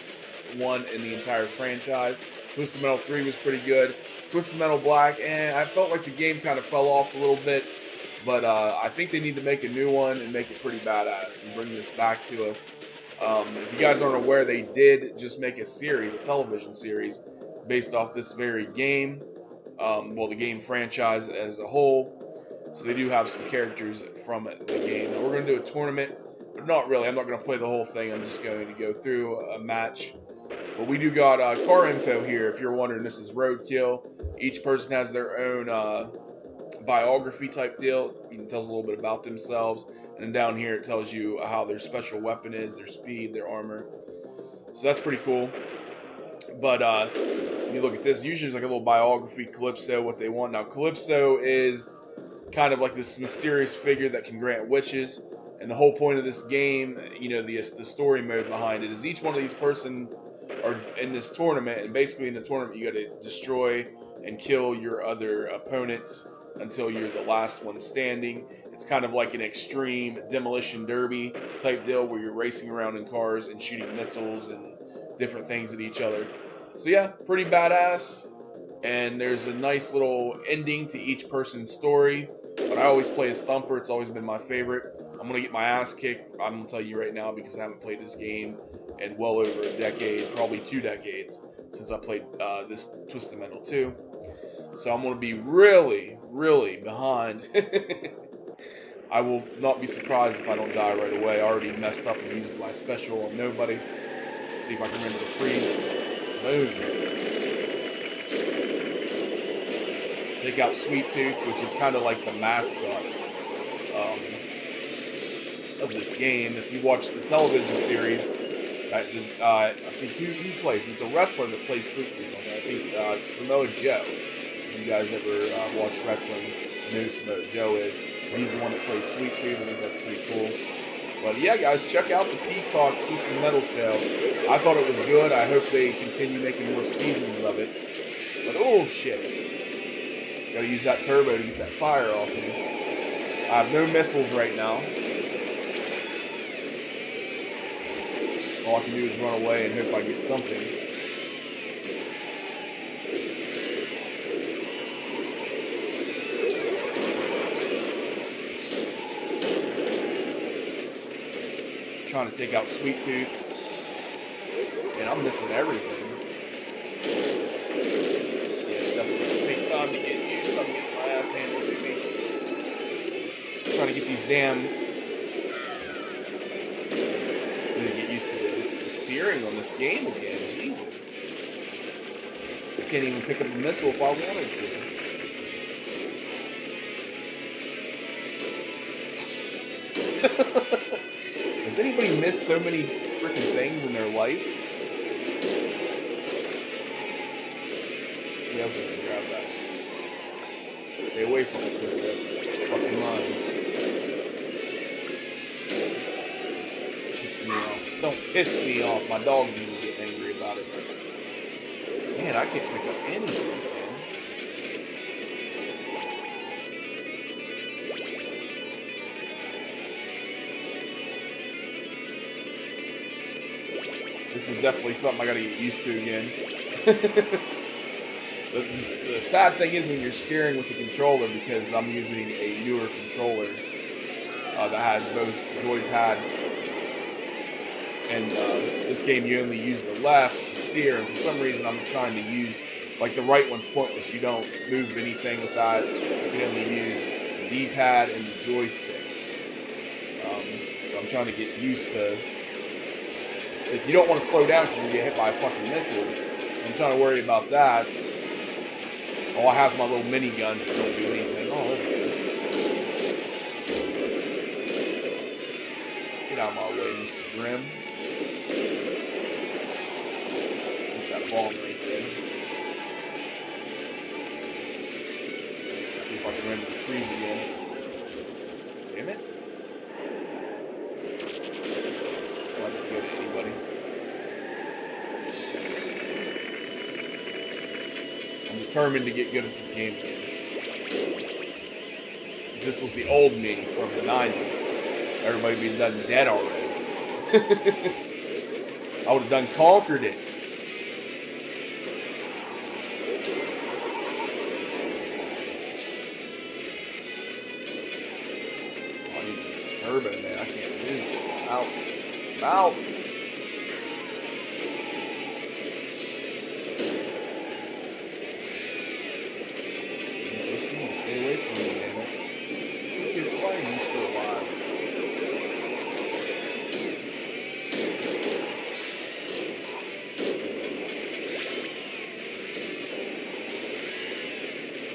Speaker 1: one in the entire franchise. Twisted Metal 3 was pretty good. Twisted Metal Black, I felt like the game kind of fell off a little bit, but I think they need to make a new one and make it pretty badass and bring this back to us. If you guys aren't aware, they did just make a television series, based off this very game. The game franchise as a whole. So they do have some characters from the game. Now we're going to do a tournament, but not really. I'm not going to play the whole thing. I'm just going to go through a match. But we do got car info here. If you're wondering, this is Roadkill. Each person has their own biography type deal. It tells a little bit about themselves. And then down here it tells you how their special weapon is, their speed, their armor. So that's pretty cool. But when you look at this, usually there's like a little biography, Calypso, what they want. Now, Calypso is kind of like this mysterious figure that can grant wishes. And the whole point of this game, the story mode behind it is each one of these persons are in this tournament. And basically in the tournament, you got to destroy and kill your other opponents until you're the last one standing. It's kind of like an extreme demolition derby type deal where you're racing around in cars and shooting missiles and different things at each other. So yeah, pretty badass. And there's a nice little ending to each person's story. But I always play as Thumper. It's always been my favorite. I'm going to get my ass kicked. I'm going to tell you right now because I haven't played this game in well over a decade, probably 2 decades, since I played this Twisted Metal 2. So I'm going to be really, really behind. I will not be surprised if I don't die right away. I already messed up and used my special on nobody. See if I can remember to freeze. Boom. Take out Sweet Tooth, which is kind of like the mascot of this game. If you watch the television series, I think who plays? It's a wrestler that plays Sweet Tooth on there. I think it's Samoa Joe. If you guys ever watch wrestling, you know who Samoa Joe is. He's the one that plays Sweet Tooth. I think that's pretty cool. But yeah, guys, check out the Peacock Twisted Metal show. I thought it was good. I hope they continue making more seasons of it. But oh shit. Gotta use that turbo to get that fire off me. I have no missiles right now. All I can do is run away and hope I get something. Trying to take out Sweet Tooth. And I'm missing everything. Yeah, it's definitely going to take time to get used to getting my ass handed to me. I'm trying to get these damn... I'm going to get used to the steering on this game again. Jesus. I can't even pick up a missile if I wanted to. Does anybody miss so many freaking things in their life? Somebody else can grab that. Stay away from it, because that's fucking mine. Piss me off. Don't piss me off. My dog's even getting angry about it. Man, I can't pick up anything, man. This is definitely something I gotta get used to again. The sad thing is when you're steering with the controller, because I'm using a newer controller that has both joypads, and this game you only use the left to steer, and for some reason I'm trying to use, like, the right one's pointless. You don't move anything with that. You can only use the D-pad and the joystick. So I'm trying to get used to. It's like you don't want to slow down because you're going to get hit by a fucking missile. So I'm trying to worry about that. All I have is my little mini guns that don't do anything. Oh, there we go. Get out of my way, Mr. Grimm. Put that bomb right there. See if I can remember to freeze again. Damn it. Let it go to anybody. I'm determined to get good at this game again. If this was the old me from the 90s, everybody would be done dead already. I would have done conquered it. Oh, I need to get some turbo, man. I can't do it. Out. Out. Stay away from me, damn it. Shoot, why are you still alive?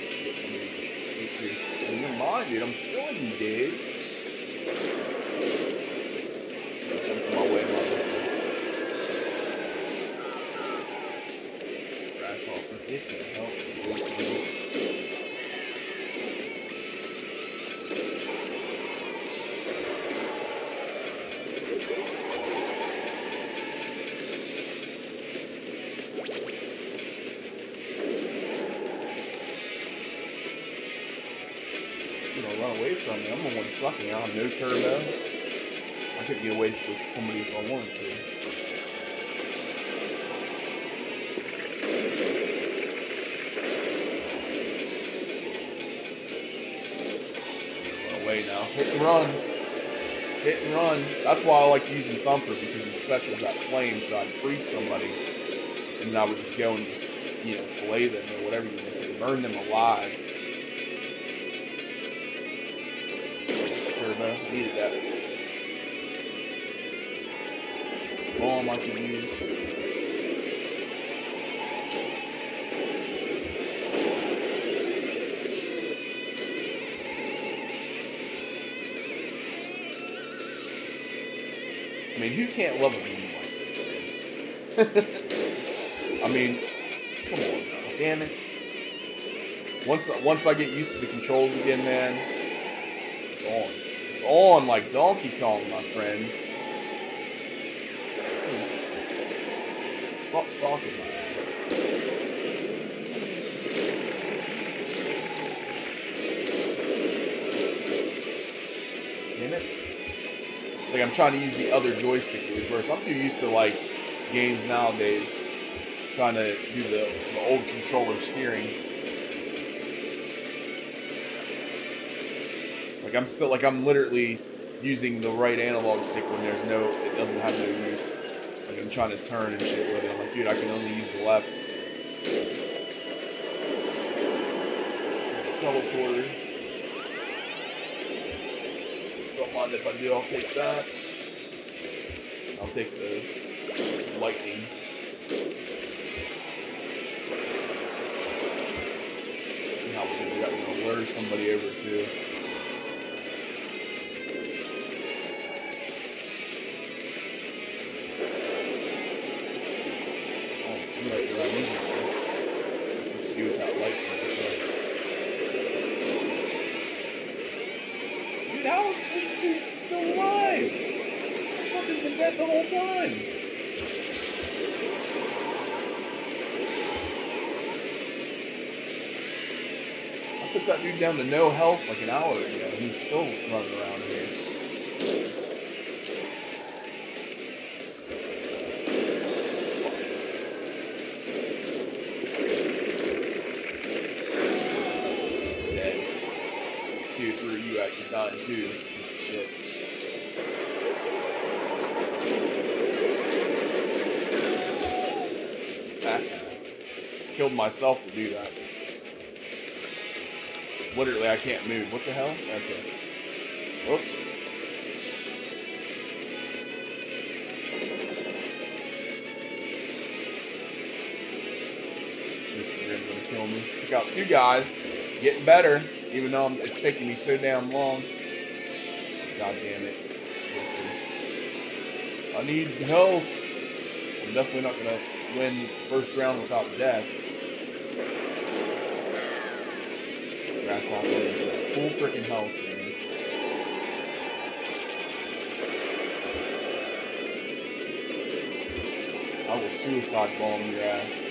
Speaker 1: Shit, somebody's sweet tooth. Never mind, dude. I'm killing you, dude. Just gonna jump in my way and my missile. Grasshopper, get the hell away from me. Run away from me. I'm the one sucking. I have no turbo. I couldn't get away with somebody if I wanted to. Run away now. Hit and run. Hit and run. That's why I like using Thumper, because his special is that flame, so I'd freeze somebody, and then I would just go and just, fillet them or whatever you want to say, burn them alive. Turbo. Needed that. Bomb I can use. I mean, who can't love a game like this, man? I mean, come on now. Damn it. Once I get used to the controls again, man, it's on. It's on like Donkey Kong, my friends. Stop stalking my ass. Damn it. It's like I'm trying to use the other joystick to reverse. I'm too used to, like, games nowadays trying to do the old controller steering. Like, I'm literally using the right analog stick when it doesn't have no use. Like, I'm trying to turn and shit with it. I'm like, dude, I can only use the left. There's a teleporter. Don't mind if I do, I'll take that. I'll take the lightning. How we're gonna lure somebody over too. That's what you do with that lightning. Dude, how is Sweet Snoop still alive? The fucker's been dead the whole time. I took that dude down to no health like an hour ago. He's still running around here. You're dying too, piece of shit. Killed myself to do that. Literally, I can't move. What the hell? Okay. Whoops. Mr. Grimm gonna kill me. Took out 2 guys. Getting better. Even though it's taking me so damn long. God damn it. Twister. I need health. I'm definitely not going to win first round without death. Grasshopper says full freaking health, man. I will suicide bomb your ass.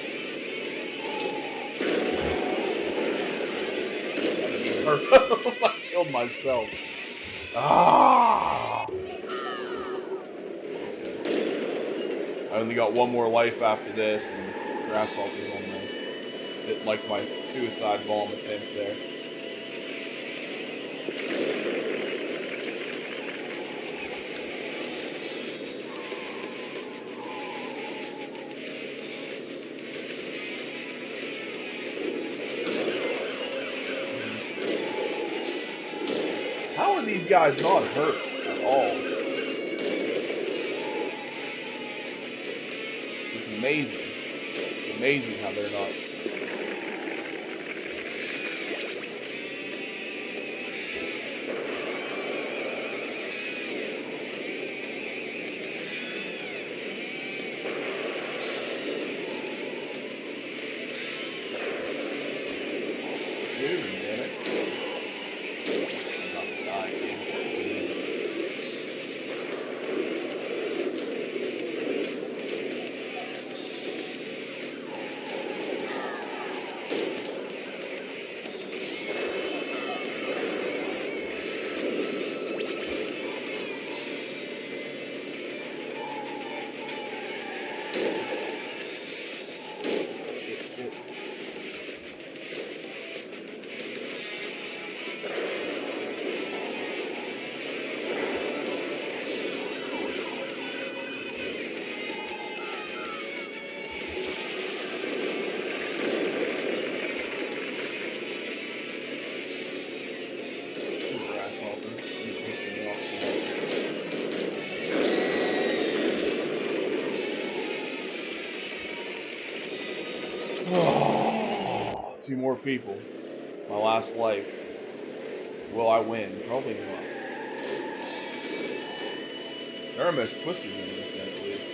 Speaker 1: I killed myself. Ah! I only got 1 more life after this, and Grasshopper's on me. Didn't like my suicide bomb attempt there. How are these guys not hurt at all? It's amazing. It's amazing how they're not. Dude, damn it. Shit. Grasshopper. You're pissing me off. Oh, 2 more people. My last life. Will I win? Probably not. There are most twisters in this thing, at least.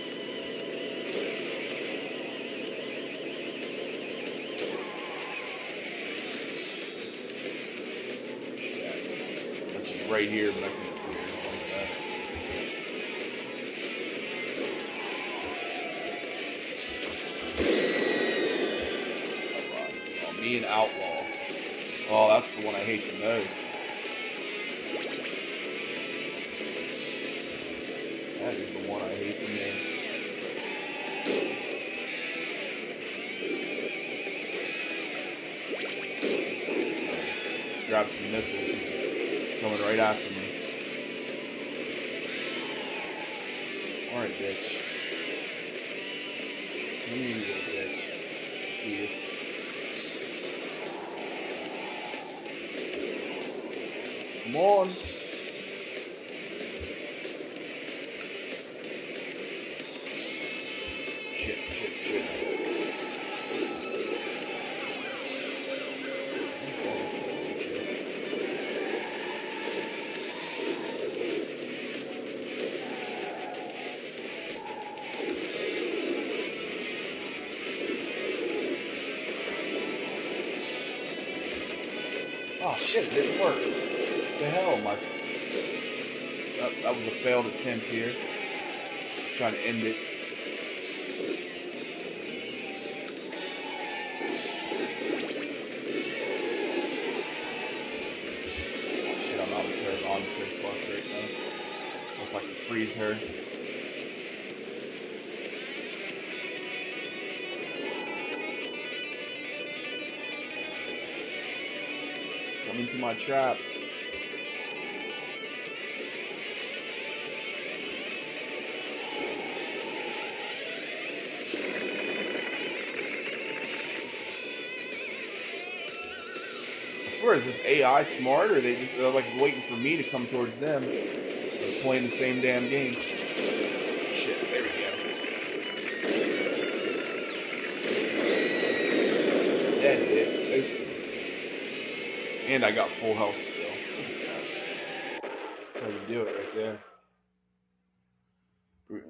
Speaker 1: Shit. It's like she's right here, but I can't see her. Me and Outlaw. Oh, that's the one I hate the most. That is the one I hate the most. Grab some missiles. She's coming right after me. Alright, bitch. Come here, you little bitch. See you. Come on. Shit. Oh shit, it didn't work. What the hell, my That was a failed attempt here. Trying to end it. Shit, I'm out of turn. Oh, I'm so fucked right now. Looks like I can freeze her. Come into my trap. I swear, is this AI smart, or they're like waiting for me to come towards them? They're playing the same damn game. Shit, there we go. Dead bitch, toasted. And I got full health still. That's how you do it right there.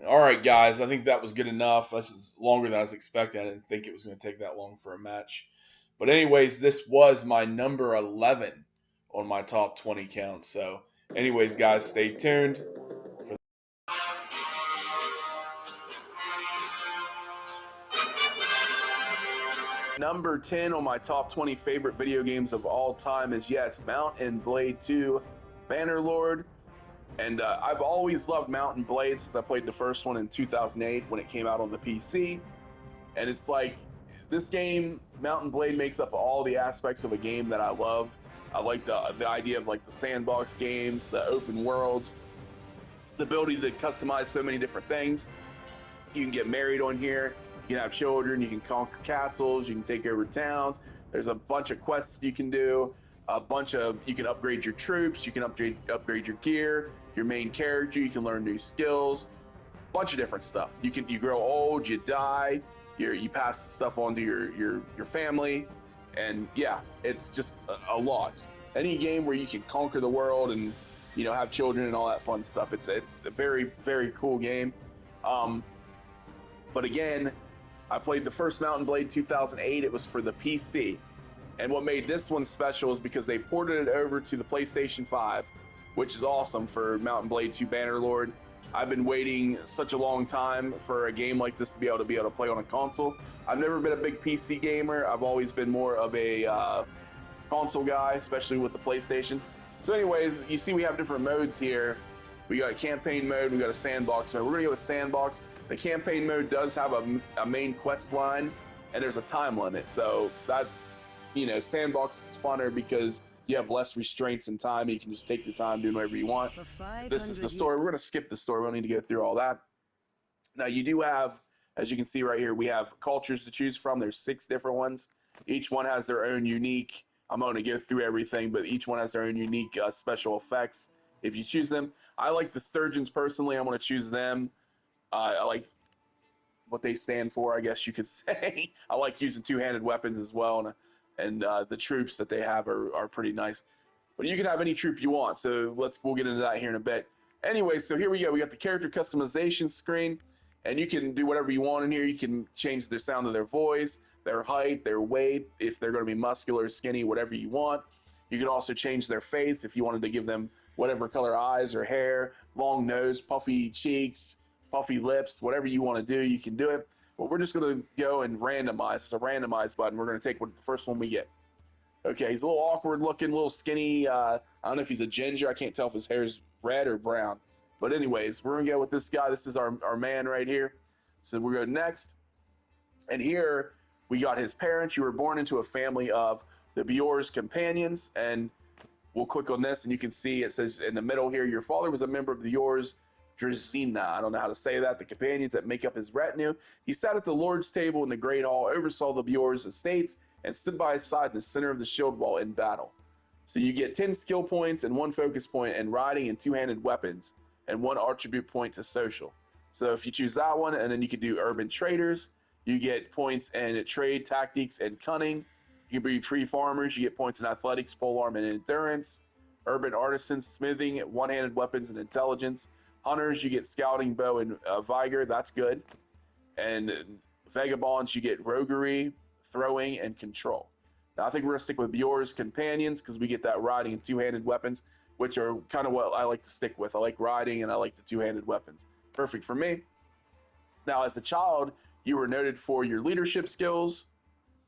Speaker 1: All right, guys. I think that was good enough. This is longer than I was expecting. I didn't think it was going to take that long for a match. But anyways, this was my number 11 on my top 20 count. So, anyways, guys, stay tuned. Number 10 on my top 20 favorite video games of all time is, yes, Mount and Blade 2 Bannerlord. And I've always loved Mount and Blade since I played the first one in 2008 when it came out on the PC. And it's like, this game, Mount and Blade, makes up all the aspects of a game that I love. I like the idea of like the sandbox games, the open worlds, the ability to customize so many different things. You can get married on here, you can have children, you can conquer castles, you can take over towns. There's a bunch of quests you can do, you can upgrade your troops, you can upgrade your gear, your main character, you can learn new skills, bunch of different stuff. You grow old, you die, you pass stuff on to your family, and yeah, it's just a lot. Any game where you can conquer the world and have children and all that fun stuff. It's a very, very cool game. But again, I played the first Mount and Blade 2008. It was for the PC. And what made this one special is because they ported it over to the PlayStation 5, which is awesome for Mount and Blade 2 Bannerlord. I've been waiting such a long time for a game like this to be able to play on a console. I've never been a big PC gamer. I've always been more of a console guy, especially with the PlayStation. So anyways, you see we have different modes here. We got a campaign mode, we got a sandbox mode. We're gonna go with sandbox. The campaign mode does have a main quest line, and there's a time limit. So that, sandbox is funner because you have less restraints in time. You can just take your time doing whatever you want. This is the story. We're gonna skip the story. We don't need to go through all that. Now you do have, as you can see right here, we have cultures to choose from. There's 6 different ones. Each one has their own unique, I'm going to go through everything, but each one has their own unique special effects if you choose them. I like the Sturgeons personally. I'm going to choose them. I like what they stand for, I guess you could say. I like using two-handed weapons as well, and the troops that they have are pretty nice. But you can have any troop you want, so we'll get into that here in a bit. Anyway, so here we go. We got the character customization screen, and you can do whatever you want in here. You can change the sound of their voice, their height, their weight, if they're going to be muscular, skinny, whatever you want. You can also change their face if you wanted to give them whatever color eyes or hair, long nose, puffy cheeks, puffy lips, whatever you want to do, you can do it. But we're just going to go and randomize. It's a randomize button. We're going to take the first one we get. Okay, he's a little awkward looking, a little skinny. I don't know if he's a ginger. I can't tell if his hair's red or brown. But anyways, we're going to go with this guy. This is our man right here. So we'll go next. And here we got his parents. You were born into a family of the Bjor's companions. And we'll click on this, and you can see it says in the middle here, your father was a member of the Bjor's Drazina. I don't know how to say that. The companions that make up his retinue. He sat at the Lord's table in the Great Hall, oversaw the Bjor's estates, and stood by his side in the center of the shield wall in battle. So you get 10 skill points and 1 focus point in riding and two-handed weapons, and 1 attribute point to social. So if you choose that one, and then you can do urban traders, you get points in trade, tactics, and cunning. You can be pre-farmers, you get points in athletics, polearm, and endurance. Urban artisans, smithing, one-handed weapons, and intelligence. Hunters, you get scouting, bow, and vigor. That's good. And vagabonds, you get roguery, throwing, and control. Now, I think we're going to stick with Bjor's companions because we get that riding and two-handed weapons.
Speaker 2: which are kind of what I like to stick with. I like riding and I like the two-handed weapons. Perfect for me. Now, as a child, you were noted for your leadership skills.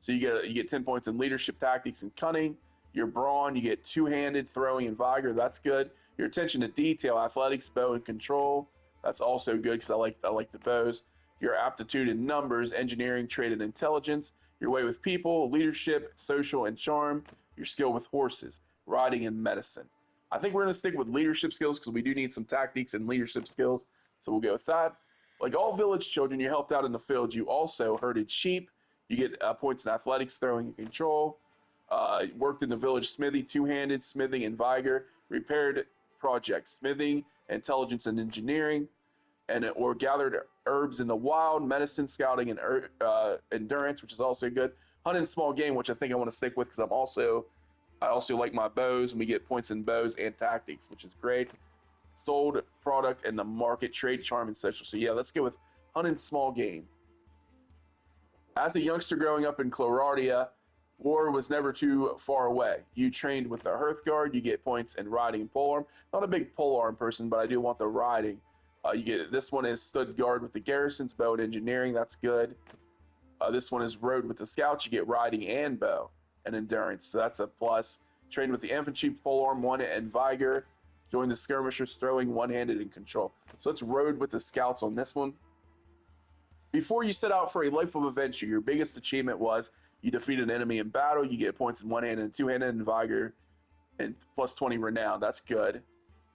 Speaker 2: So you get 10 points in leadership, tactics, and cunning. Your brawn, you get two-handed throwing and vigor. That's good. Your attention to detail, athletics, bow, and control. That's also good because I like the bows. Your aptitude in numbers, engineering, trade, and intelligence. Your way with people, leadership, social, and charm. Your skill with horses, riding, and medicine. I think we're going to stick with leadership skills because we do need some tactics and leadership skills. So we'll go with that. Like all village children, you helped out in the field. You also herded sheep. You get points in athletics, throwing, and control. Worked in the village smithy, two-handed, smithing, and vigor. Repaired projects, smithing, intelligence, and engineering. And or gathered herbs in the wild, medicine, scouting, and endurance, which is also good. Hunting small game, which I think I want to stick with because I also like my bows, and we get points in bows and tactics, which is great. Sold product and the market, trade, charm, and social. So yeah, let's go with hunting small game. As a youngster growing up in Clorardia, war was never too far away. You trained with the Hearthguard, you get points in riding and polearm. Not a big polearm person, but I do want the riding. You get this one is stood guard with the garrisons, bow and engineering. That's good. This one is rode with the scouts. You get riding and bow and endurance, so that's a plus. Trained with the infantry, polearm, one and vigor. Join the skirmishers, throwing, one-handed, and control. So let's rode with the scouts on this one. Before you set out for a life of adventure, your biggest achievement was you defeat an enemy in battle. You get points in one-handed and two-handed and vigor, and plus 20 renown. That's good.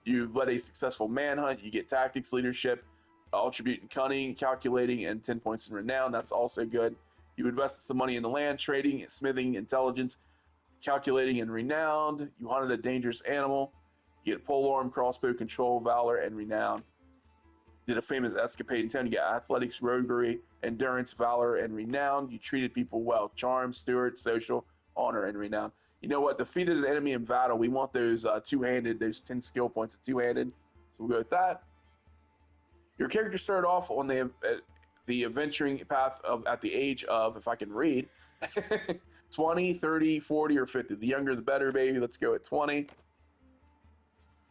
Speaker 2: You led a successful manhunt. You get tactics, leadership, attribute and cunning, calculating, and 10 points in renown. That's also good. You invested some money in the land, trading, smithing, intelligence, calculating, and renowned. You hunted a dangerous animal. You get polearm, crossbow, control, valor, and renown. Did a famous escapade in town. You get athletics, roguery, endurance, valor, and renown. You treated people well. Charm, steward, social, honor, and renown. You know what? Defeated an enemy in battle. We want those two-handed, those 10 skill points of two-handed. So we'll go with that. Your character started off on the adventuring path of at the age of, if I can read, 20, 30, 40, or 50. The younger, the better, baby. Let's go at 20.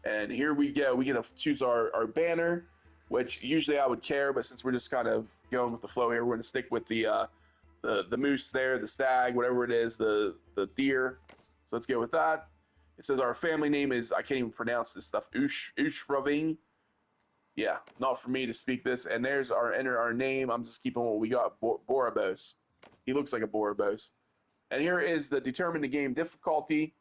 Speaker 2: And here we go. We get to choose our banner, which usually I would care, but since we're just kind of going with the flow here, we're going to stick with the moose there, the stag, whatever it is, the deer. So let's go with that. It says our family name is, I can't even pronounce this stuff, Ushraving. Yeah, not for me to speak this. And there's enter our name. I'm just keeping what we got, Borabos. He looks like a Borabos. And here is the determine the game difficulty.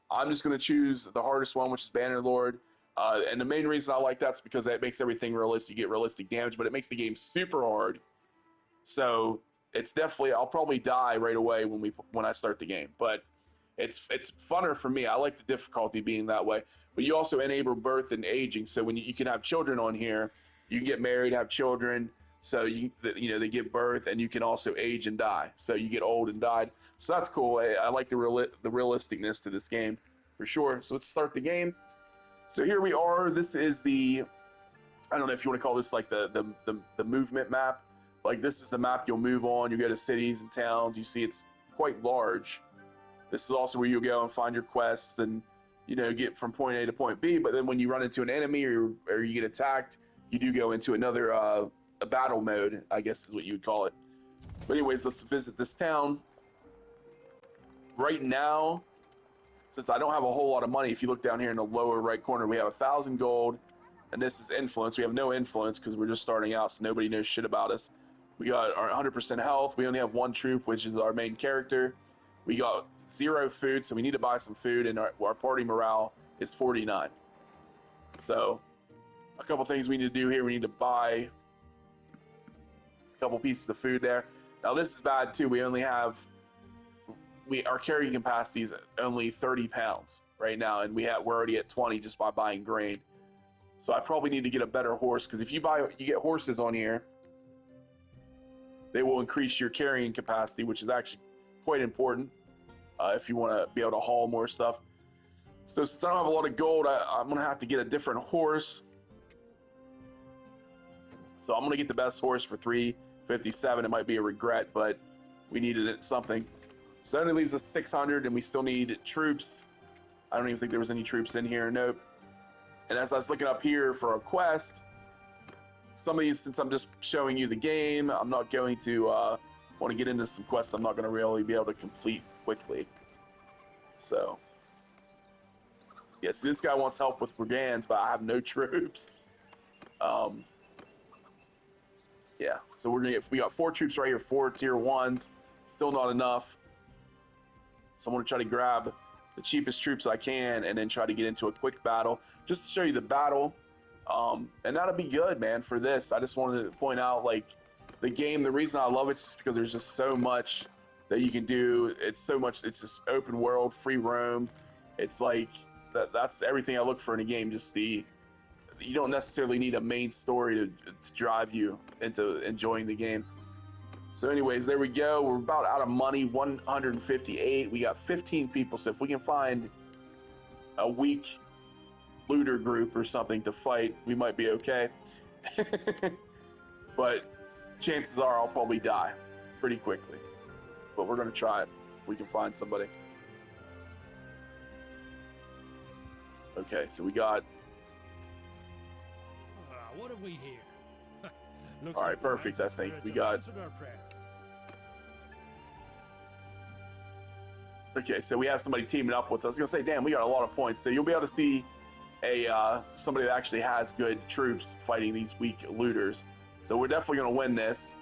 Speaker 2: I'm just going to choose the hardest one, which is Bannerlord. And the main reason I like that's because that makes everything realistic. You get realistic damage, but it makes the game super hard. So it's definitely, I'll probably die right away when I start the game. But it's funner for me. I like the difficulty being that way. But you also enable birth and aging. So when you can have children on here, you can get married, have children. So they give birth, and you can also age and die. So you get old and died. So that's cool. I like the realisticness to this game for sure. So let's start the game. So here we are. This is I don't know if you want to call this like the movement map. Like this is the map you'll move on. You go to cities and towns. You see it's quite large. This is also where you'll go and find your quests and get from point A to point B. But then when you run into an enemy or you get attacked, you do go into another a battle mode, I guess is what you would call it. But anyways, let's visit this town. Right now, since I don't have a whole lot of money, if you look down here in the lower right corner, we have 1,000 gold, and this is influence. We have no influence because we're just starting out, so nobody knows shit about us. We got our 100% health. We only have one troop, which is our main character. We got 0 food, so we need to buy some food, and our party morale is 49. So a couple things we need to do here. We need to buy a couple pieces of food there. Now this is bad too. We only have our carrying capacity is only 30 pounds right now, and we're already at 20 just by buying grain. So I probably need to get a better horse, because if you get horses on here, they will increase your carrying capacity, which is actually quite important if you want to be able to haul more stuff. So since I don't have a lot of gold, I'm going to have to get a different horse. So I'm going to get the best horse for 357. It might be a regret, but we needed something. So that only leaves us 600, and we still need troops. I don't even think there was any troops in here. Nope. And as I was looking up here for a quest, some of these, since I'm just showing you the game, I'm not going to want to get into some quests I'm not going to really be able to complete quickly. So, yeah, see, this guy wants help with brigands, but I have no troops. Yeah, so we got 4 troops right here, 4 tier 1s, still not enough. So I'm going to try to grab the cheapest troops I can and then try to get into a quick battle just to show you the battle. And that'll be good, man, for this. I just wanted to point out, like, the game, the reason I love it is because there's just so much that you can do. It's just open world, free roam. It's like, that's everything I look for in a game, just you don't necessarily need a main story to drive you into enjoying the game. So anyways, there we go. We're about out of money, 158. We got 15 people, so if we can find a weak looter group or something to fight, we might be okay. But chances are I'll probably die pretty quickly. But we're going to try it if we can find somebody. Okay, so we got...
Speaker 3: what have we here?
Speaker 2: All right, perfect, I think. We got... Okay, so we have somebody teaming up with us. I was going to say, damn, we got a lot of points. So you'll be able to see somebody that actually has good troops fighting these weak looters. So we're definitely going to win this.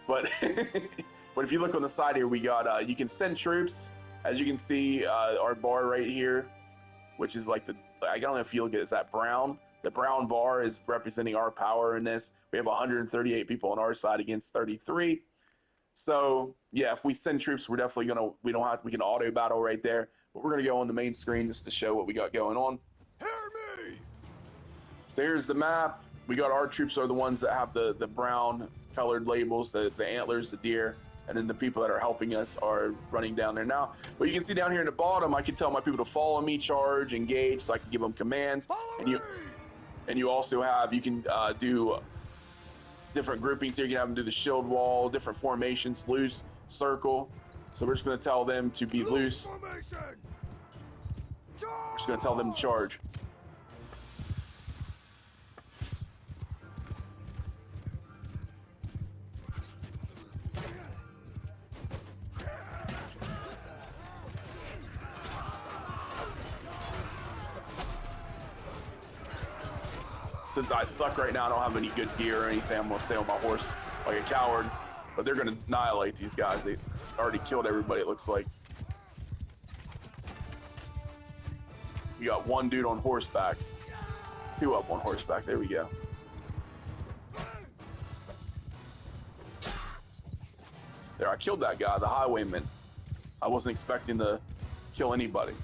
Speaker 2: But but if you look on the side here, we got you can send troops. As you can see, our bar right here, which is like I don't know if you look at it, is that brown? The brown bar is representing our power in this. We have 138 people on our side against 33. So yeah, if we send troops, we're definitely we can auto battle right there. But we're gonna go on the main screen just to show what we got going on.
Speaker 4: Hear me!
Speaker 2: So here's the map. We got our troops are the ones that have the brown colored labels, the antlers, the deer, and then the people that are helping us are running down there now. But you can see down here in the bottom, I can tell my people to follow me, charge, engage, so I can give them commands. And you also have, you can do different groupings here. You can have them do the shield wall, different formations, loose, circle. So we're just going to tell them to be loose. We're just going to tell them to charge. Since I suck right now, I don't have any good gear or anything. I'm going to stay on my horse like a coward. But they're going to annihilate these guys. They already killed everybody, it looks like. We got 1 dude on horseback. 2 up on horseback. There we go. There, I killed that guy, the highwayman. I wasn't expecting to kill anybody.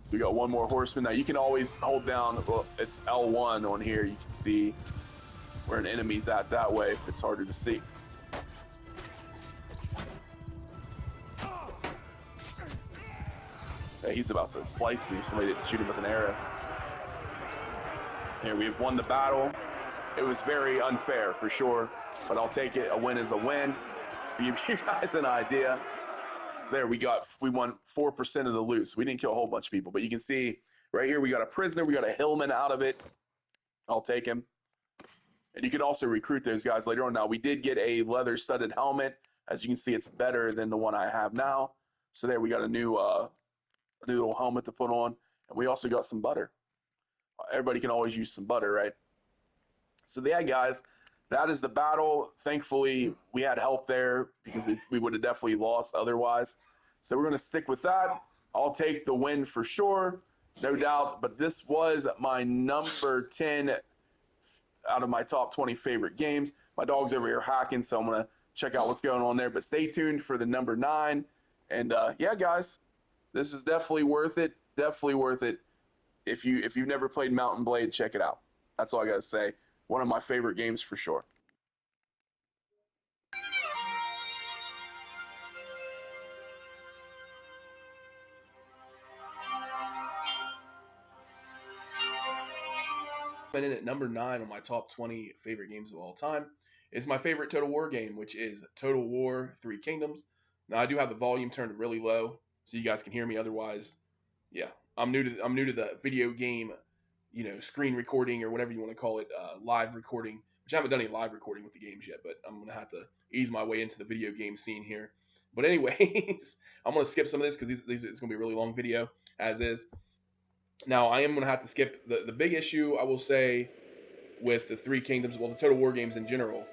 Speaker 2: So we got 1 more horseman. Now you can always hold down, well, it's L1 on here. You can see where an enemy's at that way if it's harder to see. Yeah, he's about to slice me if somebody didn't shoot him with an arrow. Here, we have won the battle. It was very unfair for sure, but I'll take it. A win is a win. Just to give you guys an idea. So there, we won 4% of the loot. So we didn't kill a whole bunch of people, but you can see right here, we got a prisoner, we got a hillman out of it. I'll take him. And you can also recruit those guys later on. Now, we did get a leather-studded helmet. As you can see, it's better than the one I have now. So there, we got a new little helmet to put on. And we also got some butter. Everybody can always use some butter, right? So yeah, guys, that is the battle. Thankfully, we had help there because we would have definitely lost otherwise. So we're going to stick with that. I'll take the win for sure, no doubt. But this was my number 10 out of my top 20 favorite games. My dog's over here hacking, so I'm going to check out what's going on there. But stay tuned for the number 9. And yeah, guys, this is definitely worth it. Definitely worth it. If you've never played Mount & Blade, check it out. That's all I got to say. One of my favorite games for sure.
Speaker 1: And in at number 9 on my top 20 favorite games of all time is my favorite Total War game, which is Total War 3 Kingdoms. Now, I do have the volume turned really low, so you guys can hear me. Otherwise, yeah, I'm new to the video game, screen recording or whatever you want to call it, live recording. Which I haven't done any live recording with the games yet, but I'm gonna have to ease my way into the video game scene here. But anyways, I'm gonna skip some of this because these it's gonna be a really long video as is. Now I am gonna have to skip the big issue, I will say, with the Three Kingdoms, well, the Total War games in general,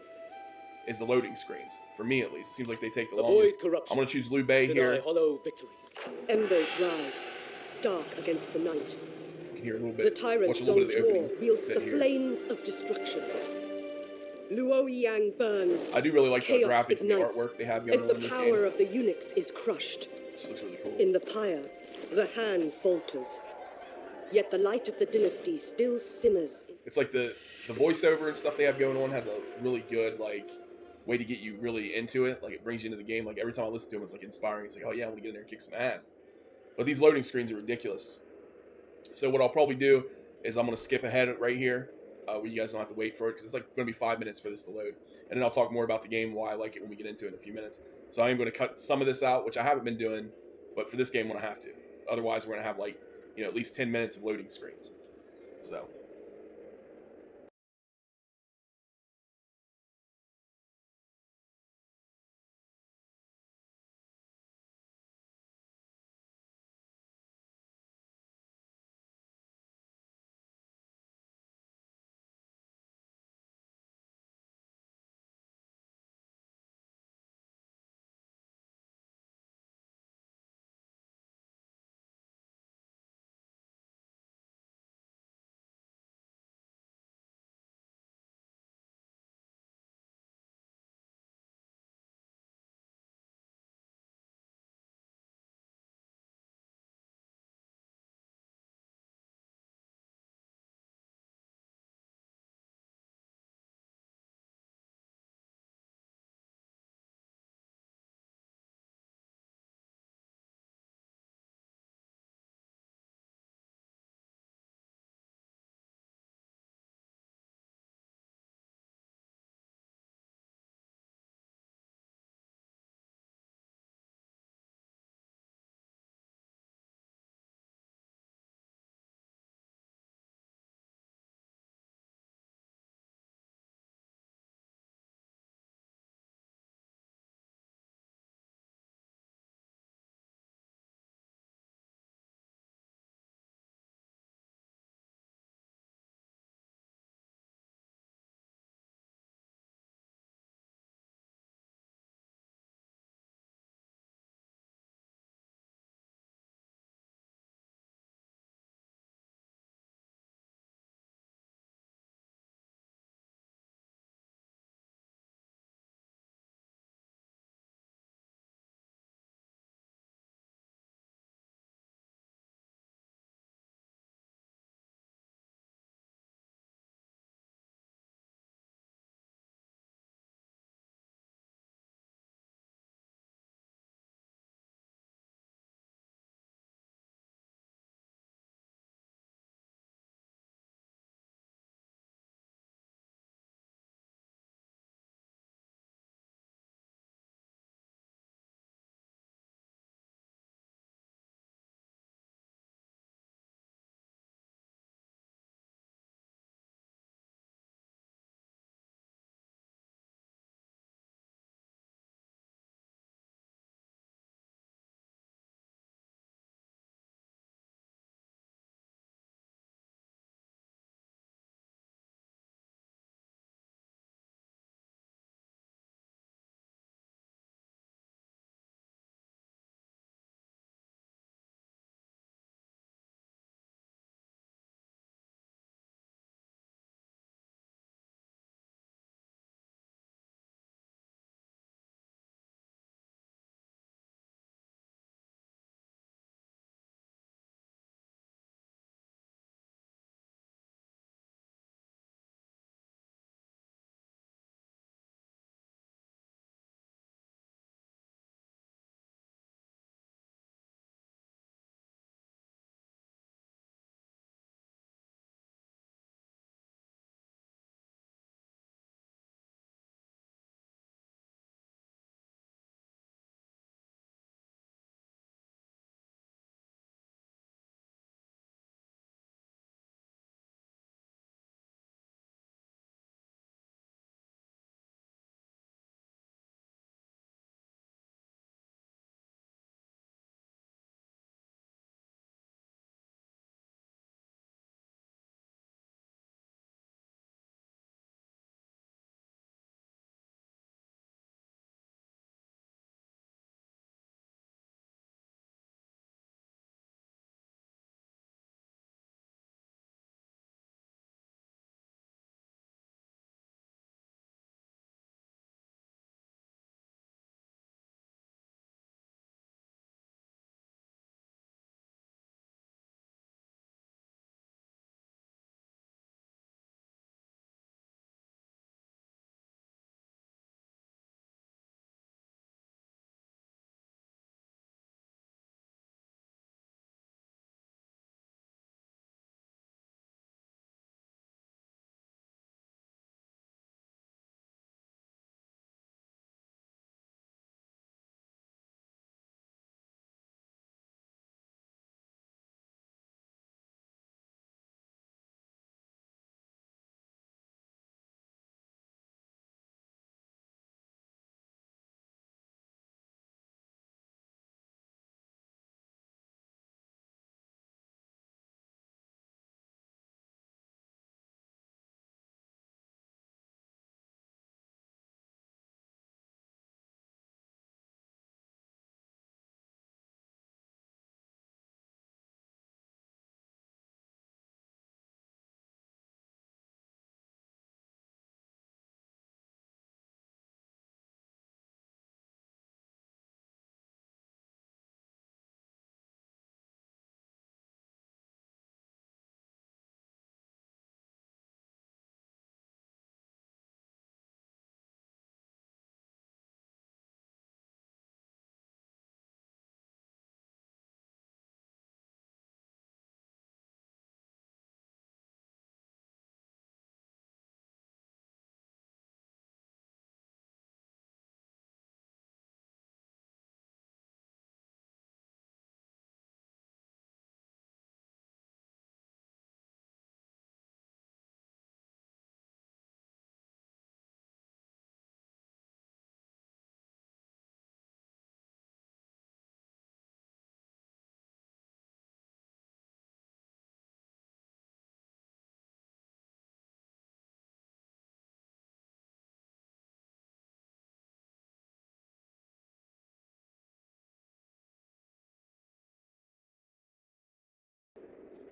Speaker 1: is the loading screens. For me, at least, it seems like they take the longest. I'm gonna choose Liu Bei here.
Speaker 3: Hollow victories. Embers rise, stark against the night.
Speaker 1: You can hear a little
Speaker 3: The
Speaker 1: bit.
Speaker 3: tyrant
Speaker 1: Watch a little bit of the
Speaker 3: Dong
Speaker 1: opening
Speaker 3: Zhuo wields the
Speaker 1: bit here.
Speaker 3: flames of destruction. Luo Yang burns.
Speaker 1: I do really like the
Speaker 3: Chaos
Speaker 1: graphics and the
Speaker 3: ignites
Speaker 1: artwork they have going
Speaker 3: as
Speaker 1: on
Speaker 3: the
Speaker 1: in this
Speaker 3: power
Speaker 1: game.
Speaker 3: of the eunuchs is crushed.
Speaker 1: This looks really cool.
Speaker 3: In the pyre, the hand falters. Yet the light of the dynasty still simmers.
Speaker 1: It's like the voiceover and stuff they have going on has a really good way to get you really into it. Like it brings you into the game. Like every time I listen to them, it's like inspiring. It's like, oh yeah, I want to get in there and kick some ass. But these loading screens are ridiculous. So what I'll probably do is I'm gonna skip ahead right here, where you guys don't have to wait for it because it's like gonna be 5 minutes for this to load, and then I'll talk more about the game, why I like it when we get into it in a few minutes. So I am going to cut some of this out, which I haven't been doing, but for this game, I'm gonna have to. Otherwise, we're gonna have at least 10 minutes of loading screens. So.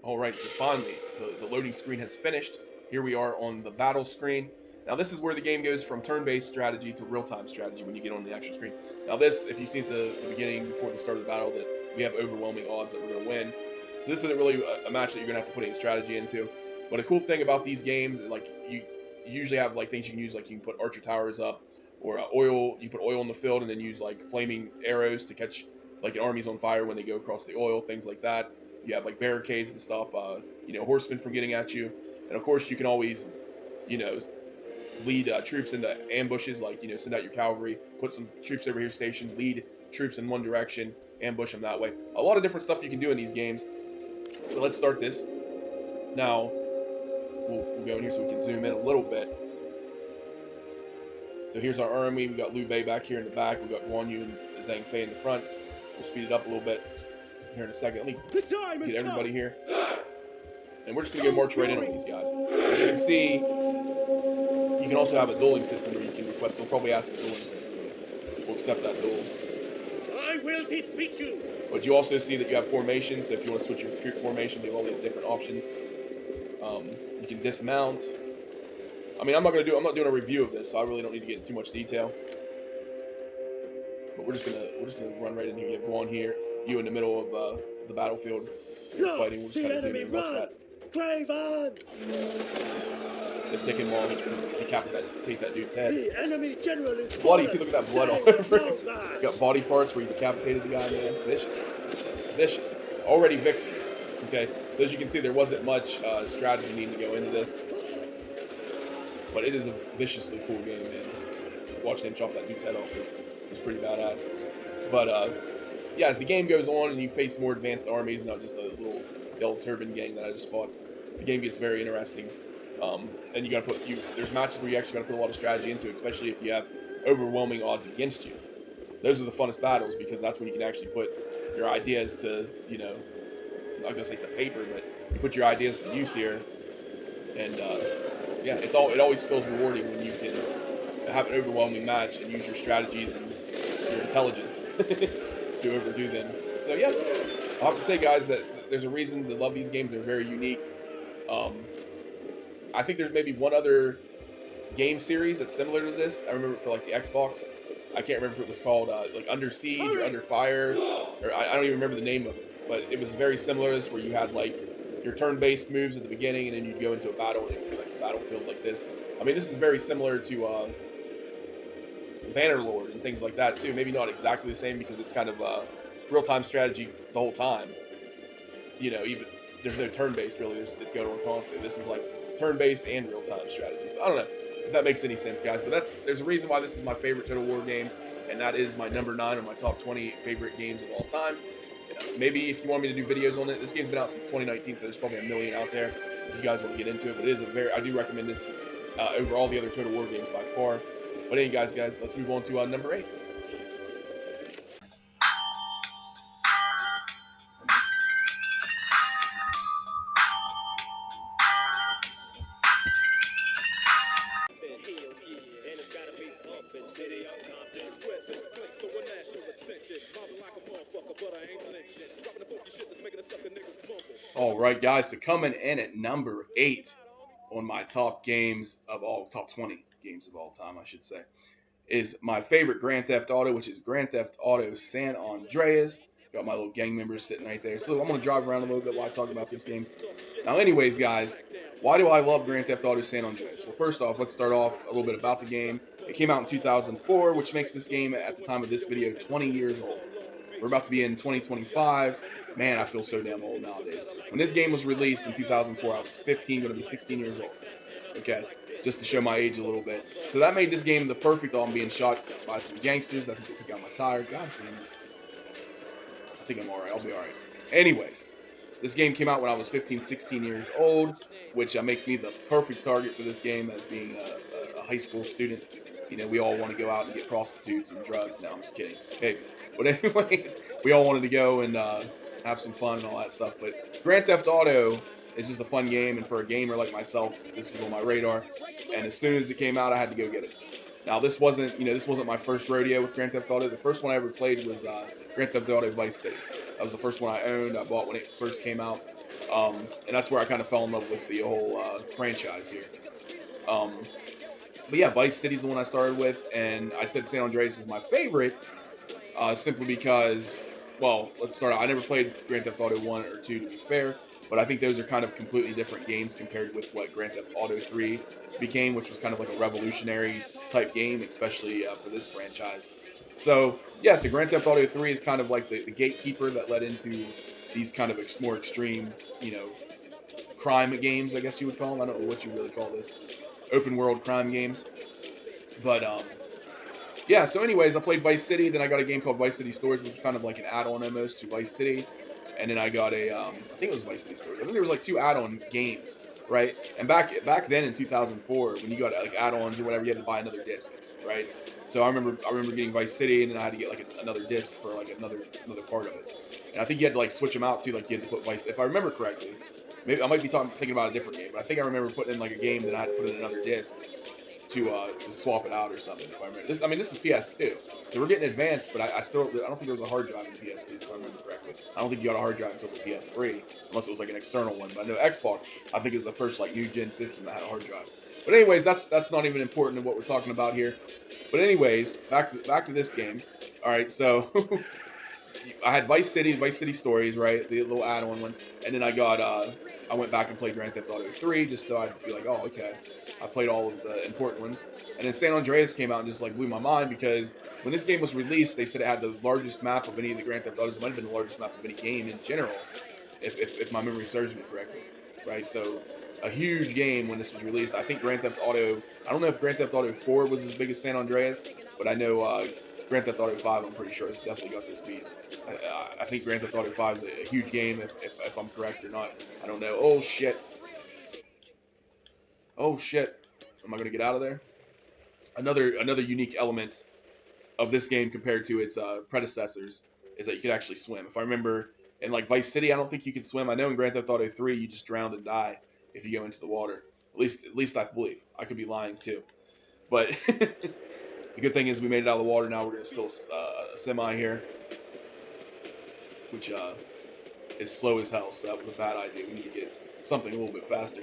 Speaker 1: All right, so finally, the loading screen has finished. Here we are on the battle screen. Now this is where the game goes from turn-based strategy to real-time strategy when you get on the actual screen. Now this, if you see at the beginning, before the start of the battle, that we have overwhelming odds that we're going to win. So this isn't really a match that you're going to have to put any strategy into. But a cool thing about these games, like you usually have like things you can use, like you can put archer towers up, or oil. You put oil in the field and then use like flaming arrows to catch like an army's on fire when they go across the oil, things like that. You have like barricades to stop, horsemen from getting at you, and of course you can always, lead troops into ambushes, like send out your cavalry, put some troops over here stationed, lead troops in one direction, ambush them that way. A lot of different stuff you can do in these games. But let's start this. Now we'll go in here so we can zoom in a little bit. So here's our army. We got Liu Bei back here in the back. We got Guan Yu and Zhang Fei in the front. We'll speed it up a little bit here in a second. Let me get everybody here. And we're just going to go march right in on these guys. You can see, you can also have a dueling system where you can request. They'll probably ask the dueling system. We'll accept that duel.
Speaker 4: I will defeat you.
Speaker 1: But you also see that you have formations. So if you want to switch your troop formations, you have all these different options. You can dismount. I mean, I'm not doing a review of this, so I really don't need to get into too much detail. But we're just gonna run right in here. You have Guan here, you in the middle of the battlefield. You're fighting. We'll just kind of zoom in. What's that? It'd take him long to decapitate that dude's head.
Speaker 4: The enemy general is
Speaker 1: bloody too. Look at that blood all over him. You got body parts where you decapitated the guy, man. Vicious. Already victory. Okay, so as you can see, there wasn't much strategy needing to go into this. But it is a viciously cool game, man. Just watching him chop that dude's head off was pretty badass. But yeah, as the game goes on and you face more advanced armies, not just the little yellow turban gang that I just fought, the game gets very interesting. And you gotta there's matches where you actually gotta put a lot of strategy into it, especially if you have overwhelming odds against you. Those are the funnest battles because that's when you can actually put your ideas to, I'm not gonna say to paper, but you put your ideas to use here. And yeah, it always feels rewarding when you can have an overwhelming match and use your strategies and your intelligence to overdo them. So yeah, I'll have to say, guys, that there's a reason to love these games. They're very unique. I think there's maybe one other game series that's similar to this. I remember for like the Xbox. I can't remember if it was called like Under Siege or Under Fire, or I don't even remember the name of it. But it was very similar to this, where you had like your turn-based moves at the beginning, and then you'd go into a battle, and it would be like a battlefield like this. I mean, this is very similar to Bannerlord and things like that too. Maybe not exactly the same because it's kind of real-time strategy the whole time. Even there's no turn-based really. It's going on constantly. This is like turn-based and real-time strategy. So I don't know if that makes any sense, guys. But there's a reason why this is my favorite Total War game, and that is my number 9 on my top 20 favorite games of all time. Maybe if you want me to do videos on it, this game's been out since 2019, so there's probably a million out there if you guys want to get into it. But it is I do recommend this over all the other Total War games by far. But anyway, guys, let's move on to number 8. All right, guys, so coming in at number 8 on my top 20 games of all time, I should say, is my favorite Grand Theft Auto, which is Grand Theft Auto San Andreas. Got my little gang members sitting right there. So I'm going to drive around a little bit while I talk about this game. Now, anyways, guys, why do I love Grand Theft Auto San Andreas? Well, first off, let's start off a little bit about the game. It came out in 2004, which makes this game, at the time of this video, 20 years old. We're about to be in 2025. Man, I feel so damn old nowadays. When this game was released in 2004, I was 15, going to be 16 years old. Okay, just to show my age a little bit. So that made this game the perfect. I'm being shot by some gangsters that took out my tire. God damn it. I think I'm alright. I'll be alright. Anyways, this game came out when I was 15, 16 years old, which makes me the perfect target for this game as being a high school student. We all want to go out and get prostitutes and drugs. No, I'm just kidding. Hey, but anyways, we all wanted to go and have some fun and all that stuff. But Grand Theft Auto is just a fun game, and for a gamer like myself, this was on my radar. And as soon as it came out, I had to go get it. Now, this wasn't my first rodeo with Grand Theft Auto. The first one I ever played was Grand Theft Auto Vice City. That was the first one I owned. I bought when it first came out. And that's where I kind of fell in love with the whole franchise here. But yeah, Vice City's the one I started with, and I said San Andreas is my favorite, simply because, well, let's start out. I never played Grand Theft Auto 1 or 2, to be fair, but I think those are kind of completely different games compared with what Grand Theft Auto 3 became, which was kind of like a revolutionary type game, especially for this franchise. So, yeah, so Grand Theft Auto 3 is kind of like the gatekeeper that led into these kind of more extreme, crime games, I guess you would call them. I don't know what you really call this. Open world crime games. But, yeah, so anyways, I played Vice City, then I got a game called Vice City Stories, which was kind of like an add-on almost to Vice City. And then I got I think it was Vice City Stories. I think there was like 2 add-on games, right? And back then in 2004, when you got like add-ons or whatever, you had to buy another disc, right? So I remember getting Vice City, and then I had to get like another disc for like another part of it. And I think you had to like switch them out too, like you had to put Vice, if I remember correctly. Maybe I might be thinking about a different game, but I think I remember putting in like a game that I had to put in another disc to swap it out or something. If I remember this, this is PS2, so we're getting advanced. But I don't think there was a hard drive in PS2, if I remember correctly. I don't think you got a hard drive until the PS3, unless it was like an external one. But I know Xbox, I think, is the first like new gen system that had a hard drive. But anyways, that's not even important to what we're talking about here. But anyways, back to this game. All right, so I had Vice City Stories, right, the little add-on one, and then I went back and played Grand Theft Auto 3 just so I'd be like, oh, okay, I played all of the important ones. And then San Andreas came out and just like blew my mind, because when this game was released, they said it had the largest map of any of the Grand Theft Autos. It might have been the largest map of any game in general, if my memory serves me correctly, right? So a huge game when this was released. I think Grand Theft Auto, I don't know if Grand Theft Auto 4 was as big as San Andreas, but I know Grand Theft Auto 5, I'm pretty sure, has definitely got this beat. I think Grand Theft Auto 5 is a huge game, if I'm correct or not. I don't know. Oh, shit. Oh, shit. Am I going to get out of there? Another unique element of this game compared to its predecessors is that you could actually swim. If I remember, in like Vice City, I don't think you could swim. I know in Grand Theft Auto 3, you just drown and die if you go into the water. At least I believe. I could be lying too. But the good thing is we made it out of the water. Now we're going to still semi here, which is slow as hell. So that was a bad idea. We need to get something a little bit faster.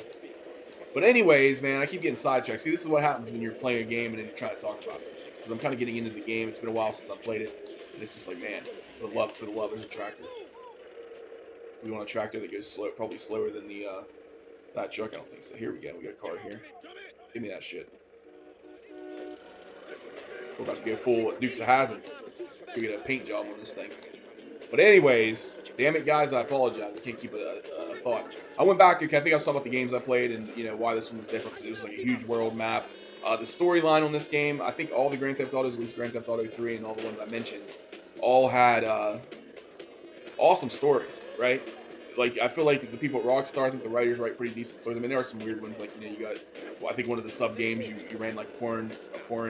Speaker 1: But anyways, man, I keep getting sidetracked. See, this is what happens when you're playing a game and then you're trying to talk about it. Because I'm kind of getting into the game. It's been a while since I played it. And it's just like, man, for the love, there's a tractor. We want a tractor that goes slow, probably slower than that truck. I don't think so. Here we go. We got a car here. Give me that shit. We're about to go full Dukes of Hazzard. Let's go get a paint job on this thing. But anyways, damn it, guys, I apologize. I can't keep a thought. I went back, okay, I think I was talking about the games I played and, why this one was different, because it was like a huge world map. The storyline on this game, I think all the Grand Theft Autos, at least Grand Theft Auto 3 and all the ones I mentioned, all had awesome stories, right? Like, I feel like the people at Rockstar, I think the writers write pretty decent stories. I mean, there are some weird ones, like, you got, well, I think one of the sub-games, you ran, like, porn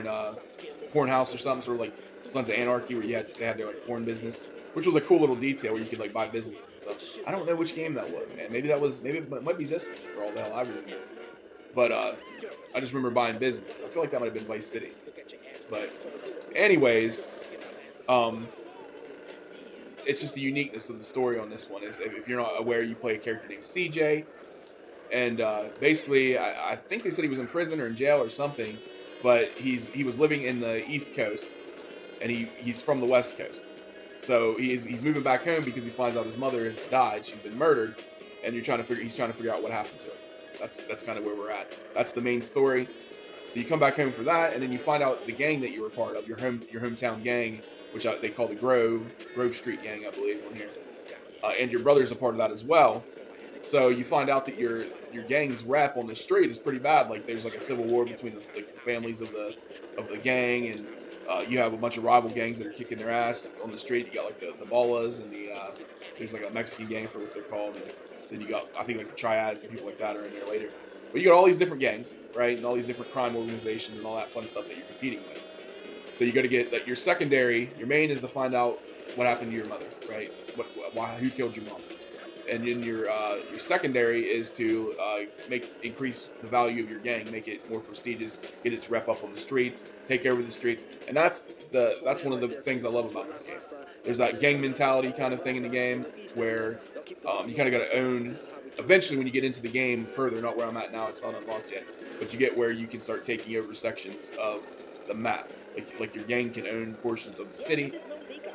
Speaker 1: house or something, sort of like Sons of Anarchy, where they had their, like, porn business, which was a cool little detail where you could, like, buy businesses and stuff. I don't know which game that was, man. Maybe it might be this one, for all the hell I really know. But, I just remember buying business. I feel like that might have been Vice City. But, anyways, it's just the uniqueness of the story on this one. Is if you're not aware, you play a character named CJ, and basically, I think they said he was in prison or in jail or something, but he was living in the East Coast, and he's from the West Coast, so he's moving back home because he finds out his mother has died, she's been murdered, and he's trying to figure out what happened to her. That's kind of where we're at. That's the main story. So you come back home for that, and then you find out the gang that you were part of, your hometown gang, which they call the Grove Street Gang, I believe, on here. And your brother's a part of that as well. So you find out that your gang's rep on the street is pretty bad. Like, there's like a civil war between the families of the gang, and you have a bunch of rival gangs that are kicking their ass on the street. You got like the Ballas, and there's like a Mexican gang for what they're called, and then you got, I think, like the Triads and people like that are in there later. But you got all these different gangs, right, and all these different crime organizations and all that fun stuff that you're competing with. So you got to get that. Your secondary, your main is to find out what happened to your mother, right? Who killed your mom? And then your secondary is to increase the value of your gang, make it more prestigious, get its rep up on the streets, take over the streets, and that's one of the things I love about this game. There's that gang mentality kind of thing in the game where you kind of got to own eventually, when you get into the game further, not where I'm at now, it's not unlocked yet, but you get where you can start taking over sections of the map. Like your gang can own portions of the city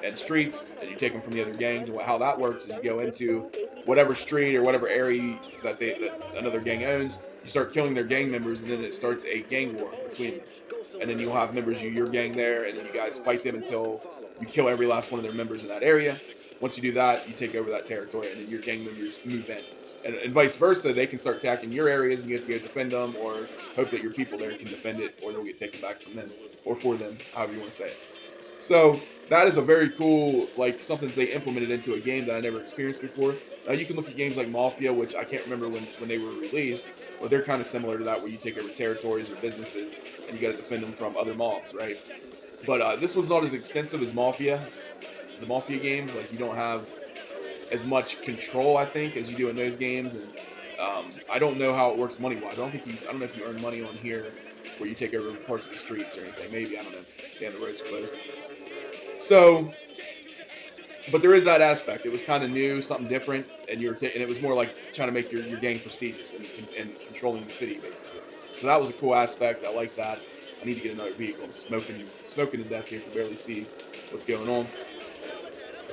Speaker 1: and streets, and you take them from the other gangs. And how that works is you go into whatever street or whatever area that another gang owns. You start killing their gang members, and then it starts a gang war between them. And then you'll have members of your gang there, and then you guys fight them until you kill every last one of their members in that area. Once you do that, you take over that territory, and then your gang members move in. And vice versa, they can start attacking your areas, and you have to go defend them, or hope that your people there can defend it, or they'll get taken back from them, or for them, however you want to say it. So that is a very cool, like, something that they implemented into a game that I never experienced before. Now you can look at games like Mafia, which I can't remember when they were released, but they're kind of similar to that, where you take over territories or businesses and you got to defend them from other mobs, right? But this was not as extensive as Mafia. The Mafia games, like, you don't have as much control, I think, as you do in those games, and I don't know how it works money-wise. I don't know if you earn money on here where you take over parts of the streets or anything. Maybe, I don't know. Yeah, the road's closed. So, but there is that aspect. It was kind of new, something different, and and it was more like trying to make your gang prestigious and controlling the city, basically. So that was a cool aspect. I like that. I need to get another vehicle. I'm smoking to death here. Can barely see what's going on.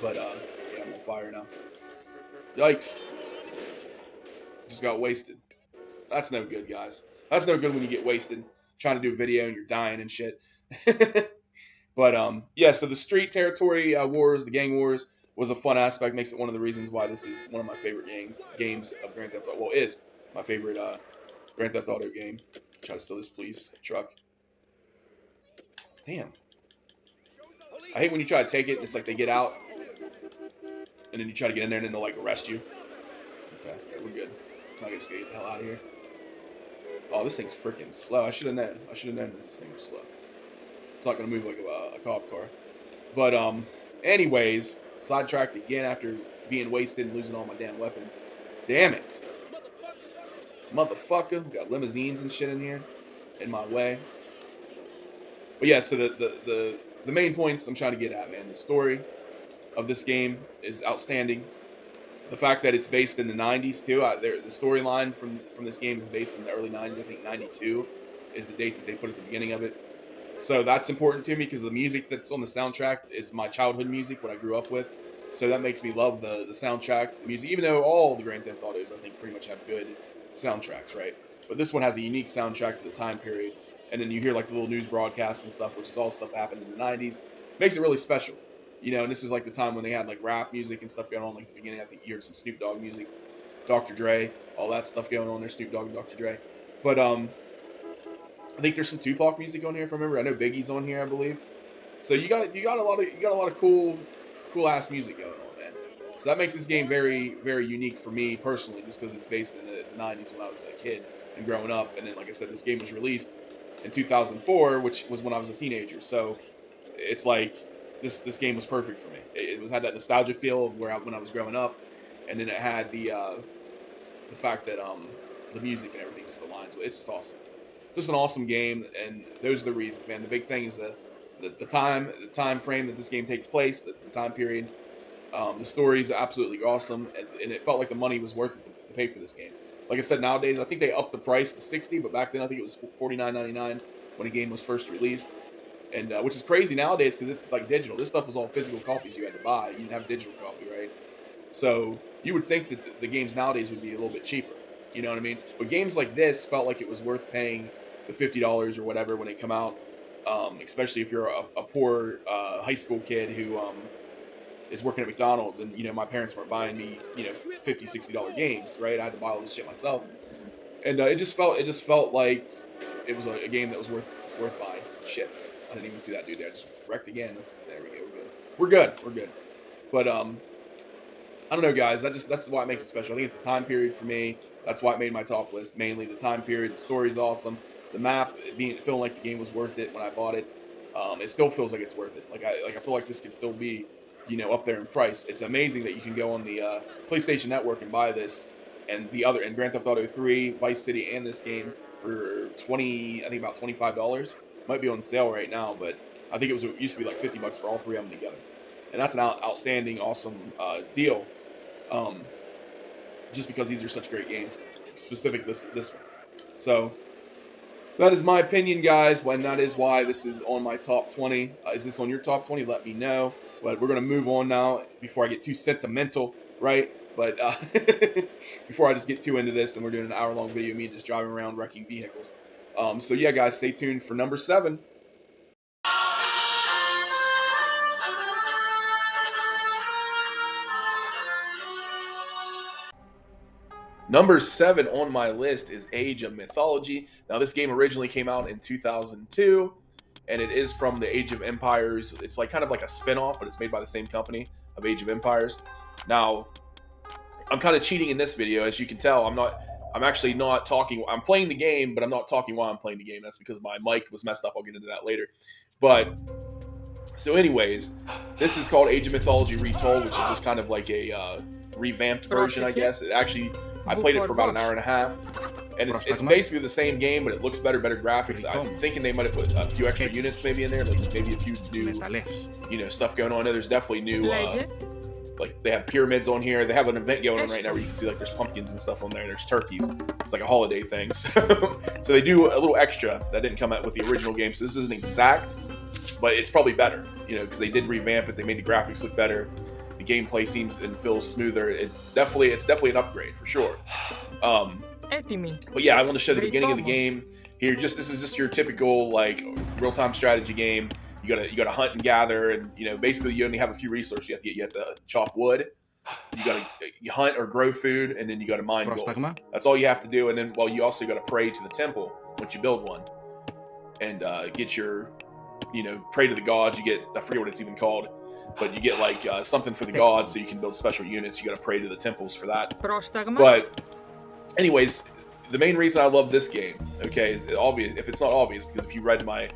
Speaker 1: But yeah, I'm on fire now. Yikes! Just got wasted. That's no good, guys. That's no good when you get wasted trying to do a video and you're dying and shit. But yeah, so the street territory wars, the gang wars, was a fun aspect. Makes it one of the reasons why this is one of my favorite games of Grand Theft Auto. Well, is my favorite Grand Theft Auto game. Try to steal this police truck. Damn. I hate when you try to take it and it's like they get out, and then you try to get in there and then they'll like arrest you. Okay, yeah, we're good. I'm just gonna get the hell out of here. Oh, this thing's freaking slow. I should have known. This thing was slow. It's not gonna move like a cop car. But anyways, sidetracked again after being wasted and losing all my damn weapons. Damn it, motherfucker! We got limousines and shit in here, in my way. But yeah, so the main points I'm trying to get at, man. The story of this game is outstanding. The fact that it's based in the 90s too. The storyline from this game is based in the early 90s. I think 92 is the date that they put at the beginning of it. So that's important to me because the music that's on the soundtrack is my childhood music, what I grew up with. So that makes me love the soundtrack music, even though all the Grand Theft Autos, I think, pretty much have good soundtracks, right? But this one has a unique soundtrack for the time period. And then you hear like the little news broadcasts and stuff, which is all stuff that happened in the 90s. Makes it really special. You know, and this is like the time when they had like rap music and stuff going on, like the beginning. I think you heard some Snoop Dogg music, Dr. Dre, all that stuff going on there, Snoop Dogg and Dr. Dre. But I think there's some Tupac music on here if I remember. I know Biggie's on here, I believe. So you got a lot of cool ass music going on, man. So that makes this game very, very unique for me personally, just because it's based in the 90s when I was a kid and growing up. And then, like I said, this game was released in 2004, which was when I was a teenager. So it's like this game was perfect for me. It had that nostalgia feel of when I was growing up, and then it had the fact that the music and everything just aligns with. It's just awesome. Just an awesome game, and those are the reasons, man. The big thing is the time frame that this game takes place, the time period. The story is absolutely awesome, and it felt like the money was worth it to pay for this game. Like I said, nowadays I think they upped the price to $60, but back then I think it was $49.99 when a game was first released, and which is crazy nowadays because it's like digital. This stuff was all physical copies you had to buy. You didn't have a digital copy, right? So you would think that the games nowadays would be a little bit cheaper. You know what I mean? But games like this felt like it was worth paying the $50 or whatever when they come out, especially if you're a poor high school kid who is working at McDonald's, and my parents weren't buying me $50, $60 games, right? I had to buy all this shit myself, and it just felt like it was a game that was worth buying. Shit, I didn't even see that dude there. I just wrecked again. There we go. We're good. But I don't know, guys. That's why it makes it special. I think it's the time period for me. That's why it made my top list. Mainly the time period. The story's awesome. The map, feeling like the game was worth it when I bought it. It still feels like it's worth it. I feel like this could still be, up there in price. It's amazing that you can go on the PlayStation Network and buy this and Grand Theft Auto 3, Vice City, and this game for about $25. Might be on sale right now, but I think it used to be like $50 for all three of them together. And that's an outstanding, awesome deal. just because these are such great games. Specific this one. So that is my opinion, guys, and that is why this is on my top 20. Is this on your top 20? Let me know. But we're going to move on now before I get too sentimental, right? But before I just get too into this, and we're doing an hour-long video of me just driving around wrecking vehicles. So yeah, guys, stay tuned for number 7. Number 7 on my list is Age of Mythology. Now, this game originally came out in 2002, and it is from the Age of Empires. It's like kind of like a spin-off, but it's made by the same company of Age of Empires. Now, I'm kind of cheating in this video, as you can tell. I'm actually not talking. I'm playing the game, but I'm not talking while I'm playing the game. That's because my mic was messed up. I'll get into that later. But so, anyways, this is called Age of Mythology Retold, which is just kind of like a revamped version, I guess. It actually, I played it for about an hour and a half, and it's basically the same game, but it looks better graphics. I'm thinking they might have put a few extra units maybe in there, like maybe a few new, stuff going on. I know there's definitely new, like they have pyramids on here. They have an event going on right now where you can see like there's pumpkins and stuff on there. There's turkeys. It's like a holiday thing. So they do a little extra that didn't come out with the original game. So this isn't exact, but it's probably better, because they did revamp it. They made the graphics look better. The gameplay seems and feels smoother. It's definitely an upgrade for sure. But yeah, I want to show the beginning of the game here. This is just your typical like real-time strategy game. You gotta hunt and gather, and basically you only have a few resources. You have to chop wood. You hunt or grow food, and then you gotta mine gold. That's all you have to do. And then you also gotta pray to the temple once you build one, and get your pray to the gods. You get, I forget what it's even called, but you get like something for the gods, so you can build special units. You got to pray to the temples for that. But anyways, the main reason I love this game, okay, is obvious. If it's not obvious, because if you read my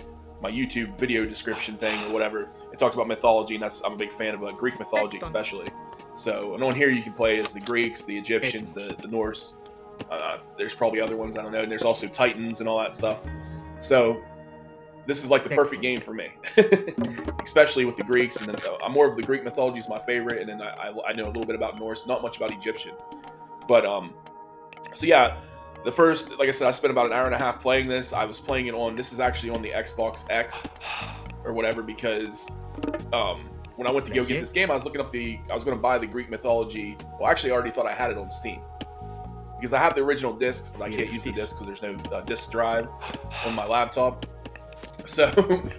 Speaker 1: YouTube video description thing or whatever, it talks about mythology, and I'm a big fan of Greek mythology especially. So, and on here you can play as the Greeks, the Egyptians, the Norse. There's probably other ones, I don't know. And there's also Titans and all that stuff. So this is like the perfect game for me, especially with the Greeks. And then I'm more of the Greek mythology is my favorite, and then I know a little bit about Norse, not much about Egyptian. But so yeah, the first, like I said, I spent about an hour and a half playing this. I was playing it on, this is actually on the Xbox X or whatever, because when I went to go get this game, I was looking up I was going to buy the Greek mythology. Well, actually, I already thought I had it on Steam, because I have the original discs, but I can't use the disc because there's no disk drive on my laptop. So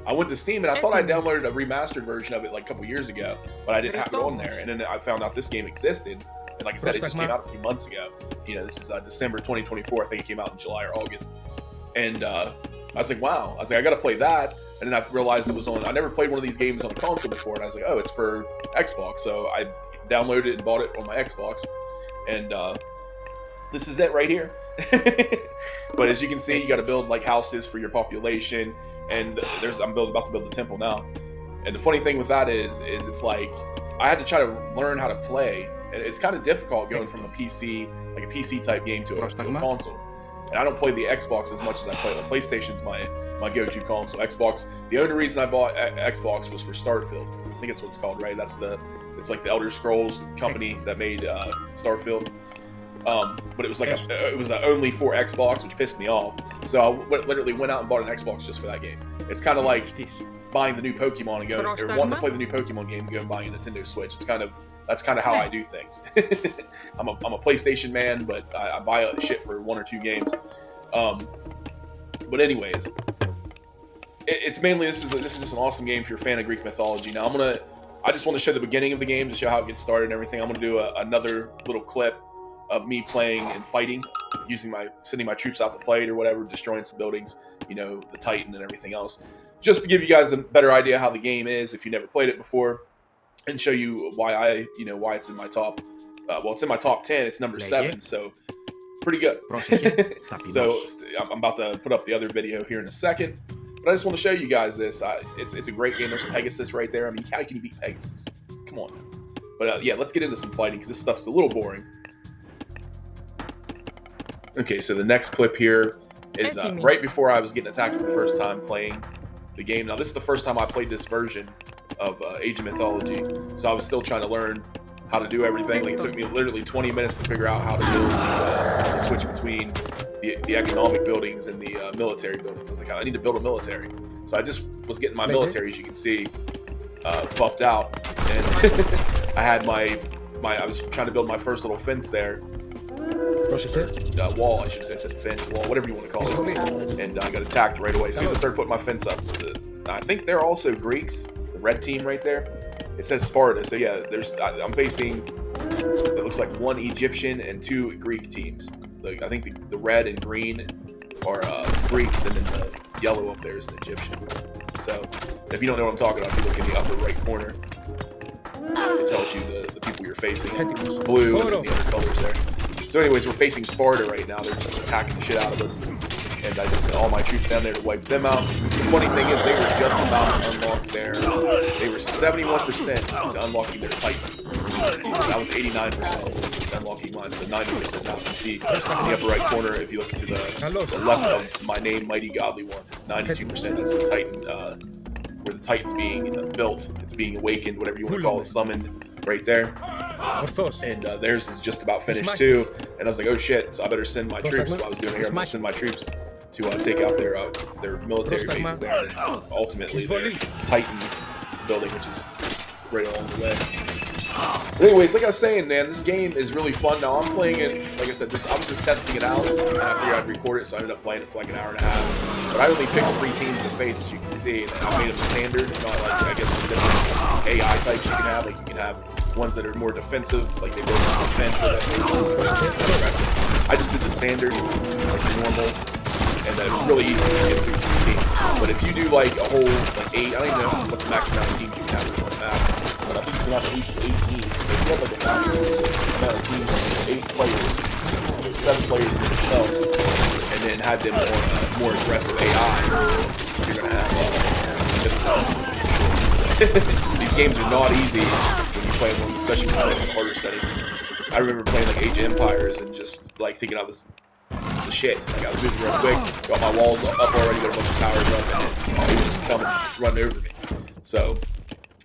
Speaker 1: I went to Steam, and I thought I downloaded a remastered version of it like a couple years ago, but I didn't have it on there. And then I found out this game existed, and like I said, it just came out a few months ago. This is December 2024. I think it came out in July or August. And I was like, wow. I was like, I got to play that. And then I realized it was on. I never played one of these games on a console before, and I was like, oh, it's for Xbox. So I downloaded it and bought it on my Xbox, and this is it right here. But as you can see, you got to build like houses for your population. And I'm about to build the temple now. And the funny thing with that is it's like I had to try to learn how to play, and it's kind of difficult going from a PC, like a PC type game, to a console. And I don't play the Xbox as much as I play the PlayStation's my go-to console. Xbox. The only reason I bought Xbox was for Starfield. I think that's what it's called, right? It's like the Elder Scrolls company that made Starfield. But it was like it was only for Xbox, which pissed me off. So I literally went out and bought an Xbox just for that game. It's kind of like buying the new Pokemon and going, or wanting to play the new Pokemon game and go and buying a Nintendo Switch. That's kind of how I do things. I'm a PlayStation man, but I buy shit for 1 or 2 games. But anyways, it's mainly this is just an awesome game if you're a fan of Greek mythology. Now I just want to show the beginning of the game to show how it gets started and everything. I'm gonna do another little clip of me playing and fighting, sending my troops out to fight or whatever, destroying some buildings, the Titan and everything else, just to give you guys a better idea how the game is if you never played it before, and show you why why it's in my top. It's in my top 10. It's number 7, so pretty good. So I'm about to put up the other video here in a second, but I just want to show you guys this. It's a great game. There's Pegasus right there. I mean, how can you beat Pegasus? Come on. But yeah, let's get into some fighting because this stuff's a little boring. Okay, so the next clip here is right before I was getting attacked for the first time playing the game. Now, this is the first time I played this version of Age of Mythology, so I was still trying to learn how to do everything. Like, it took me literally 20 minutes to figure out how to build the switch between the economic buildings and the military buildings. I was like, I need to build a military. So I just was getting my military, as you can see, buffed out. And I had I was trying to build my first little fence there. Wall, I should say. I said fence, wall, whatever you want to call it. And I got attacked right away. As soon as I started putting my fence up, I think they're also Greeks. The red team right there. It says Sparta. So yeah, I'm facing. It looks like 1 Egyptian and 2 Greek teams. I think the red and green are Greeks, and then the yellow up there is an Egyptian. So if you don't know what I'm talking about, if you look in the upper right corner, it tells you the people you're facing. Blue and the other colors there. So anyways, we're facing Sparta right now. They're just attacking the shit out of us. And I just sent all my troops down there to wipe them out. The funny thing is, they were just about to unlock they were 71% to unlocking their Titan. That was 89% unlocking mine, so 90% now. You can see in the upper right corner, if you look to the left of my name, Mighty Godly One, 92%. That's the Titan, where the Titan's being built. It's being awakened, whatever you want to call it, summoned right there. And theirs is just about finished too. And I was like, oh shit, so I better send my troops. What I was doing here, I'm going to send my troops to take out their military bases there, and ultimately their Titan building, which is right along the way. But anyways, like I was saying, man, this game is really fun. Now I'm playing it, like I said, I was just testing it out, and I figured I'd record it, so I ended up playing it for like an hour and a half. But I only picked 3 teams to face, as you can see, and I made them standard, not like, I guess, the different AI types you can have. Like, you can have ones that are more defensive, like they build defensive. I just did the standard, like the normal, and it was really easy to get through these teams. But if you do like a whole 8, I don't even know what the max amount of teams you can have in one map, but I think you can have at least 8 teams. So if you have like a max amount of teams, 8 players, 7 players in yourself, and then have them on more aggressive AI, you're gonna have these games are not easy when you play them, especially when you play in harder settings. I remember playing like Age of Empires and just like thinking I was the shit. Like, I was moving real quick, got my walls up already, got a bunch of towers up, and they would just come and run over me. So,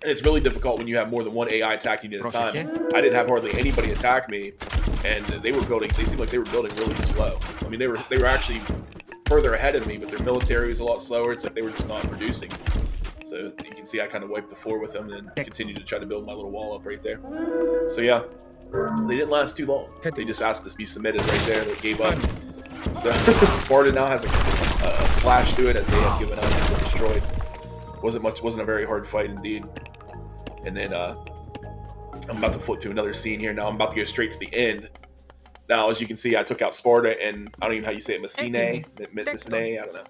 Speaker 1: and it's really difficult when you have more than one AI attacking you at a time. I didn't have hardly anybody attack me, and they seemed like they were building really slow. I mean, they were actually further ahead of me, but their military was a lot slower. It's like they were just not producing. So you can see I kind of wiped the floor with them and continued to try to build my little wall up right there. So yeah, they didn't last too long. They just asked us to be submitted right there. They gave up. So Sparta now has a slash to it, as they have given up and destroyed. Wasn't a very hard fight indeed. And then I'm about to flip to another scene here. Now I'm about to go straight to the end. Now, as you can see, I took out Sparta, and I don't even know how you say it, Messene, I don't know.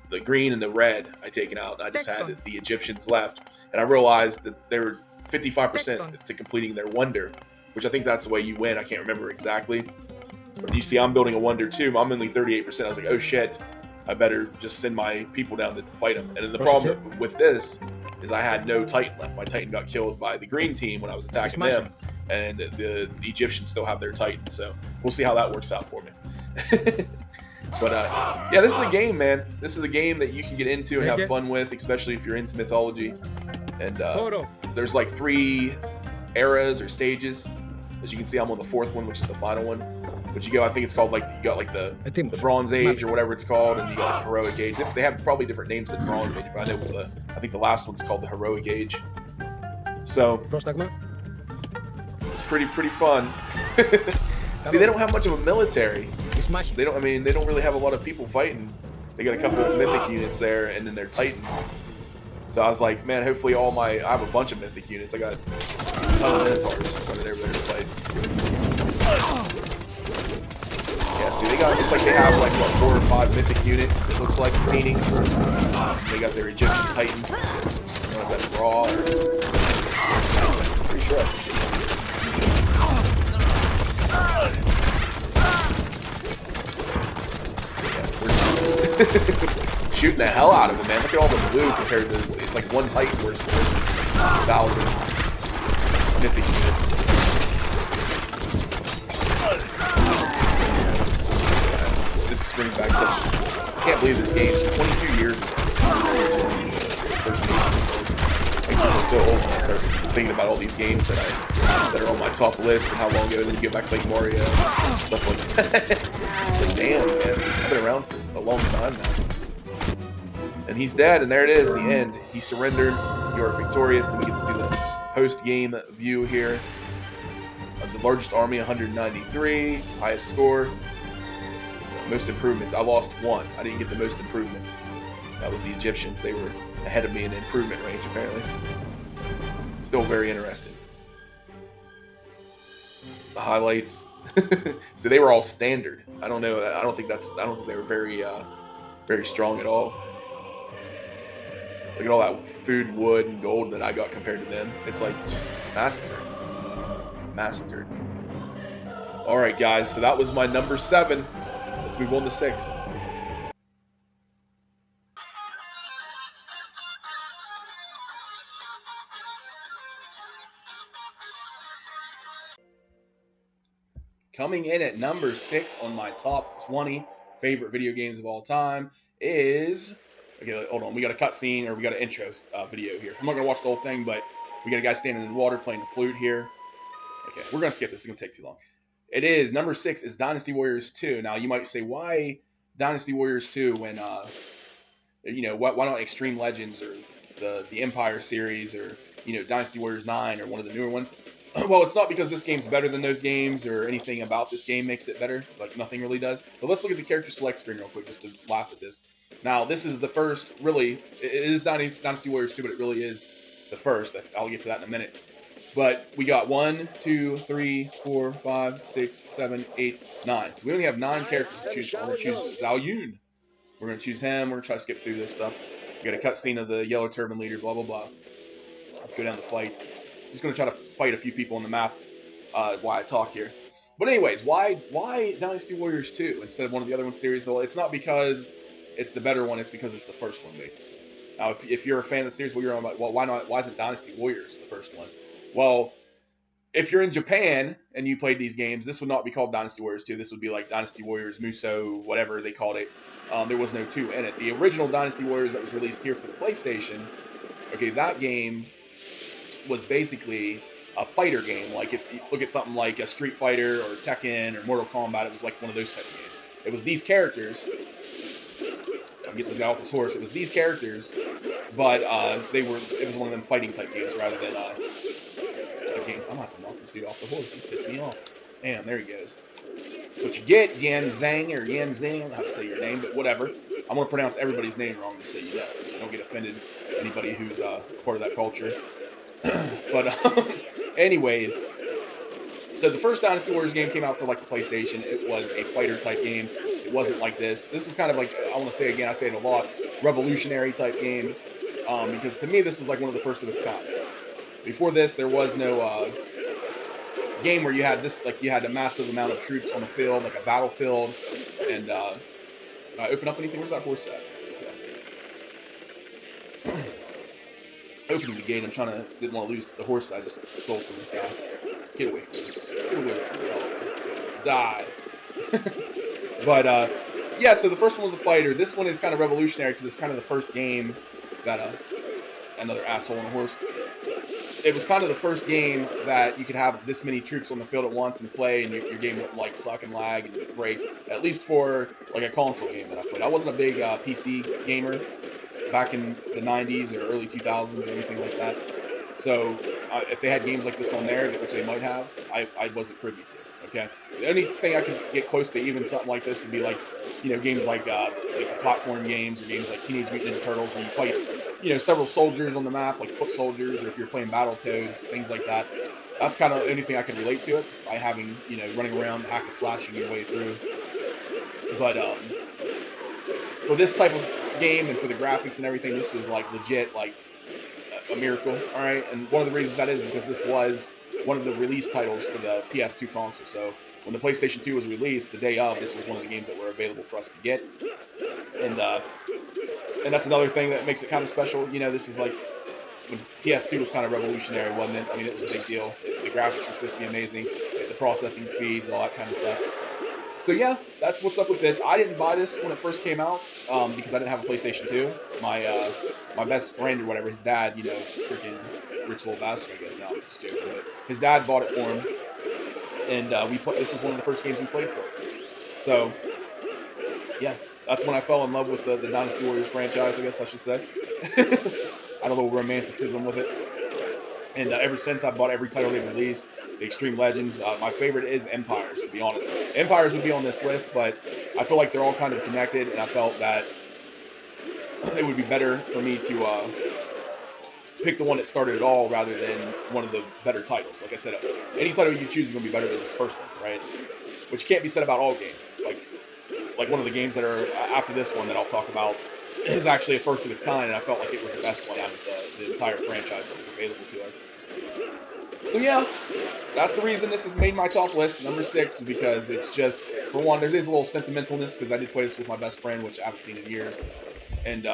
Speaker 1: The green and the red I taken out. I just had the Egyptians left, and I realized that they were 55% to completing their wonder, which I think that's the way you win. I can't remember exactly, but you see I'm building a wonder too. I'm only 38%. I was like, oh shit, I better just send my people down to fight them. And then the problem with this is I had no Titan left. My Titan got killed by the green team when I was attacking them, and the Egyptians still have their Titan. So we'll see how that works out for me. But yeah, this is a game, man. This is a game that you can get into and have fun with, especially if you're into mythology. And there's like 3 eras or stages. As you can see, I'm on the 4th one, which is the final one. But you go, I think it's called like, you got like the Bronze Age or whatever it's called, and you got like Heroic Age. They have probably different names than Bronze Age, but I know I think the last one's called the Heroic Age. So it's pretty fun. See, they don't have much of a military. They don't really have a lot of people fighting. They got a couple of mythic units there, and then their Titan. So I was like, man, hopefully I have a bunch of mythic units. I got a ton of Minotaurs running over there to fight. Yeah, see, it's like they have like what, 4 or 5 mythic units. It looks like Phoenix. They got their Egyptian Titan. I don't know if that's raw or... I'm pretty sure I shooting the hell out of them, man. Look at all the blue compared to, it's like 1 Titan versus 1,000 mythic units. This brings back such, I can't believe this game, 22 years ago. First game. Makes me feel so old when I start thinking about all these games that I that are on my top list and how long ago, and then you go back to like Mario, stuff like that. It's like, damn, man, I've been around for a long time now. And he's dead, and there it is, the end. He surrendered. You are victorious, and we get to see the post-game view here. The largest army, 193. Highest score. So, most improvements. I lost 1. I didn't get the most improvements. That was the Egyptians. They were ahead of me in the improvement range, apparently. Still very interesting. The highlights. So they were all standard. I don't know. I don't think they were very strong at all. Look at all that food, wood, and gold that I got compared to them. It's like massacred. All right, guys. So that was my number 7. Let's move on to 6. Coming in at number 6 on my top 20 favorite video games of all time is... Okay, hold on. We got a cutscene, or we got an intro video here. I'm not going to watch the whole thing, but we got a guy standing in the water playing the flute here. Okay, we're going to skip this. It's going to take too long. It is, number 6 is Dynasty Warriors 2. Now, you might say, why Dynasty Warriors 2 when, why not Extreme Legends or the Empire series or, Dynasty Warriors 9 or one of the newer ones? Well, it's not because this game's better than those games or anything about this game makes it better. Like, nothing really does. But let's look at the character select screen real quick just to laugh at this. Now, this is the first, really, it is Dynasty Warriors 2, but it really is the first. I'll get to that in a minute. But we got 1, 2, 3, 4, 5, 6, 7, 8, 9. So we only have 9 characters to choose from. We're going to choose Zhao Yun. We're going to choose him. We're going to try to skip through this stuff. We got a cutscene of the Yellow Turban leader, blah, blah, blah. Let's go down the fight. Just going to try to fight a few people on the map while I talk here. But anyways, why Dynasty Warriors 2 instead of one of the other ones series? Well, it's not because it's the better one. It's because it's the first one, basically. Now, if you're a fan of the series, you're on, well, why not? Why isn't Dynasty Warriors the first one? Well, if you're in Japan and you played these games, this would not be called Dynasty Warriors 2. This would be like Dynasty Warriors Musou, whatever they called it. There was no 2 in it. The original Dynasty Warriors that was released here for the PlayStation, okay, that game was basically a fighter game. Like if you look at something like a Street Fighter or Tekken or Mortal Kombat, it was like one of those type of games. It was these characters. I'll get this guy off his horse. It was these characters, but it was one of them fighting type games rather than a game. I'm gonna have to knock this dude off the horse. He's pissing me off. Damn, there he goes. That's what you get, Yan Zhang or Yan Zing. I don't know how to say your name, but whatever. I'm going to pronounce everybody's name wrong to say you know, so don't get offended, anybody who's part of that culture. But anyways, so the first Dynasty Warriors game came out for like the PlayStation. It was a fighter type game. It wasn't like this. This is kind of like, I want to say again, I say it a lot, revolutionary type game. Because to me, this is like one of the first of its kind. Before this, there was no game where you had this, like you had a massive amount of troops on the field, like a battlefield. And open up anything? Where's that horse at? Okay. Opening the gate. Didn't want to lose the horse I just stole from this guy. Get away from me. Get away from me. Oh, die. But, yeah, so the first one was a fighter. This one is kind of revolutionary because it's kind of the first game that, another asshole on a horse. It was kind of the first game that you could have this many troops on the field at once and play, and your game wouldn't, like, suck and lag and break, at least for, like, a console game that I played. I wasn't a big PC gamer back in the 90s or early 2000s or anything like that. So if they had games like this on there, which they might have, I wasn't privy to, okay? The only thing I could get close to even something like this would be like, you know, games like the platform games or games like Teenage Mutant Ninja Turtles where you fight, you know, several soldiers on the map, like foot soldiers, or if you're playing Battletoads, things like that. That's kind of anything I can relate to it by having, you know, running around, hack and slashing your way through. But for this type of game and for the graphics and everything, this was like legit, like a miracle. All right, and one of the reasons that is because this was one of the release titles for the PS2 console. So when the PlayStation 2 was released, the day of, this was one of the games that were available for us to get. And that's another thing that makes it kind of special. You know, this is like when PS2 was kind of revolutionary, wasn't it? I mean, it was a big deal. The graphics were supposed to be amazing, the processing speeds, all that kind of stuff. So yeah, that's what's up with this. I didn't buy this when it first came out because I didn't have a PlayStation 2. My best friend or whatever, his dad, you know, freaking rich little bastard, I guess now. I'm just joking, but his dad bought it for him, and this was one of the first games we played for it. So yeah, that's when I fell in love with the Dynasty Warriors franchise, I guess I should say. I had a little romanticism with it. And ever since, I bought every title they've released. The Extreme Legends. My favorite is Empires, to be honest. Empires would be on this list, but I feel like they're all kind of connected, and I felt that it would be better for me to pick the one that started it all rather than one of the better titles. Like I said, any title you choose is going to be better than this first one, right? Which can't be said about all games. Like one of the games that are after this one that I'll talk about is actually a first of its kind, and I felt like it was the best one out of the entire franchise that was available to us. So yeah, that's the reason this has made my top list, number 6, because it's just, for one, there's a little sentimentalness, because I did play this with my best friend, which I haven't seen in years, and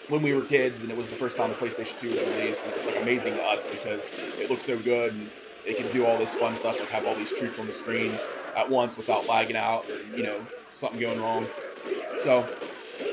Speaker 1: when we were kids, and it was the first time the PlayStation 2 was released, and it was like amazing to us, because it looked so good, and it could do all this fun stuff, like have all these troops on the screen at once without lagging out, or, you know, something going wrong. So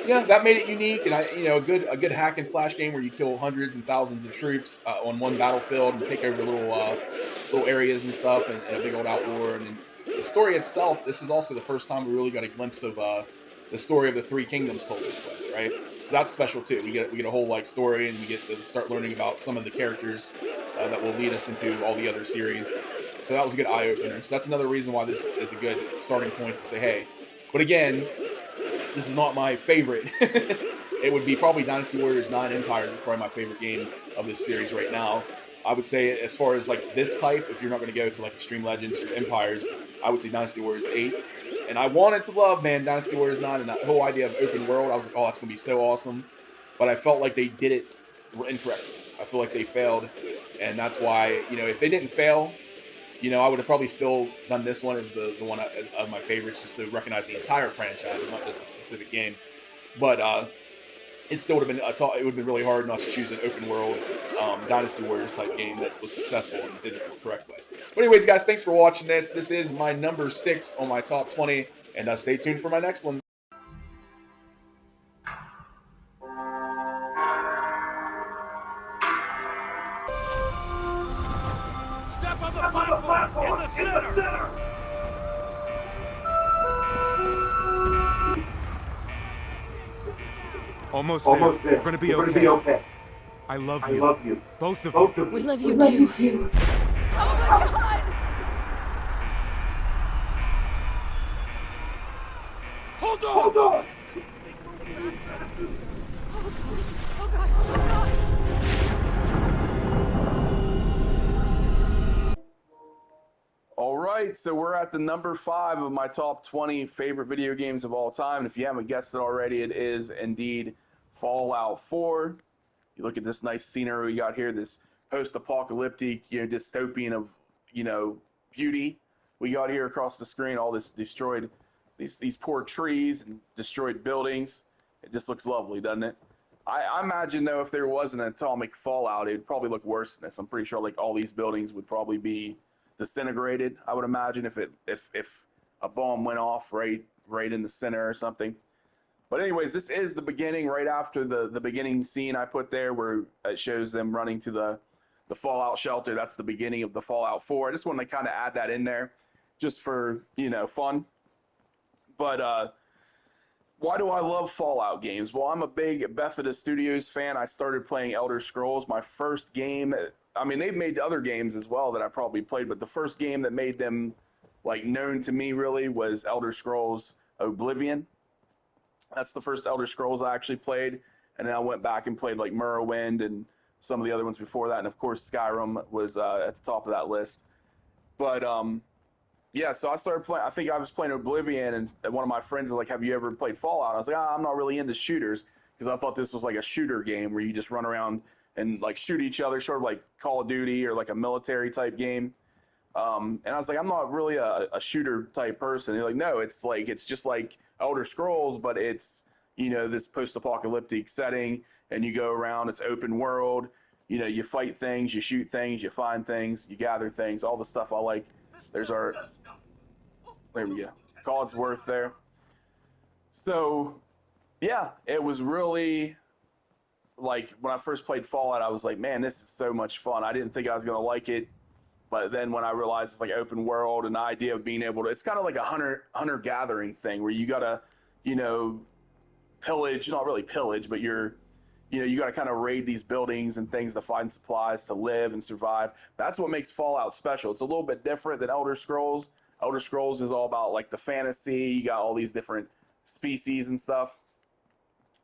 Speaker 1: yeah, that made it unique, and a good hack and slash game where you kill hundreds and thousands of troops on one battlefield and take over little areas and stuff, and a big old outwar. And the story itself, this is also the first time we really got a glimpse of the story of the Three Kingdoms told this way, right? So that's special too. We get a whole like story, and we get to start learning about some of the characters that will lead us into all the other series. So that was a good eye opener. So that's another reason why this is a good starting point to say, hey. But again, this is not my favorite. It would be probably Dynasty Warriors 9 Empires. It's probably my favorite game of this series right now. I would say as far as like this type, if you're not going to go to like Extreme Legends or Empires, I would say Dynasty Warriors 8. And I wanted to love, man, Dynasty Warriors 9 and that whole idea of open world. I was like, oh, that's going to be so awesome. But I felt like they did it incorrectly. I feel like they failed. And that's why, if they didn't fail, I would have probably still done this one as the one of my favorites, just to recognize the entire franchise, not just a specific game. But it still would have been it would have been really hard not to choose an open world Dynasty Warriors type game that was successful and did it the correct way. But anyways, guys, thanks for watching this. This is my number 6 on my top 20, and stay tuned for my next one.
Speaker 4: Step on the platform in the center.
Speaker 5: Almost there. We're gonna be okay. I love you. Both of you.
Speaker 6: We love you too. Oh my God!
Speaker 4: Hold on.
Speaker 6: Oh God!
Speaker 2: All right, so we're at the number 5 of my top 20 favorite video games of all time. And if you haven't guessed it already, it is indeed Fallout 4. You look at this nice scenery we got here, this post-apocalyptic, dystopian of, beauty we got here across the screen. All this destroyed, these poor trees and destroyed buildings. It just looks lovely, doesn't it? I imagine, though, if there was an atomic fallout, it would probably look worse than this. I'm pretty sure like all these buildings would probably be disintegrated. I would imagine if a bomb went off right in the center or something. But anyways, this is the beginning, right after the beginning scene I put there, where it shows them running to the Fallout shelter. That's the beginning of the Fallout 4. I just wanted to kind of add that in there, just for fun. But why do I love Fallout games? Well, I'm a big Bethesda Studios fan. I started playing Elder Scrolls. My first game, I mean, they've made other games as well that I probably played, but the first game that made them like known to me really was Elder Scrolls Oblivion. That's the first Elder Scrolls I actually played, and then I went back and played like Morrowind and some of the other ones before that, and of course Skyrim was at the top of that list. But yeah, so I started playing. I think I was playing Oblivion, and one of my friends was like, "Have you ever played Fallout?" I was like, "I'm not really into shooters," because I thought this was like a shooter game where you just run around and like shoot each other, sort of like Call of Duty or like a military type game. And I was like, I'm not really a shooter type person. And they're like, no, it's just like Elder Scrolls, but it's this post-apocalyptic setting, and you go around. It's open world. You fight things, you shoot things, you find things, you gather things, all the stuff I like. There we go. Codsworth there. So, yeah, it was really like when I first played Fallout, I was like, man, this is so much fun. I didn't think I was going to like it. But then when I realized it's like open world and the idea of being able to, it's kind of like a hunter-gathering thing where you got to, you know, pillage, not really pillage, but you got to kind of raid these buildings and things to find supplies to live and survive. That's what makes Fallout special. It's a little bit different than Elder Scrolls. Elder Scrolls is all about like the fantasy. You got all these different species and stuff.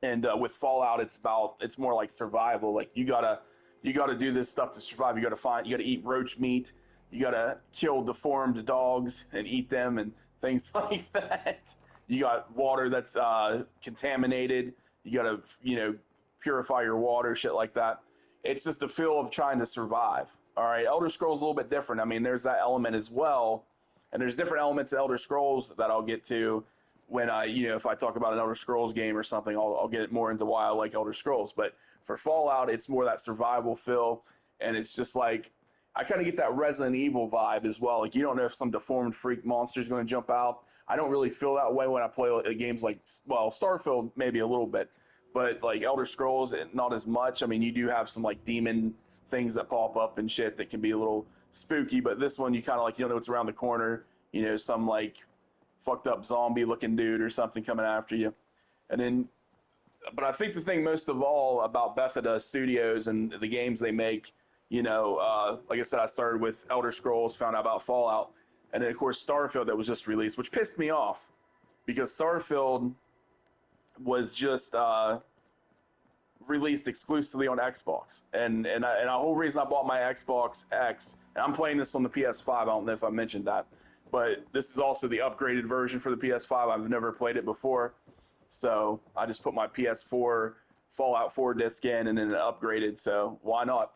Speaker 2: And with Fallout, it's more like survival. Like you gotta do this stuff to survive. You gotta eat roach meat. You gotta kill deformed dogs and eat them and things like that. You got water that's contaminated. You gotta, purify your water, shit like that. It's just the feel of trying to survive. All right, Elder Scrolls is a little bit different. I mean, there's that element as well, and there's different elements of Elder Scrolls that I'll get to when if I talk about an Elder Scrolls game or something, I'll get more into why I like Elder Scrolls. But for Fallout, it's more that survival feel, and it's just like I kind of get that Resident Evil vibe as well. Like you don't know if some deformed freak monster is going to jump out. I don't really feel that way when I play games like, well, Starfield maybe a little bit, but like Elder Scrolls, not as much. I mean, you do have some like demon things that pop up and shit that can be a little spooky, but this one you kind of like, you don't know what's around the corner. Some like fucked up zombie looking dude or something coming after you. And then, but I think the thing most of all about Bethesda Studios and the games they make, like I said, I started with Elder Scrolls, found out about Fallout, and then of course Starfield that was just released, which pissed me off because Starfield was just released exclusively on Xbox, and the whole reason I bought my Xbox X, and I'm playing this on the PS5. I don't know if I mentioned that, but this is also the upgraded version for the PS5. I've never played it before, so I just put my PS4 Fallout 4 disc in and then it upgraded. So why not?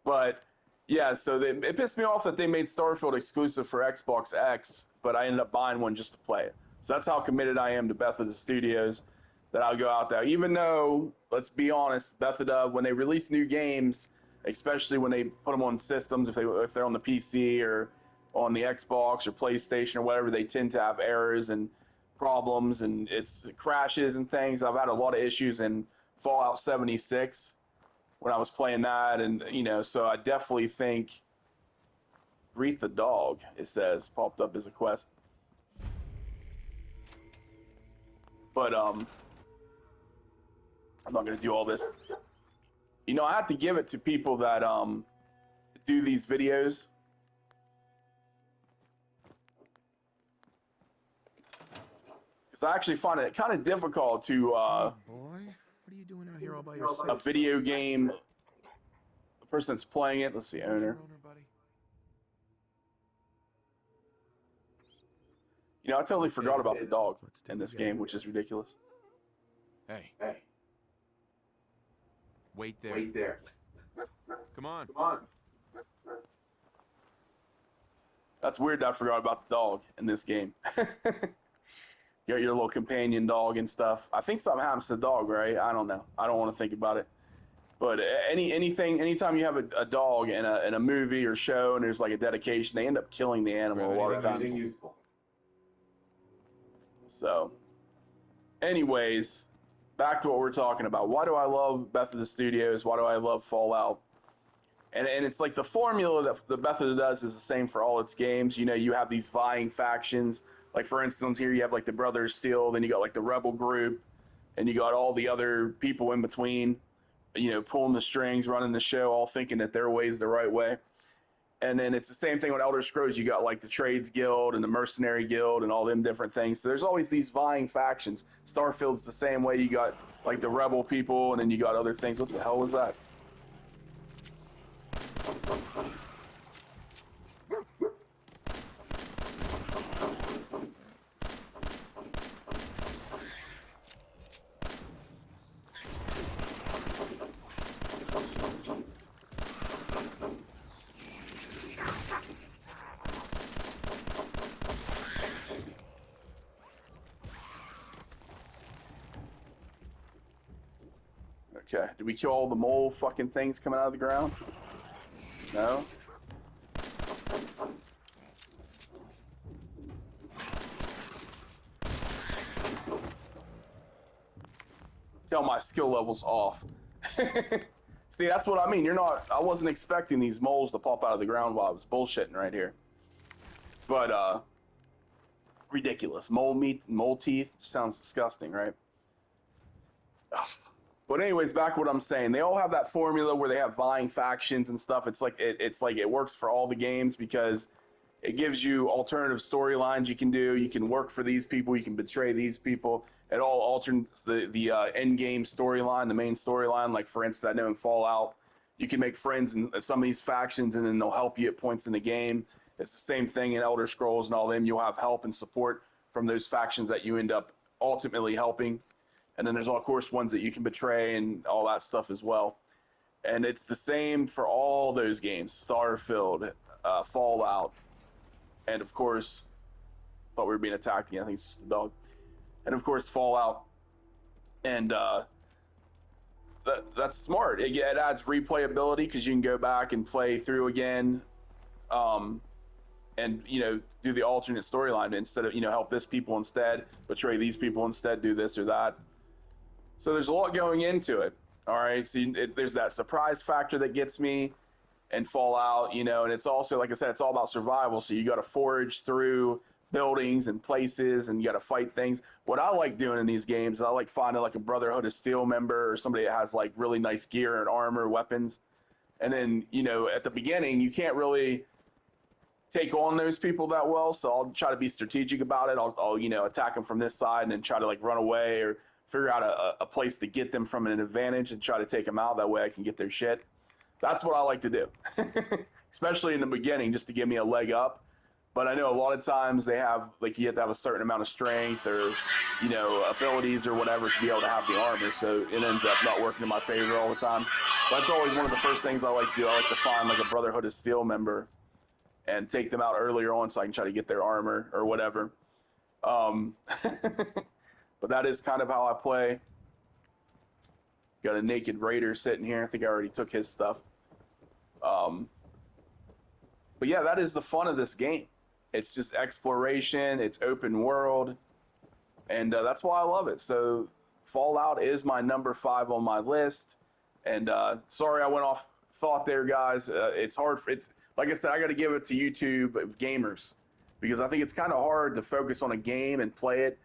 Speaker 2: But yeah, so it pissed me off that they made Starfield exclusive for Xbox X, but I ended up buying one just to play it. So that's how committed I am to Bethesda Studios, that I'll go out there. Even though, let's be honest, Bethesda, when they release new games, especially when they put them on systems, if they're on the PC or on the Xbox or PlayStation or whatever, they tend to have errors and problems and it crashes and things. I've had a lot of issues in Fallout 76 when I was playing that, and so I definitely think greet the dog, it says, popped up as a quest. But I'm not gonna do all this. I have to give it to people that do these videos. Because I actually find it kind of difficult to
Speaker 7: oh boy, what are you doing out here all by yourself?
Speaker 2: a video game, the person that's playing it, let's see, owner.
Speaker 7: Buddy?
Speaker 2: I totally forgot about the dog in this game, which is ridiculous.
Speaker 7: Hey. Wait there. Come on.
Speaker 2: That's weird that I forgot about the dog in this game. You got your little companion dog and stuff. I think something happens to the dog, right? I don't know. I don't want to think about it. But anytime you have a dog in a movie or show and there's like a dedication, they end up killing the animal a lot of times. So, anyways, back to what we're talking about. Why do I love Bethesda Studios? Why do I love Fallout? And it's like the formula that the Bethesda does is the same for all its games. You have these vying factions. Like, for instance, here you have like the Brothers Steel, then you got like the Rebel Group, and you got all the other people in between, pulling the strings, running the show, all thinking that their way is the right way. And then it's the same thing with Elder Scrolls. You got like the Trades Guild and the Mercenary Guild and all them different things. So there's always these vying factions. Starfield's the same way. You got like the Rebel people, and then you got other things. What the hell was that? Okay, did we kill all the mole fucking things coming out of the ground? No? tell my skill level's off. See, that's what I mean. I wasn't expecting these moles to pop out of the ground while I was bullshitting right here. But, ridiculous. Mole teeth, sounds disgusting, right? Ugh. But anyways, back to what I'm saying. They all have that formula where they have vying factions and stuff. It's like it works for all the games because it gives you alternative storylines you can do. You can work for these people. You can betray these people. It all alternates the end game storyline, the main storyline. Like, for instance, I know in Fallout, you can make friends in some of these factions, and then they'll help you at points in the game. It's the same thing in Elder Scrolls and all them. You'll have help and support from those factions that you end up ultimately helping. And then there's, of course, ones that you can betray and all that stuff as well. And it's the same for all those games. Starfield, Fallout, and, of course, thought we were being attacked again. I think it's just a dog. And, of course, Fallout. And that's smart. It adds replayability because you can go back and play through again. And, do the alternate storyline instead of, help this people instead, betray these people instead, do this or that. So there's a lot going into it. All right. So there's that surprise factor that gets me and Fallout, and it's also, like I said, it's all about survival. So you got to forage through buildings and places and you got to fight things. What I like doing in these games, I like finding like a Brotherhood of Steel member or somebody that has like really nice gear and armor, weapons. And then, at the beginning, you can't really take on those people that well. So I'll try to be strategic about it. I'll attack them from this side and then try to like run away or figure out a place to get them from an advantage and try to take them out. That way I can get their shit. That's what I like to do, especially in the beginning, just to give me a leg up. But I know a lot of times they have, like, you have to have a certain amount of strength or, abilities or whatever to be able to have the armor. So it ends up not working in my favor all the time. But that's always one of the first things I like to do. I like to find like a Brotherhood of Steel member and take them out earlier on so I can try to get their armor or whatever. But that is kind of how I play. Got a naked raider sitting here. I think I already took his stuff. But yeah, that is the fun of this game. It's just exploration. It's open world. And that's why I love it. So Fallout is my number 5 on my list. And sorry I went off thought there, guys. It's hard. It's like I said, I got to give it to YouTube gamers because I think it's kind of hard to focus on a game and play it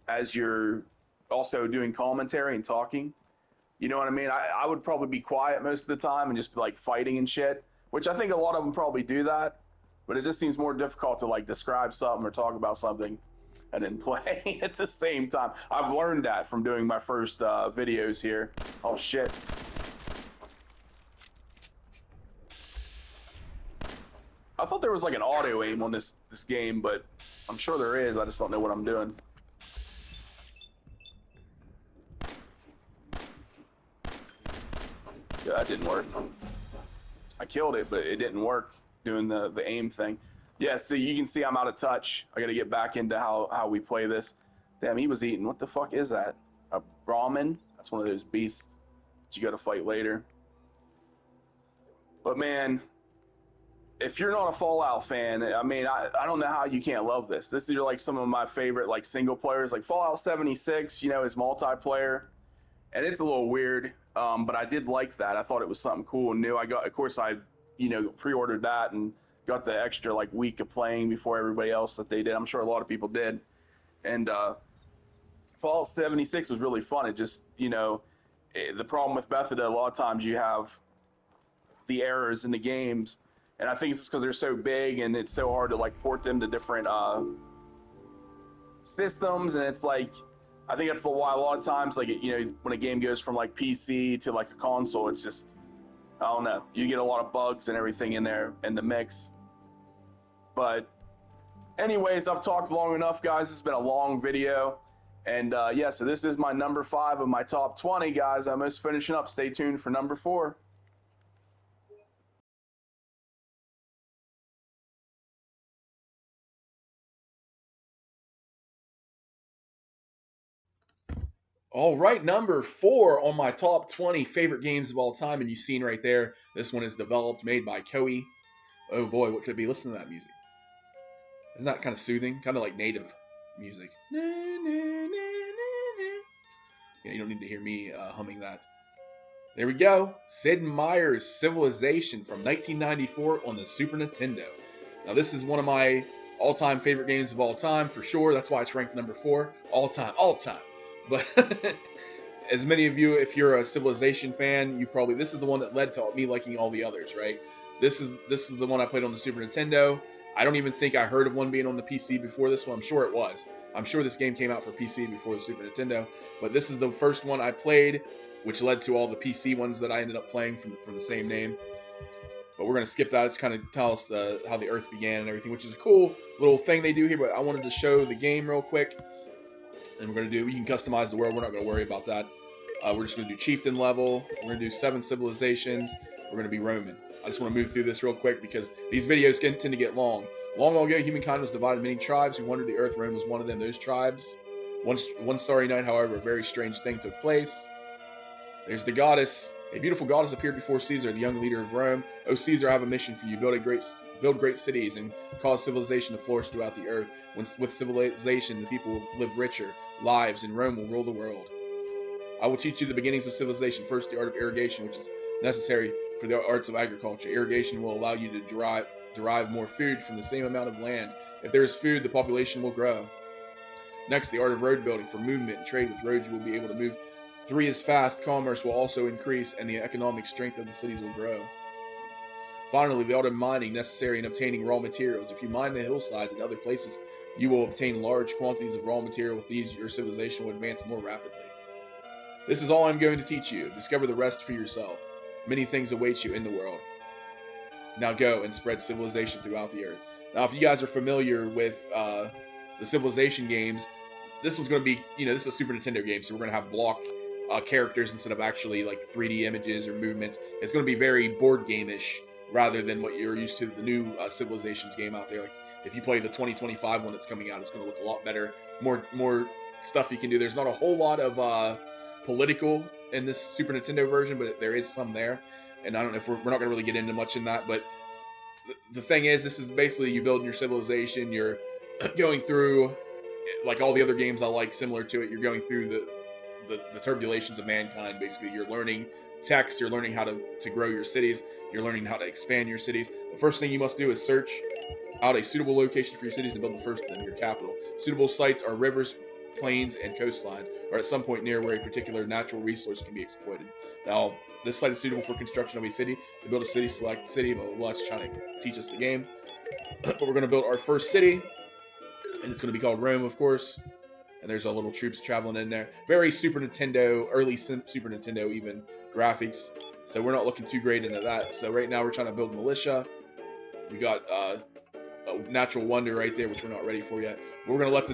Speaker 2: as you're also doing commentary and talking. You know what I mean? I would probably be quiet most of the time and just be like fighting and shit, which I think a lot of them probably do that, but it just seems more difficult to like describe something or talk about something and then play at the same time. I've learned that from doing my first videos here. Oh shit. I thought there was like an auto aim on this game, but I'm sure there is. I just don't know what I'm doing. Yeah, that didn't work. I killed it, but it didn't work doing the aim thing. Yeah, so you can see I'm out of touch. I got to get back into how we play this. Damn, he was eating. What the fuck is that? A Brahmin? That's one of those beasts that you got to fight later. But man, if you're not a Fallout fan, I mean, I don't know how you can't love this. This is like some of my favorite like single players. Like Fallout 76, is multiplayer, and it's a little weird. But I did like that. I thought it was something cool and new. Of course, I pre-ordered that and got the extra like week of playing before everybody else that they did. I'm sure a lot of people did. And Fallout 76 was really fun. It just, the problem with Bethesda, a lot of times you have the errors in the games. And I think it's just because they're so big and it's so hard to like port them to different systems. And it's like, I think that's why a lot of times, like, when a game goes from like PC to like a console, it's just, I don't know, you get a lot of bugs and everything in there in the mix. But anyways, I've talked long enough, guys. It's been a long video. And yeah, so this is my number 5 of my top 20, guys. I'm almost finishing up. Stay tuned for number 4.
Speaker 1: All right, number 4 on my top 20 favorite games of all time, and you've seen right there, this one is developed, made by Koei. Oh boy, what could it be? Listen to that music. Isn't that kind of soothing? Kind of like native music. Yeah, Yeah, you don't need to hear me humming that. There we go. Sid Meier's Civilization from 1994 on the Super Nintendo. Now, this is one of my all-time favorite games of all time, for sure. That's why it's ranked number 4. All time. But as many of you, if you're a Civilization fan, this is the one that led to me liking all the others, right? This is the one I played on the Super Nintendo. I don't even think I heard of one being on the PC before this one. I'm sure it was. I'm sure this game came out for PC before the Super Nintendo. But this is the first one I played, which led to all the PC ones that I ended up playing from the same name. But we're going to skip that. It's kind of tell us how the Earth began and everything, which is a cool little thing they do here. But I wanted to show the game real quick. And we can customize the world. We're not going to worry about that. We're just going to do Chieftain level. We're going to do 7 civilizations. We're going to be Roman. I just want to move through this real quick because these videos tend to get long. Long ago, humankind was divided into many tribes who wandered the earth. Rome was one of them. Those tribes. One starry night, however, a very strange thing took place. There's the goddess. A beautiful goddess appeared before Caesar, the young leader of Rome. "O Caesar, I have a mission for you. Build great cities and cause civilization to flourish throughout the earth. With civilization, the people will live richer lives, and Rome will rule the world. I will teach you the beginnings of civilization. First, the art of irrigation, which is necessary for the arts of agriculture. Irrigation will allow you to derive more food from the same amount of land. If there is food, the population will grow. Next, the art of road building. For movement and trade with roads, you will be able to move 3 as fast. Commerce will also increase, and the economic strength of the cities will grow. Finally, the art of mining, necessary in obtaining raw materials. If you mine the hillsides and other places, you will obtain large quantities of raw material. With these, your civilization will advance more rapidly. This is all I'm going to teach you. Discover the rest for yourself. Many things await you in the world. Now go and spread civilization throughout the earth." Now, if you guys are familiar with the Civilization games, this one's going to be, this is a Super Nintendo game, so we're going to have block characters instead of actually like 3D images or movements. It's going to be very board game-ish rather than what you're used to the new Civilizations game out there. Like if you play the 2025 one that's coming out, it's going to look a lot better. More stuff you can do. There's not a whole lot of political in this Super Nintendo version, but there is some there. And I don't know if we're not going to really get into much in that, but the thing is, this is basically you building your civilization. You're going through, like all the other games I like similar to it, you're going through the turbulations of mankind. Basically, you're learning text, you're learning how to grow your cities, you're learning how to expand your cities. The first thing you must do is search out a suitable location for your cities and build the first of them, your capital. Suitable sites are rivers, plains, and coastlines, or at some point near where a particular natural resource can be exploited. Now, this site is suitable for construction of a city. To build a city, select the city, but let's try to teach us the game. But we're going to build our first city, and it's going to be called Rome, of course. And there's our little troops traveling in there. Very Super Nintendo, early Super Nintendo even graphics. So we're not looking too great into that. So right now we're trying to build militia. We got a natural wonder right there, which we're not ready for yet. But we're going to let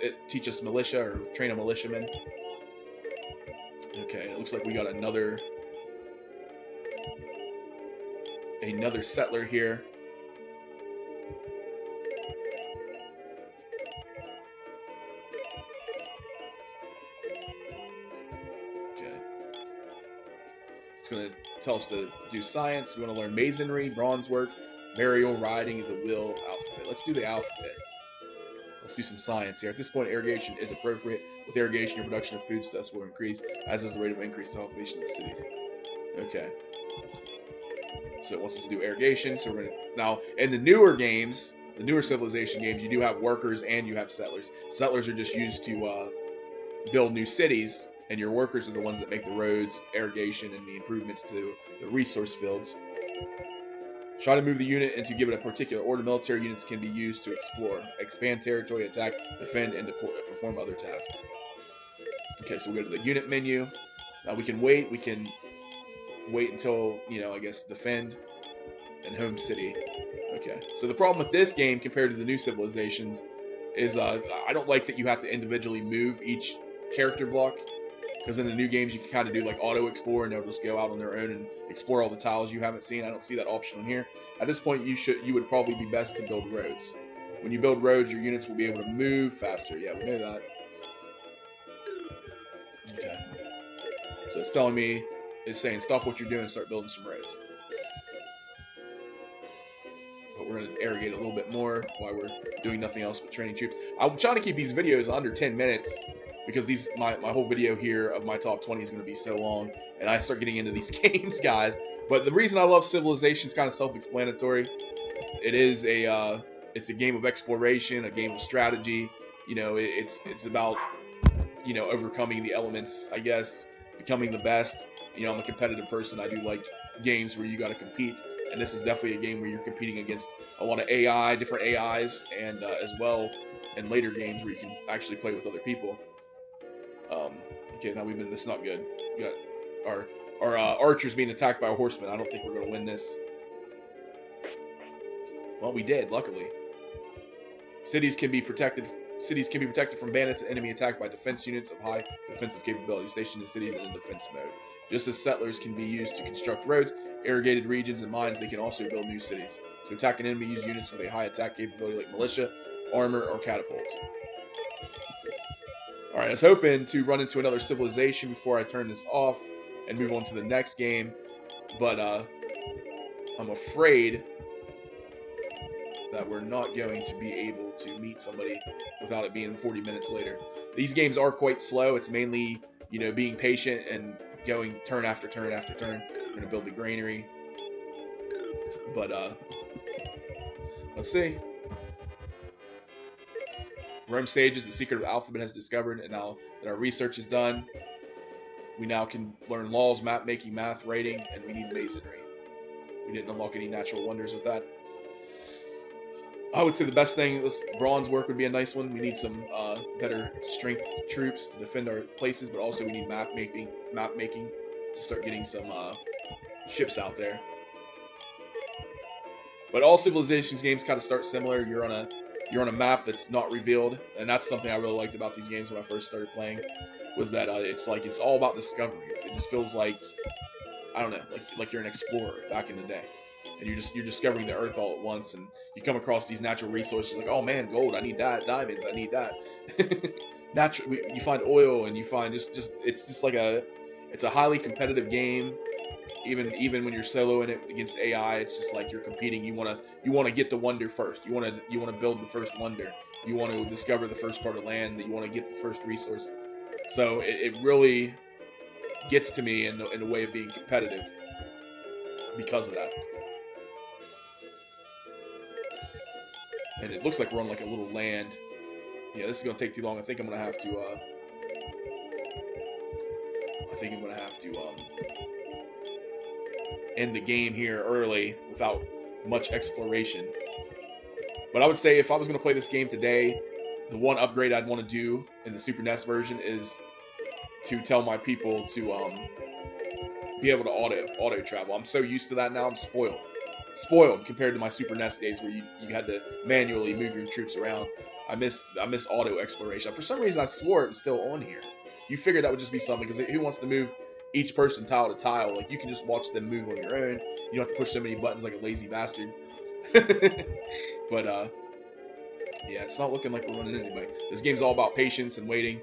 Speaker 1: it teach us militia, or train a militiaman. Okay, it looks like we got another settler here. Okay. It's going to tell us to do science. We want to learn masonry, bronze work, burial, riding, the will, alphabet. Let's do the alphabet. Let's do some science here. At this point, irrigation is appropriate. With irrigation, your production of foodstuffs will increase, as is the rate of increase to population of the cities. Okay. So it wants us to do irrigation. So we're going to... Now, in the newer games, the newer Civilization games, you do have workers and you have settlers. Settlers are just used to build new cities, and your workers are the ones that make the roads, irrigation, and the improvements to the resource fields. Try to move the unit and to give it a particular order. Military units can be used to explore, expand territory, attack, defend, and perform other tasks. Okay, so we go to the unit menu. Now we can wait. We can wait until, I guess, defend and home city. Okay, so the problem with this game compared to the new Civilizations is I don't like that you have to individually move each character block. Because in the new games, you can kind of do like auto explore, and they'll just go out on their own and explore all the tiles you haven't seen. I don't see that option on here. At this point, you would probably be best to build roads. When you build roads, your units will be able to move faster. Yeah, we know that. Okay. So it's saying stop what you're doing and start building some roads. But we're going to irrigate a little bit more while we're doing nothing else but training troops. I'm trying to keep these videos under 10 minutes. because my whole video here of my top 20 is going to be so long, and I start getting into these games, guys. But the reason I love Civilization is kind of self-explanatory. It is it's a game of exploration, a game of strategy. You know, it's about, you know, overcoming the elements, I guess, becoming the best. You know, I'm a competitive person. I do like games where you got to compete, and this is definitely a game where you're competing against a lot of AI, different AIs, and as well in later games where you can actually play with other people. Okay, now this is not good. We got our archers being attacked by a horseman. I don't think we're going to win this. Well, we did, luckily. Cities can be protected from bandits and enemy attack by defense units of high defensive capability stationed in cities and in defense mode. Just as settlers can be used to construct roads, irrigated regions, and mines, they can also build new cities. To attack an enemy, use units with a high attack capability like militia, armor, or catapult. Alright, I was hoping to run into another civilization before I turn this off and move on to the next game, but I'm afraid that we're not going to be able to meet somebody without it being 40 minutes later. These games are quite slow. It's mainly, you know, being patient and going turn after turn after turn. We're going to build the granary. But, let's see. Rome Sages, the secret of alphabet has discovered, and now that our research is done, we now can learn laws, map making, math, writing, and we need masonry. We didn't unlock any natural wonders with that. I would say the best thing, this bronze work would be a nice one. We need some better strength troops to defend our places, but also we need map making to start getting some ships out there. But all Civilizations games kind of start similar. You're on a map that's not revealed, and that's something I really liked about these games when I first started playing. Was that it's all about discovery. It just feels like, I don't know, like you're an explorer back in the day. And you're discovering the earth all at once, and you come across these natural resources like, oh man, gold, I need that, diamonds, I need that. You find oil, and you find it's just like it's a highly competitive game. Even when you're solo in it against AI, it's just like you're competing. You want to get the wonder first. You want to build the first wonder. You want to discover the first part of land. You want to get the first resource. So it really gets to me in a way of being competitive because of that. And it looks like we're on like a little land. Yeah, this is gonna take too long. I think I'm gonna have to end the game here early without much exploration. But I would say if I was gonna play this game today, the one upgrade I'd want to do in the Super NES version is to tell my people to be able to auto travel. I'm so used to that now. I'm spoiled compared to my Super NES days where you had to manually move your troops around. I miss auto exploration. For some reason, I swore it was still on here. You figured that would just be something, because who wants to move each person tile to tile? Like, you can just watch them move on your own. You don't have to push so many buttons like a lazy bastard. But yeah, it's not looking like we're running anybody. This game's all about patience and waiting.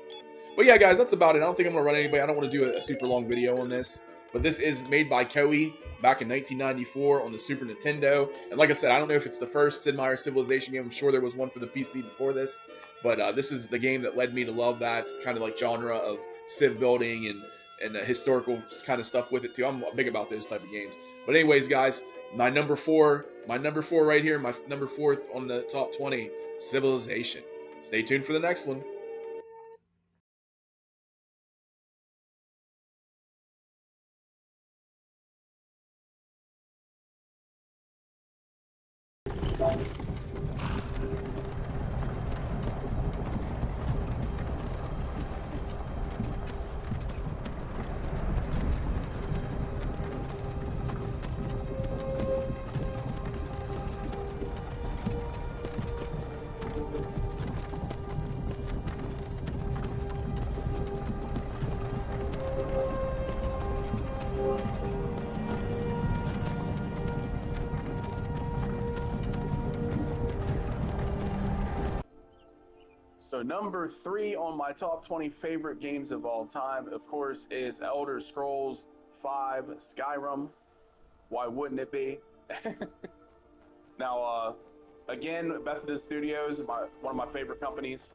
Speaker 1: But yeah, guys, that's about it. I don't think I'm gonna run anybody. I don't want to do a super long video on this. But this is made by Koei back in 1994 on the Super Nintendo. And like I said, I don't know if it's the first Sid Meier's Civilization game. I'm sure there was one for the PC before this. But this is the game that led me to love that kind of like genre of civ building and historical kind of stuff with it too. I'm big about those type of games. But anyways, guys, my number four right here, my number 4th on the top 20, Civilization. Stay tuned for the next one.
Speaker 2: So number 3 on my top 20 favorite games of all time, of course, is Elder Scrolls V Skyrim. Why wouldn't it be? Now, again, Bethesda Studios, one of my favorite companies.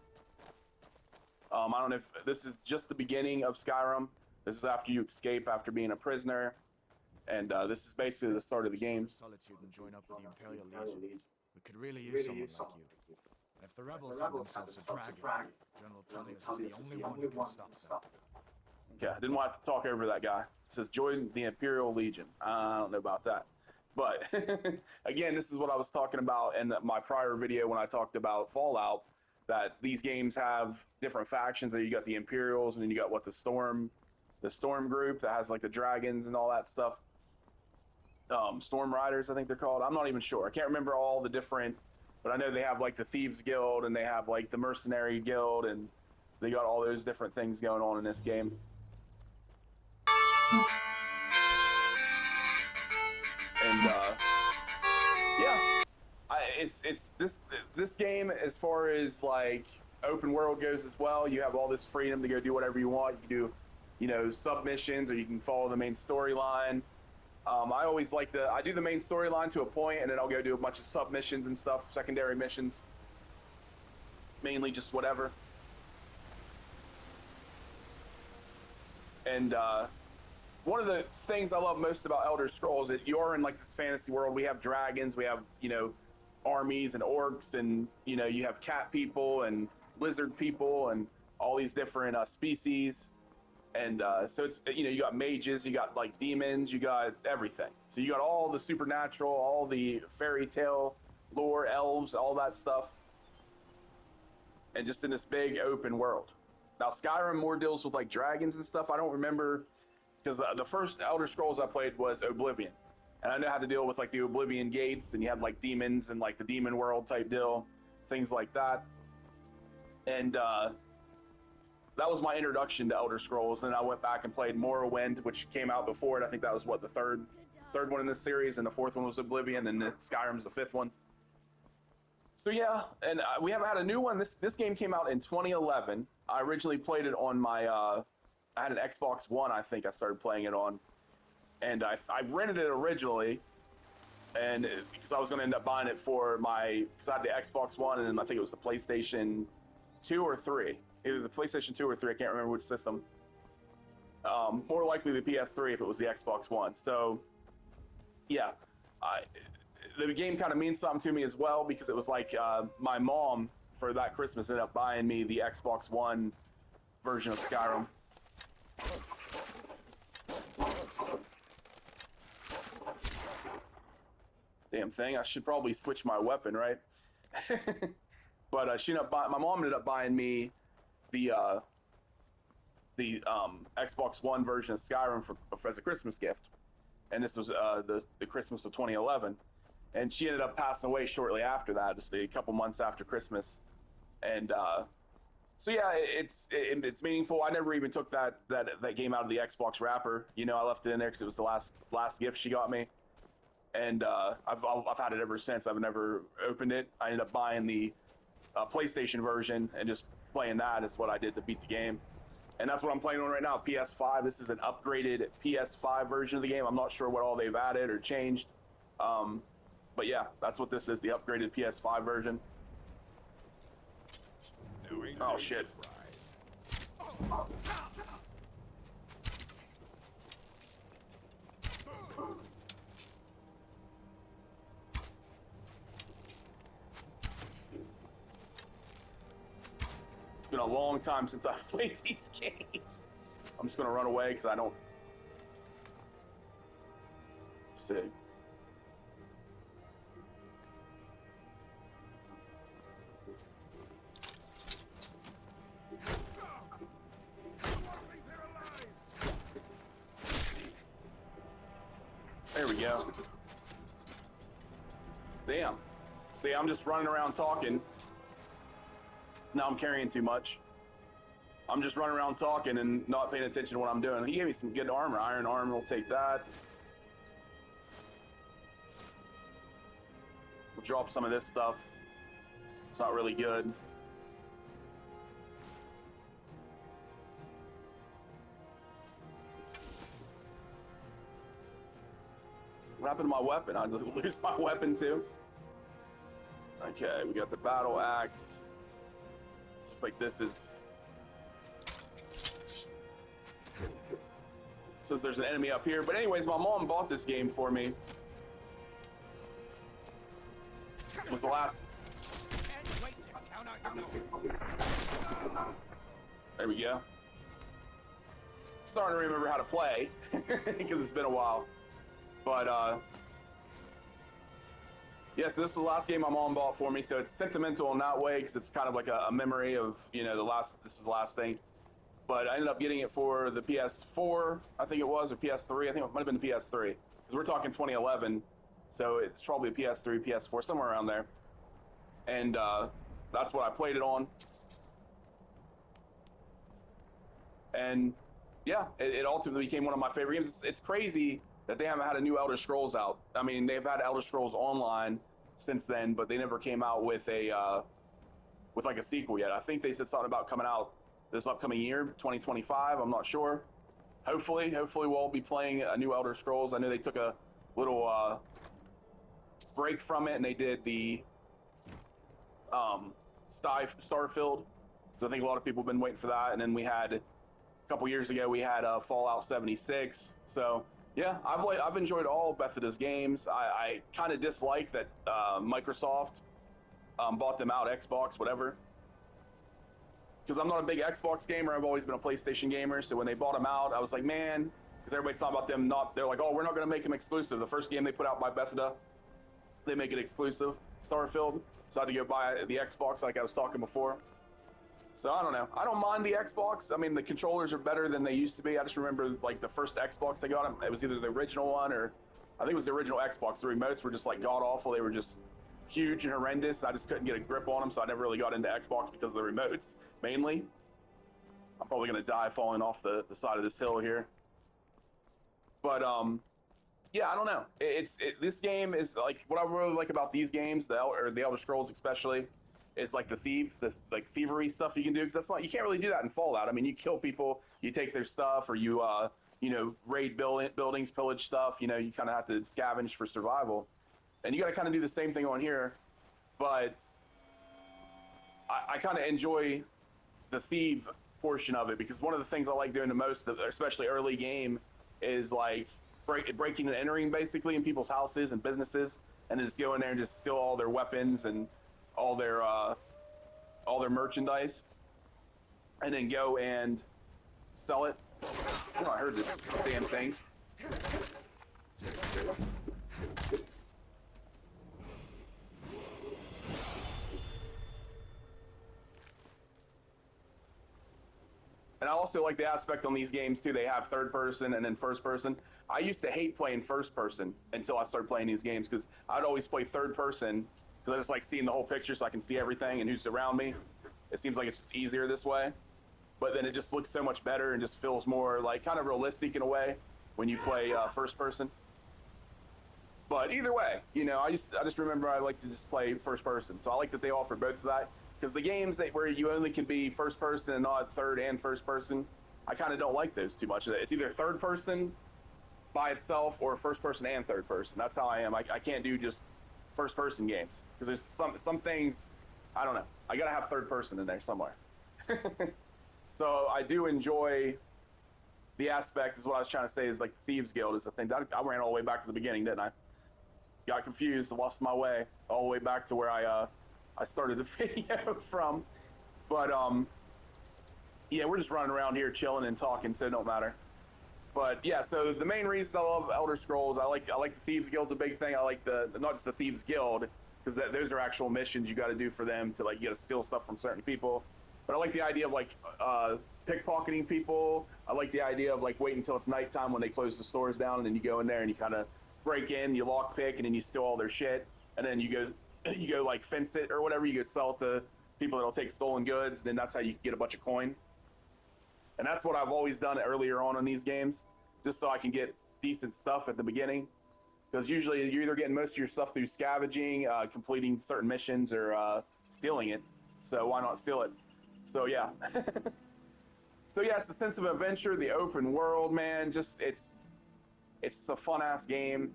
Speaker 2: I don't know if this is just the beginning of Skyrim. This is after you escape after being a prisoner, and this is basically the start of the game.
Speaker 7: Solitude and join up with the Imperial Legion. We could really use someone like you. And if the rebels have themselves a dragon, General Tullius is the only one who can stop them.
Speaker 2: Okay, I didn't want to talk over that guy. It says join the Imperial Legion. I don't know about that. But again, this is what I was talking about in my prior video when I talked about Fallout, that these games have different factions. That you got the Imperials, and then you got what the Storm group that has like the dragons and all that stuff. Storm Riders, I think they're called. I'm not even sure. I can't remember all the different, but I know they have like the Thieves Guild, and they have like the Mercenary Guild, and they got all those different things going on in this game. And yeah, it's this game, as far as like open world goes as well. You have all this freedom to go do whatever you want. You can do, you know, submissions, or you can follow the main storyline. I always like I do the main storyline to a point, and then I'll go do a bunch of submissions and stuff, secondary missions. Mainly just whatever. And one of the things I love most about Elder Scrolls is that you're in like this fantasy world. We have dragons, we have, you know, armies and orcs, and, you know, you have cat people and lizard people and all these different species. And so it's, you know, you got mages, you got like demons, you got everything. So you got all the supernatural, all the fairy tale lore, elves, all that stuff. And just in this big open world. Now Skyrim more deals with like dragons and stuff. I don't remember, because the first Elder Scrolls I played was Oblivion. And I know how to deal with like the Oblivion gates, and you have like demons and like the demon world type deal, things like that. And that was my introduction to Elder Scrolls. Then I went back and played Morrowind, which came out before it. I think that was what, the third one in this series, and the fourth one was Oblivion, and Skyrim's the fifth one. So yeah, and we haven't had a new one. This game came out in 2011. I originally played it on my I had an Xbox One, I think I started playing it on, and I rented it originally, and because I was going to end up buying it for because I had the Xbox One, and then I think it was the PlayStation 2 or 3. Either the PlayStation 2 or 3, I can't remember which system. More likely the PS3 if it was the Xbox One. So, yeah, the game kind of means something to me as well, because it was like my mom, for that Christmas, ended up buying me the Xbox One version of Skyrim. Damn thing, I should probably switch my weapon, right? But my mom ended up buying me the Xbox One version of Skyrim as a Christmas gift, and this was the Christmas of 2011, and she ended up passing away shortly after that, just a couple months after Christmas, and so yeah, it's meaningful. I never even took that game out of the Xbox wrapper. You know, I left it in there because it was the last gift she got me, and I've had it ever since. I've never opened it. I ended up buying the PlayStation version and just playing that is what I did to beat the game. And that's what I'm playing on right now, PS5. This is an upgraded PS5 version of the game. I'm not sure what all they've added or changed. But yeah, that's what this is, the upgraded PS5 version. Oh shit. It's been a long time since I've played these games. I'm just gonna run away because I don't see. There we go. Damn. See, I'm just running around talking. Now I'm carrying too much. I'm just running around talking and not paying attention to what I'm doing. He gave me some good armor. Iron armor, we'll take that. We'll drop some of this stuff. It's not really good. What happened to my weapon? I just lose my weapon too. Okay, we got the battle axe. Looks like this is Says there's an enemy up here. But anyways, my mom bought this game for me. It was the last. There we go. Starting to remember how to play because it's been a while. But yeah, so this is the last game my mom bought for me. So it's sentimental in that way because it's kind of like a memory of, you know, this is the last thing. But I ended up getting it for the PS4, I think it was, or PS3. I think it might have been the PS3 because we're talking 2011. So it's probably a PS3, PS4, somewhere around there. And that's what I played it on. And yeah, it ultimately became one of my favorite games. It's crazy that they haven't had a new Elder Scrolls out. I mean, they've had Elder Scrolls Online since then, but they never came out with a with like a sequel yet. I think they said something about coming out this upcoming year, 2025. I'm not sure. Hopefully we'll all be playing a new Elder Scrolls. I know they took a little break from it and they did the Starfield. So I think a lot of people have been waiting for that. And then we had a couple years ago we had Fallout 76. So yeah, I've enjoyed all Bethesda's games. I kind of dislike that Microsoft bought them out, Xbox, whatever. Because I'm not a big Xbox gamer. I've always been a PlayStation gamer. So when they bought them out, I was like, man, because everybody's talking about them they're like, oh, we're not going to make them exclusive. The first game they put out by Bethesda, they make it exclusive, Starfield. So I had to go buy the Xbox like I was talking before. So I don't know. I don't mind the Xbox. I mean, the controllers are better than they used to be. I just remember like the first Xbox they got, it was either the original one or I think it was the original Xbox. The remotes were just like god awful. They were just huge and horrendous. I just couldn't get a grip on them, so I never really got into Xbox because of the remotes, mainly. I'm probably going to die falling off the side of this hill here. But, yeah, I don't know. This game is, like, what I really like about these games, the Elder Scrolls especially, is, like, the thievery stuff you can do, because that's not, you can't really do that in Fallout. I mean, you kill people, you take their stuff, or you, you know, raid buildings, pillage stuff, you know, you kind of have to scavenge for survival. And you got to kind of do the same thing on here, but I kind of enjoy the thief portion of it because one of the things I like doing the most, especially early game, is like breaking and entering basically in people's houses and businesses, and then just go in there and just steal all their weapons and all their merchandise, and then go and sell it. Oh, I heard the damn things. And I also like the aspect on these games too. They have third person and then first person. I used to hate playing first person until I started playing these games because I'd always play third person because I just like seeing the whole picture so I can see everything and who's around me. It seems like it's just easier this way. But then it just looks so much better and just feels more like kind of realistic in a way when you play first person. But either way, you know, I just remember I like to just play first person. So I like that they offer both of that. Because the games where you only can be first person and not third and first person, I kind of don't like those too much. It's either third person by itself or first person and third person. That's how I am. I can't do just first person games because there's some things, I don't know. I got to have third person in there somewhere. So I do enjoy the aspect, is what I was trying to say, is like Thieves Guild is the thing. I ran all the way back to the beginning, didn't I? Got confused, lost my way all the way back to where I started the video from. But yeah, we're just running around here chilling and talking, so it don't matter. But yeah, so the main reason I love Elder Scrolls, I like the Thieves Guild's a big thing. I like not just the Thieves Guild, because those are actual missions you got to do for them to, like, you got to steal stuff from certain people. But I like the idea of like pickpocketing people. I like the idea of like waiting until it's nighttime when they close the stores down, and then you go in there and you kind of break in, you lock pick, and then you steal all their shit, and then you go like fence it or whatever. You go sell it to people that'll take stolen goods, and then that's how you get a bunch of coin. And that's what I've always done earlier on in these games, just so I can get decent stuff at the beginning. Because usually you're either getting most of your stuff through scavenging, completing certain missions, or stealing it. So why not steal it? So yeah. So yeah, it's the sense of adventure, the open world, man. Just it's a fun ass game,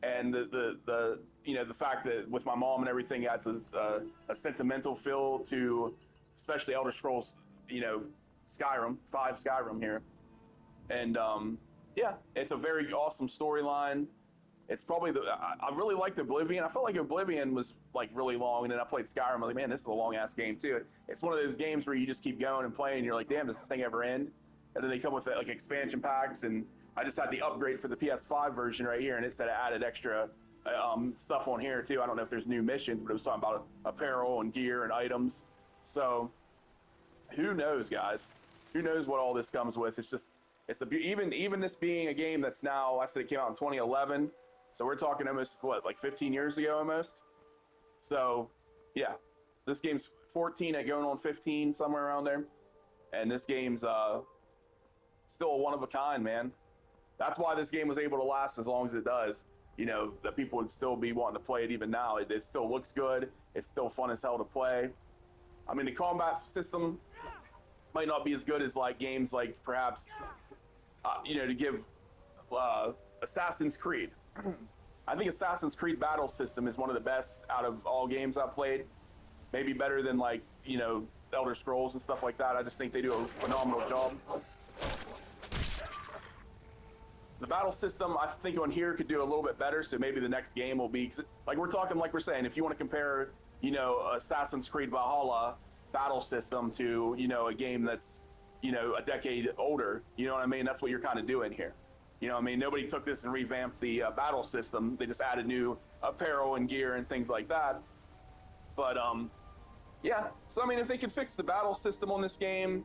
Speaker 2: and the you know, the fact that with my mom and everything, it adds a sentimental feel to, especially Elder Scrolls, you know, Skyrim 5 Skyrim here. And yeah, it's a very awesome storyline. It's probably I really liked Oblivion. I felt like Oblivion was like really long, and then I played Skyrim. I'm like, man, this is a long ass game too. It's one of those games where you just keep going and playing. And you're like, damn, does this thing ever end? And then they come with like expansion packs, and I just had the upgrade for the PS5 version right here, and it said it added extra stuff on here too. I don't know if there's new missions, but it was talking about apparel and gear and items. So who knows, guys? Who knows what all this comes with? It's just even this being a game that's now, I said it came out in 2011. So we're talking almost, what, like 15 years ago almost? So, yeah. This game's 14 at going on 15, somewhere around there. And this game's still a one-of-a-kind, man. That's why this game was able to last as long as it does. You know, that people would still be wanting to play it even now. It still looks good. It's still fun as hell to play. I mean, the combat system might not be as good as, like, games like, perhaps, you know, to give Assassin's Creed. I think Assassin's Creed battle system is one of the best out of all games I've played. Maybe better than, like, you know, Elder Scrolls and stuff like that. I just think they do a phenomenal job. The battle system, I think on here could do a little bit better, so maybe the next game will be, like we're talking, like we're saying, if you want to compare, you know, Assassin's Creed Valhalla battle system to, you know, a game that's, you know, a decade older, you know what I mean? That's what you're kind of doing here. You know what I mean? Nobody took this and revamped the battle system. They just added new apparel and gear and things like that. But, yeah. So, I mean, if they could fix the battle system on this game,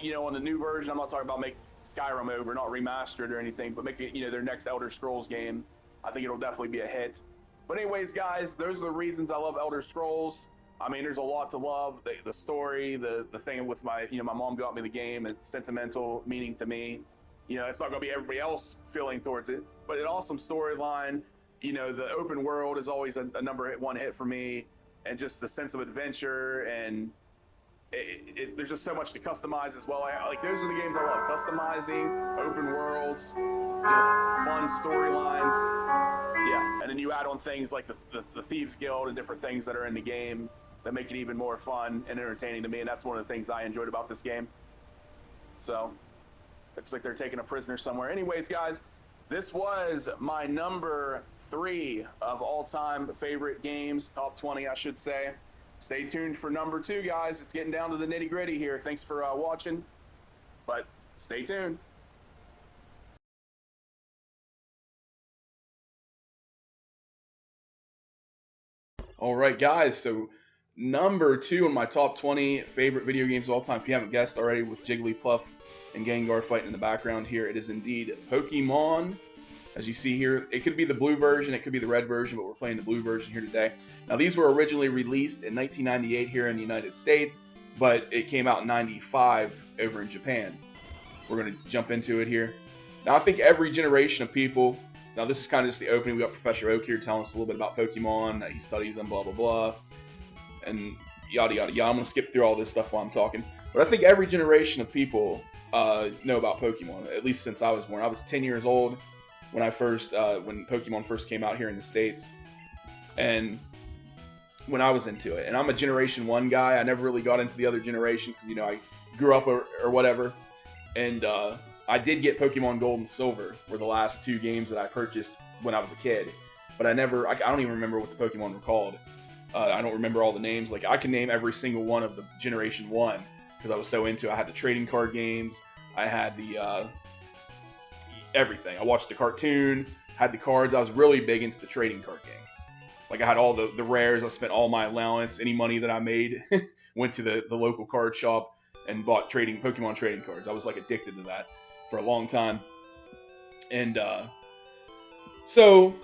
Speaker 2: you know, on the new version, I'm not talking about make Skyrim over, not remastered or anything, but make it, you know, their next Elder Scrolls game, I think it'll definitely be a hit. But anyways, guys, those are the reasons I love Elder Scrolls. I mean, there's a lot to love. The story, the thing with my, you know, my mom got me the game, it's sentimental meaning to me. You know, it's not going to be everybody else feeling towards it, but an awesome storyline. You know, the open world is always a number one hit for me, and just the sense of adventure, and there's just so much to customize as well. Like, those are the games I love: customizing, open worlds, just fun storylines. Yeah, and then you add on things like the Thieves Guild and different things that are in the game that make it even more fun and entertaining to me, and that's one of the things I enjoyed about this game. So. Looks like they're taking a prisoner somewhere. Anyways, guys, this was my number 3 of all-time favorite games, top 20, I should say. Stay tuned for number 2, guys. It's getting down to the nitty-gritty here. Thanks for watching, but stay tuned.
Speaker 1: All right, guys. So number 2 in my top 20 favorite video games of all time, if you haven't guessed already, with Jigglypuff and Gengar fighting in the background here, it is indeed Pokemon. As you see here, it could be the blue version, it could be the red version, but we're playing the blue version here today. Now, these were originally released in 1998 here in the United States, but it came out in 95 over in Japan. We're going to jump into it here. Now, I think every generation of people, now this is kind of just the opening. We got Professor Oak here telling us a little bit about Pokemon, that he studies them, blah, blah, blah, and yada, yada, yada. I'm going to skip through all this stuff while I'm talking. But I think every generation of people know about Pokemon, at least since I was born. I was 10 years old when I first, when Pokemon first came out here in the States, and when I was into it. And I'm a Generation 1 guy. I never really got into the other generations because, you know, I grew up or whatever. And I did get Pokemon Gold and Silver, were the last 2 games that I purchased when I was a kid. But I don't even remember what the Pokemon were called. I don't remember all the names. Like, I can name every single one of the Generation 1. Because I was so into it. I had the trading card games. I had the everything. I watched the cartoon, had the cards. I was really big into the trading card game. Like, I had all the rares. I spent all my allowance, any money that I made, went to the local card shop and bought Pokemon trading cards. I was like addicted to that for a long time. And so,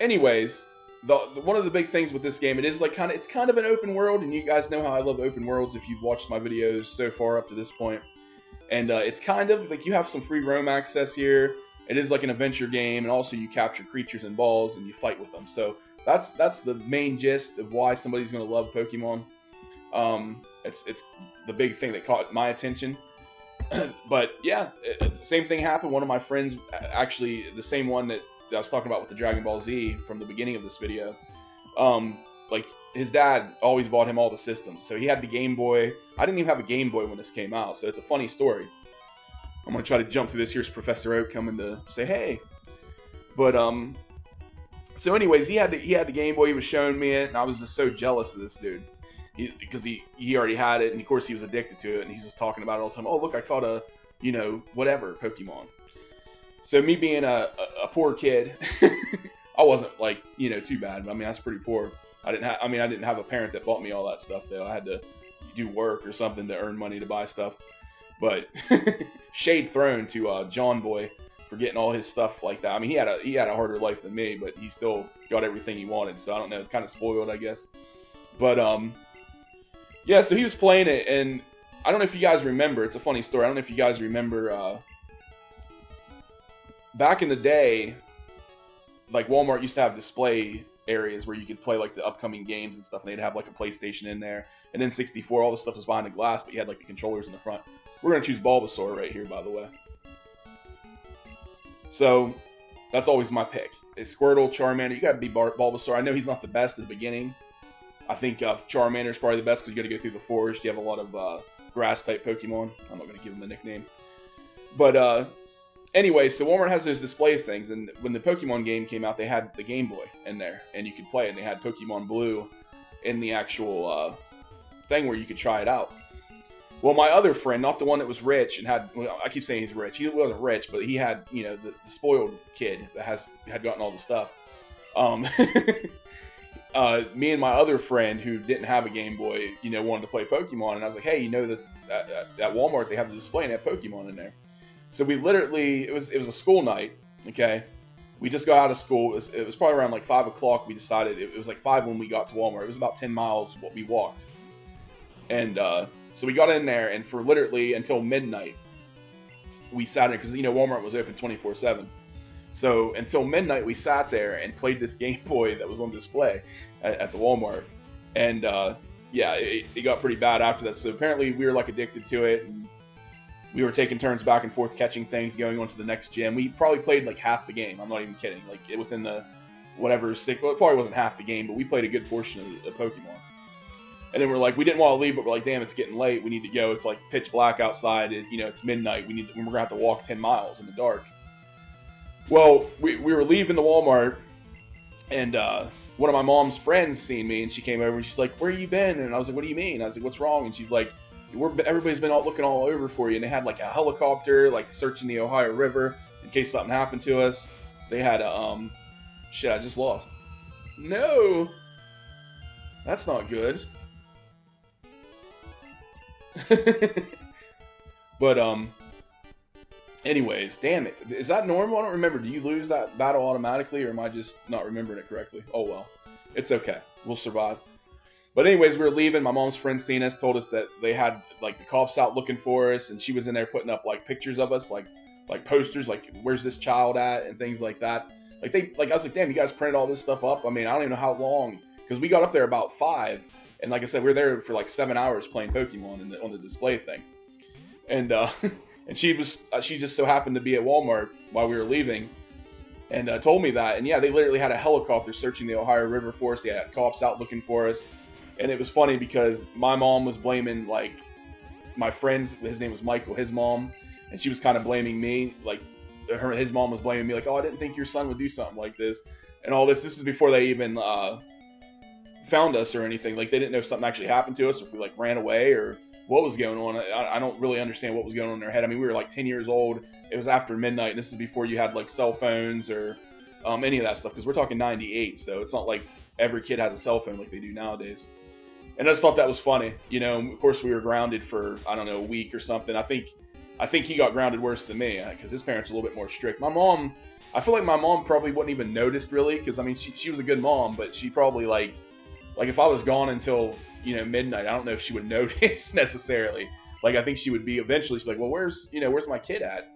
Speaker 1: anyways. One of the big things with this game, it is like it's kind of an open world, and you guys know how I love open worlds if you've watched my videos so far up to this point. And it's kind of like you have some free roam access here. It is like an adventure game, and also you capture creatures and balls and you fight with them. So that's the main gist of why somebody's going to love Pokemon. It's the big thing that caught my attention. But yeah, the same thing happened. One of my friends, actually the same one that I was talking about with the Dragon Ball Z from the beginning of this video, like his dad always bought him all the systems. So he had the Game Boy. I didn't even have a Game Boy when this came out, so it's a funny story. I'm gonna try to jump through this. Here's Professor Oak coming to say hey. But so anyways, he had the Game Boy. He was showing me it, and I was just so jealous of this dude because he already had it, and of course he was addicted to it, and he's just talking about it all the time. Oh, look, I caught a whatever Pokemon. So me being a poor kid, I wasn't like too bad. But I mean, I was pretty poor. I didn't have a parent that bought me all that stuff though. I had to do work or something to earn money to buy stuff. But shade thrown to John Boy for getting all his stuff like that. I mean, he had a harder life than me, but he still got everything he wanted. So I don't know, kind of spoiled, I guess. But yeah. So he was playing it, and I don't know if you guys remember. It's a funny story. I don't know if you guys remember. Back in the day, like Walmart used to have display areas where you could play like the upcoming games and stuff, and they'd have like a PlayStation in there, and then 64, all the stuff was behind the glass, but you had like the controllers in the front. We're gonna choose Bulbasaur right here, by the way. So that's always my pick. It's Squirtle, Charmander. You gotta be Bulbasaur. I know he's not the best at the beginning. I think Charmander is probably the best because you gotta go through the forest. You have a lot of grass type Pokemon. I'm not gonna give him a nickname, but anyway, so Walmart has those display things, and when the Pokemon game came out, they had the Game Boy in there, and you could play it, and they had Pokemon Blue in the actual thing where you could try it out. Well, my other friend, not the one that was rich and had, well, I keep saying he's rich. He wasn't rich, but he had, the spoiled kid that had gotten all the stuff. Me and my other friend who didn't have a Game Boy, wanted to play Pokemon, and I was like, hey, that at Walmart they have the display and they have Pokemon in there. So we literally, it was a school night, okay? We just got out of school. It was probably around like 5 o'clock. We decided, it was like 5 when we got to Walmart. It was about 10 miles what we walked. And so we got in there, and for literally until midnight, we sat there, because, Walmart was open 24/7. So until midnight, we sat there and played this Game Boy that was on display at the Walmart. And yeah, it got pretty bad after that. So apparently we were like addicted to it, and we were taking turns back and forth catching things, going on to the next gym. We probably played like half the game. I'm not even kidding. Like within the whatever six, well, it probably wasn't half the game, but we played a good portion of the Pokemon. And then we're like, we didn't want to leave, but we're like, damn, it's getting late. We need to go. It's like pitch black outside. It's midnight. We're gonna have to walk 10 miles in the dark. Well, we were leaving the Walmart, and one of my mom's friends seen me, and she came over and she's like, where you been? And I was like, what do you mean? I was like, what's wrong? And she's like, everybody's been looking all over for you. And they had like a helicopter, like searching the Ohio River in case something happened to us. They had a, shit, I just lost. No, that's not good. But, anyways, damn it. Is that normal? I don't remember. Do you lose that battle automatically, or am I just not remembering it correctly? Oh, well. It's okay. We'll survive. But anyways, we were leaving. My mom's friend seen us, told us that they had, like, the cops out looking for us, and she was in there putting up, like, pictures of us, like posters, like, where's this child at, and things like that. I was like, damn, you guys printed all this stuff up? I mean, I don't even know how long, because we got up there about 5, and like I said, we were there for, like, 7 hours playing Pokemon on the display thing. And, and she just so happened to be at Walmart while we were leaving, and told me that. And yeah, they literally had a helicopter searching the Ohio River for us. They had cops out looking for us. And it was funny because my mom was blaming, like, my friend's, his name was Michael, his mom, and she was kind of blaming me, like, his mom was blaming me, like, oh, I didn't think your son would do something like this, and all this. This is before they even found us or anything. Like, they didn't know if something actually happened to us, or if we, like, ran away, or what was going on. I don't really understand what was going on in their head. I mean, we were, like, 10 years old. It was after midnight, and this is before you had, like, cell phones or any of that stuff, because we're talking 98, so it's not like every kid has a cell phone like they do nowadays. And I just thought that was funny. Of course, we were grounded for, I don't know, a week or something. I think he got grounded worse than me, because his parents are a little bit more strict. My mom, I feel like my mom probably wouldn't even noticed, really, because, I mean, she was a good mom, but she probably, like if I was gone until, midnight, I don't know if she would notice necessarily. Like, I think she would be, eventually, she'd be like, well, where's my kid at?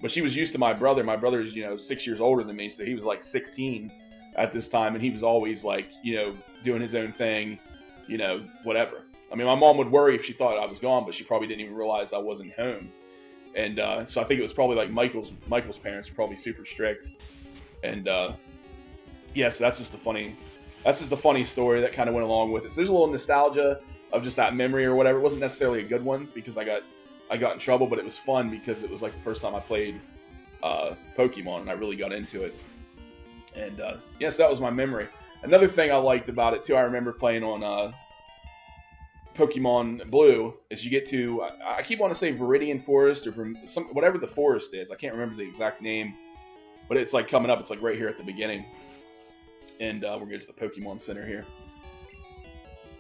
Speaker 1: But she was used to my brother. My brother's, 6 years older than me, so he was, like, 16 at this time, and he was always, like, doing his own thing, whatever. I mean, my mom would worry if she thought I was gone, but she probably didn't even realize I wasn't home. And so I think it was probably like Michael's parents were probably super strict. And yeah, so that's just a funny that's just a funny story that kind of went along with it. So there's a little nostalgia of just that memory or whatever. It wasn't necessarily a good one because I got in trouble, but it was fun because it was like the first time I played Pokemon and I really got into it. And yes, that was my memory. Another thing I liked about it too, I remember playing on Pokemon Blue, is you get to, I keep wanting to say Viridian Forest or from whatever the forest is. I can't remember the exact name, but it's like coming up. It's like right here at the beginning. And we're going to the Pokemon Center here.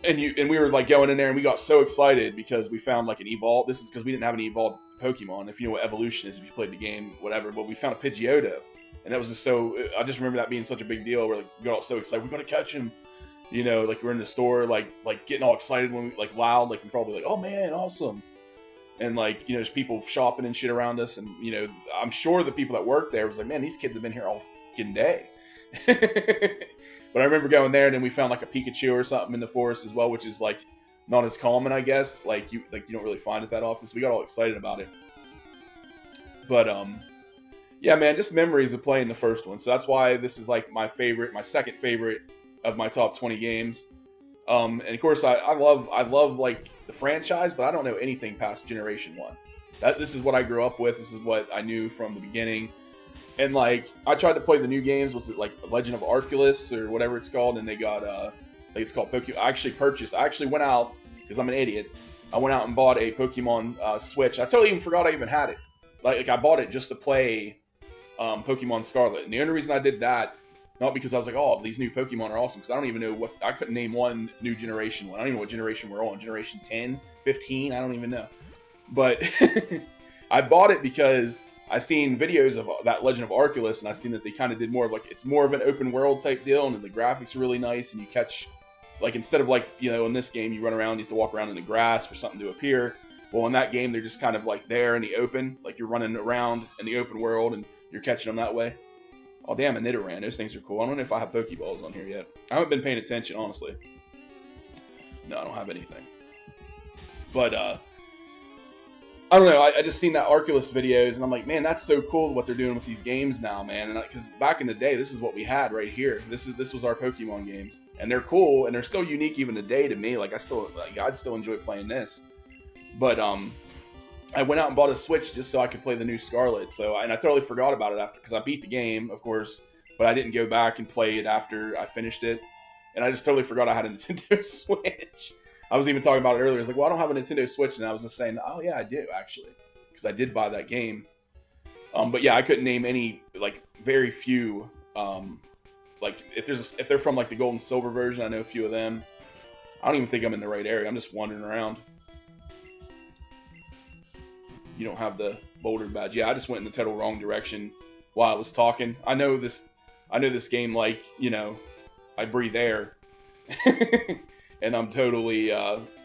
Speaker 1: And we were like going in there and we got so excited because we found like an evolved. This is because we didn't have any evolved Pokemon. If you know what evolution is, if you played the game, whatever. But we found a Pidgeotto. And that was just so, I just remember that being such a big deal. We're like, we got all so excited. We're going to catch him. You know, like we're in the store, like getting all excited when we, like loud, like we're probably like, oh man, awesome. And like, you know, there's people shopping and shit around us. And, you know, I'm sure the people that work there was like, man, these kids have been here all fucking day. But I remember going there and then we found like a Pikachu or something in the forest as well, which is like not as common, I guess. Like you don't really find it that often. So we got all excited about it. But, yeah, man, just memories of playing the first one. So that's why this is like my second favorite of my top 20 games. And of course I love like the franchise, but I don't know anything past Generation 1. This is what I grew up with. This is what I knew from the beginning. And like I tried to play the new games, was it like Legend of Arceus or whatever it's called, and they got I think it's called Pokemon. I actually went out because I'm an idiot. I went out and bought a Pokemon Switch. I totally even forgot I even had it. Like I bought it just to play Pokemon Scarlet. And the only reason I did that, not because I was like, oh, these new Pokemon are awesome, because I don't even know I couldn't name one new generation one. I don't even know what generation we're on. Generation 10, 15, I don't even know. But I bought it because I seen videos of that Legend of Arceus, and I seen that they kind of did more of like, it's more of an open world type deal, and the graphics are really nice, and you catch, like instead of like, you know, in this game, you run around, you have to walk around in the grass for something to appear. Well, in that game, they're just kind of like there in the open, like you're running around in the open world, and you're catching them that way. Oh, damn, a Nidoran. Those things are cool. I don't know if I have Pokeballs on here yet. I haven't been paying attention, honestly. No, I don't have anything. But, I don't know. I just seen that Arceus videos, and I'm like, man, that's so cool what they're doing with these games now, man. And because back in the day, this is what we had right here. This was our Pokemon games, and they're cool, and they're still unique even today to me. Like I'd still enjoy playing this. But I went out and bought a Switch just so I could play the new Scarlet. And I totally forgot about it after, because I beat the game, of course, but I didn't go back and play it after I finished it. And I just totally forgot I had a Nintendo Switch. I was even talking about it earlier. I was like, well, I don't have a Nintendo Switch. And I was just saying, oh, yeah, I do, actually. Because I did buy that game. But yeah, I couldn't name any, like, very few. Like, if they're from, like, the Gold and Silver version, I know a few of them. I don't even think I'm in the right area. I'm just wandering around. You don't have the Boulder badge. Yeah, I just went in the total wrong direction while I was talking. I know this game like, you know, I breathe air. And I'm totally,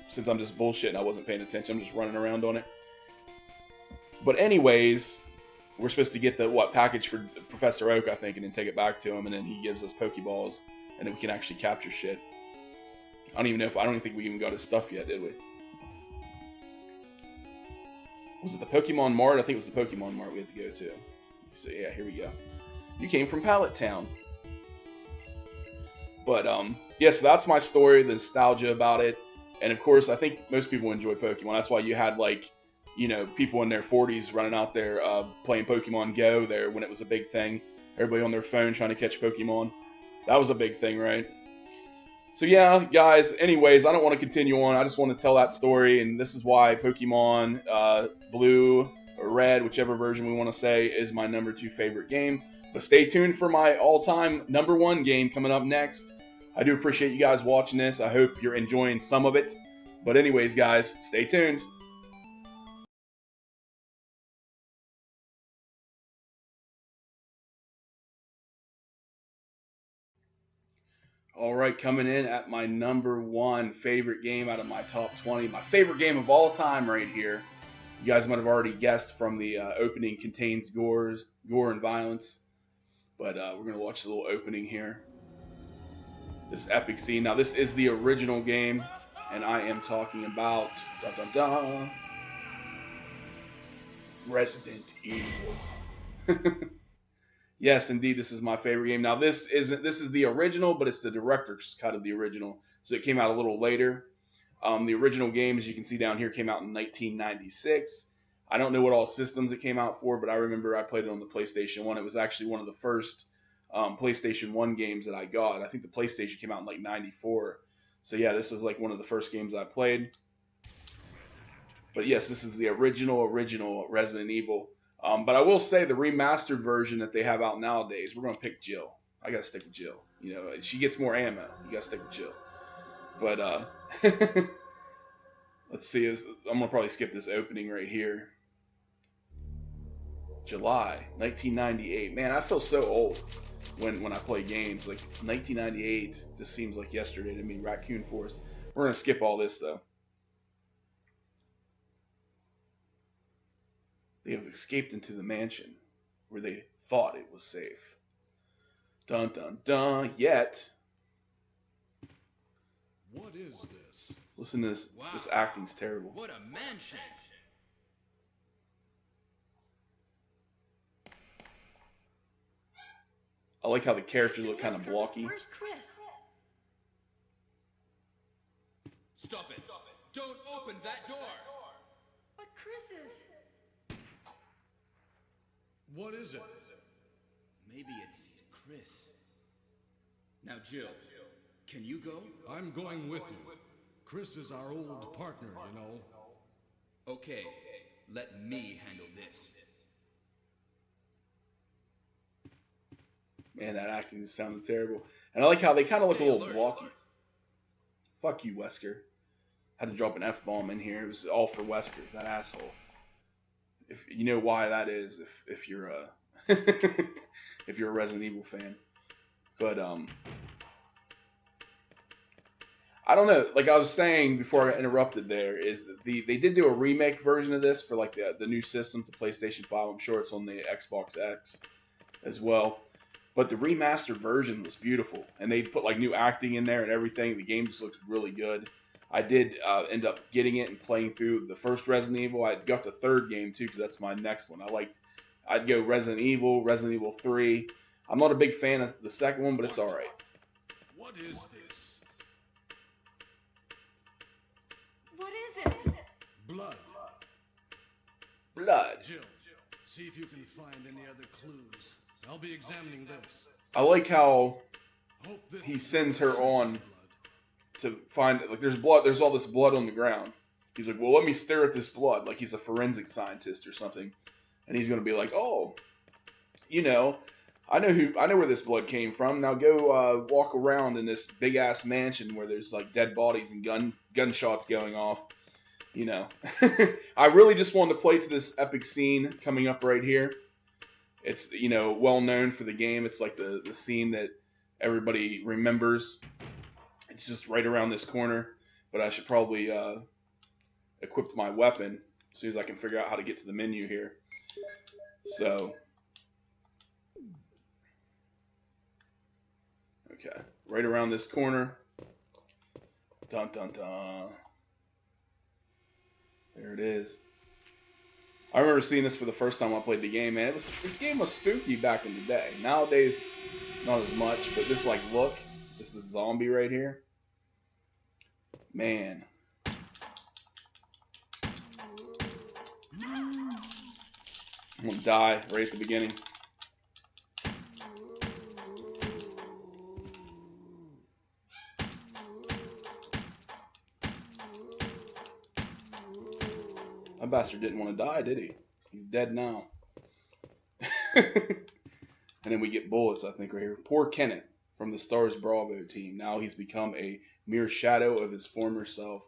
Speaker 1: since I'm just bullshitting, I wasn't paying attention. I'm just running around on it. But anyways, we're supposed to get the, package for Professor Oak, I think, and then take it back to him, and then he gives us Pokeballs, and then we can actually capture shit. I don't even think we even got his stuff yet, did we? Was it the Pokemon Mart? I think it was the Pokemon Mart we had to go to. So yeah, here we go. You came from Pallet Town. But, yeah, so that's my story, the nostalgia about it. And, of course, I think most people enjoy Pokemon. That's why you had, like, you know, people in their 40s running out there playing Pokemon Go there when it was a big thing. Everybody on their phone trying to catch Pokemon. That was a big thing, right? So, yeah, guys, anyways, I don't want to continue on. I just want to tell that story, and this is why Pokemon Blue or Red, whichever version we want to say, is my number 2 favorite game. But stay tuned for my all-time number 1 game coming up next. I do appreciate you guys watching this. I hope you're enjoying some of it. But anyways, guys, stay tuned. All right, coming in at my number 1 favorite game out of my top 20. My favorite game of all time right here. You guys might have already guessed from the opening contains gore and violence. But we're going to watch the little opening here. This epic scene. Now, this is the original game, and I am talking about Resident Evil. Yes, indeed, this is my favorite game. Now, this is the original, but it's the director's cut of the original, so it came out a little later. The original game, as you can see down here, came out in 1996. I don't know what all systems it came out for, but I remember I played it on the PlayStation 1. It was actually one of the first PlayStation 1 games that I got. I think the PlayStation came out in like 94. So yeah, this is like one of the first games I played. But yes, this is the original Resident Evil. But I will say the remastered version that they have out nowadays, we're going to pick Jill. I got to stick with Jill. You know, she gets more ammo. You got to stick with Jill. But let's see. I'm going to probably skip this opening right here. July 1998. Man, I feel so old when I play games. Like 1998 just seems like yesterday to me. Raccoon Forest. We're going to skip all this though. They have escaped into the mansion where they thought it was safe. Dun dun dun. Yet.
Speaker 7: What is this?
Speaker 1: Listen to this.
Speaker 8: Wow.
Speaker 1: This acting's terrible.
Speaker 8: What a mansion!
Speaker 1: I like how the characters look kind of blocky.
Speaker 6: Where's Chris?
Speaker 8: Stop it! Don't open that door!
Speaker 6: But Chris is...
Speaker 7: What is it?
Speaker 8: Maybe it's Chris. Now, Jill, can you go?
Speaker 7: I'm going with you. Chris is our old partner, you know.
Speaker 8: Okay, let me handle this.
Speaker 1: Man, that acting just sounded terrible. And I like how they kind of look a
Speaker 8: Stay
Speaker 1: little
Speaker 8: alert.
Speaker 1: blocky. Fuck you, Wesker. Had to drop an F-bomb in here. It was all for Wesker, that asshole. If you know why that is, if you're a if you're a Resident Evil fan. But I don't know. Like I was saying before I interrupted, there is they did do a remake version of this for like the new system to PlayStation 5. I'm sure it's on the Xbox X as well. But the remastered version was beautiful, and they put like new acting in there and everything. The game just looks really good. I did end up getting it and playing through the first Resident Evil. I got the third game too because that's my next one. I'd go Resident Evil 3. I'm not a big fan of the second one, but it's all right.
Speaker 7: What is this?
Speaker 6: What is it?
Speaker 7: Blood.
Speaker 1: Blood.
Speaker 7: Jill, see if you can find any other clues. I'll be examining this.
Speaker 1: I like how
Speaker 7: Hope this
Speaker 1: he
Speaker 7: is
Speaker 1: sends her
Speaker 7: Chris's
Speaker 1: on
Speaker 7: blood.
Speaker 1: to find, like, there's blood. There's all this blood on the ground. He's like, well, let me stare at this blood, like he's a forensic scientist or something, and he's gonna be like, oh, you know, I know where this blood came from. Now go walk around in this big ass mansion where there's like dead bodies and gunshots going off. You know, I really just wanted to play to this epic scene coming up right here. It's, you know, well known for the game. It's like the scene that everybody remembers. It's just right around this corner, but I should probably equip my weapon as soon as I can figure out how to get to the menu here. So, okay, right around this corner. Dun dun dun. There it is. I remember seeing this for the first time when I played the game, man. This game was spooky back in the day. Nowadays, not as much, but this like look, this is zombie right here. Man. I'm gonna die right at the beginning. That bastard didn't want to die, did he? He's dead now. And then we get bullets, I think, right here. Poor Kenneth from the Stars Bravo team. Now he's become a mere shadow of his former self.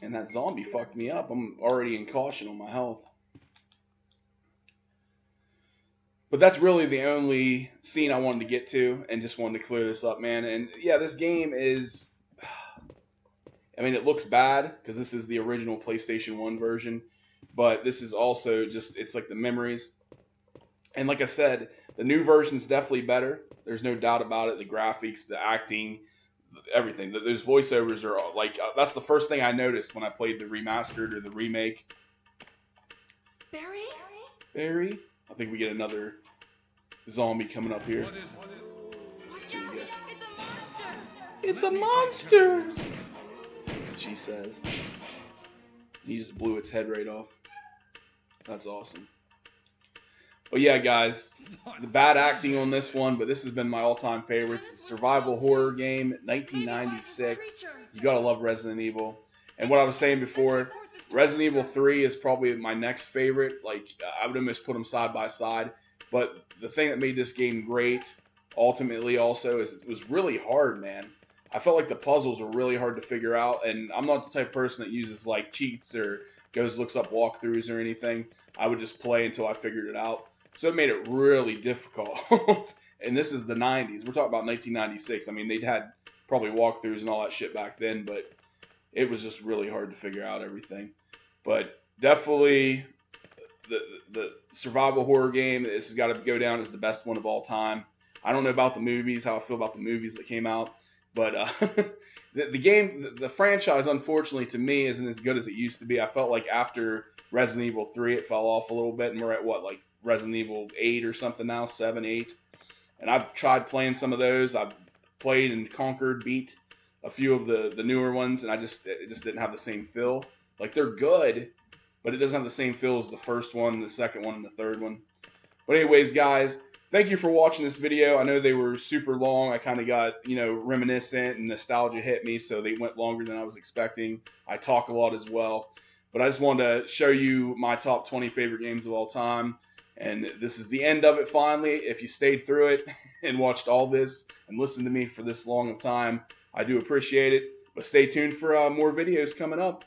Speaker 1: And that zombie fucked me up. I'm already in caution on my health. But that's really the only scene I wanted to get to, and just wanted to clear this up, man. And yeah, this game is... I mean, it looks bad, because this is the original PlayStation 1 version. But this is also just, it's like the memories. And like I said, the new version's definitely better. There's no doubt about it. The graphics, the acting, everything. Those voiceovers are all, like, that's the first thing I noticed when I played the remastered or the remake.
Speaker 6: Barry?
Speaker 1: Barry. I think we get another zombie coming up here.
Speaker 4: What is it?
Speaker 6: Watch out! It's a monster!
Speaker 1: It's a monster! She says. He just blew its head right off. That's awesome. But yeah, guys, the bad acting on this one, but this has been my all-time favorites. It's a survival horror game, 1996. You gotta love Resident Evil. And what I was saying before, Resident Evil 3 is probably my next favorite. Like, I would almost put them side by side. But the thing that made this game great, ultimately also, is it was really hard, man. I felt like the puzzles were really hard to figure out, and I'm not the type of person that uses, like, cheats or looks up walkthroughs or anything. I would just play until I figured it out. So it made it really difficult. And this is the 90s. We're talking about 1996. I mean, they'd had probably walkthroughs and all that shit back then, but it was just really hard to figure out everything. But definitely the survival horror game, this has got to go down as the best one of all time. I don't know about the movies, how I feel about the movies that came out, but the game, the franchise, unfortunately, to me, isn't as good as it used to be. I felt like after Resident Evil 3, it fell off a little bit, and we're at what, like Resident Evil 8 or something now, 7, 8. And I've tried playing some of those. I've played and conquered, beat a few of the newer ones, and it just didn't have the same feel. Like, they're good, but it doesn't have the same feel as the first one, the second one, and the third one. But anyways, guys, thank you for watching this video. I know they were super long. I kind of got, reminiscent and nostalgia hit me, so they went longer than I was expecting. I talk a lot as well. But I just wanted to show you my top 20 favorite games of all time. And this is the end of it finally. If you stayed through it and watched all this and listened to me for this long of time, I do appreciate it. But stay tuned for more videos coming up.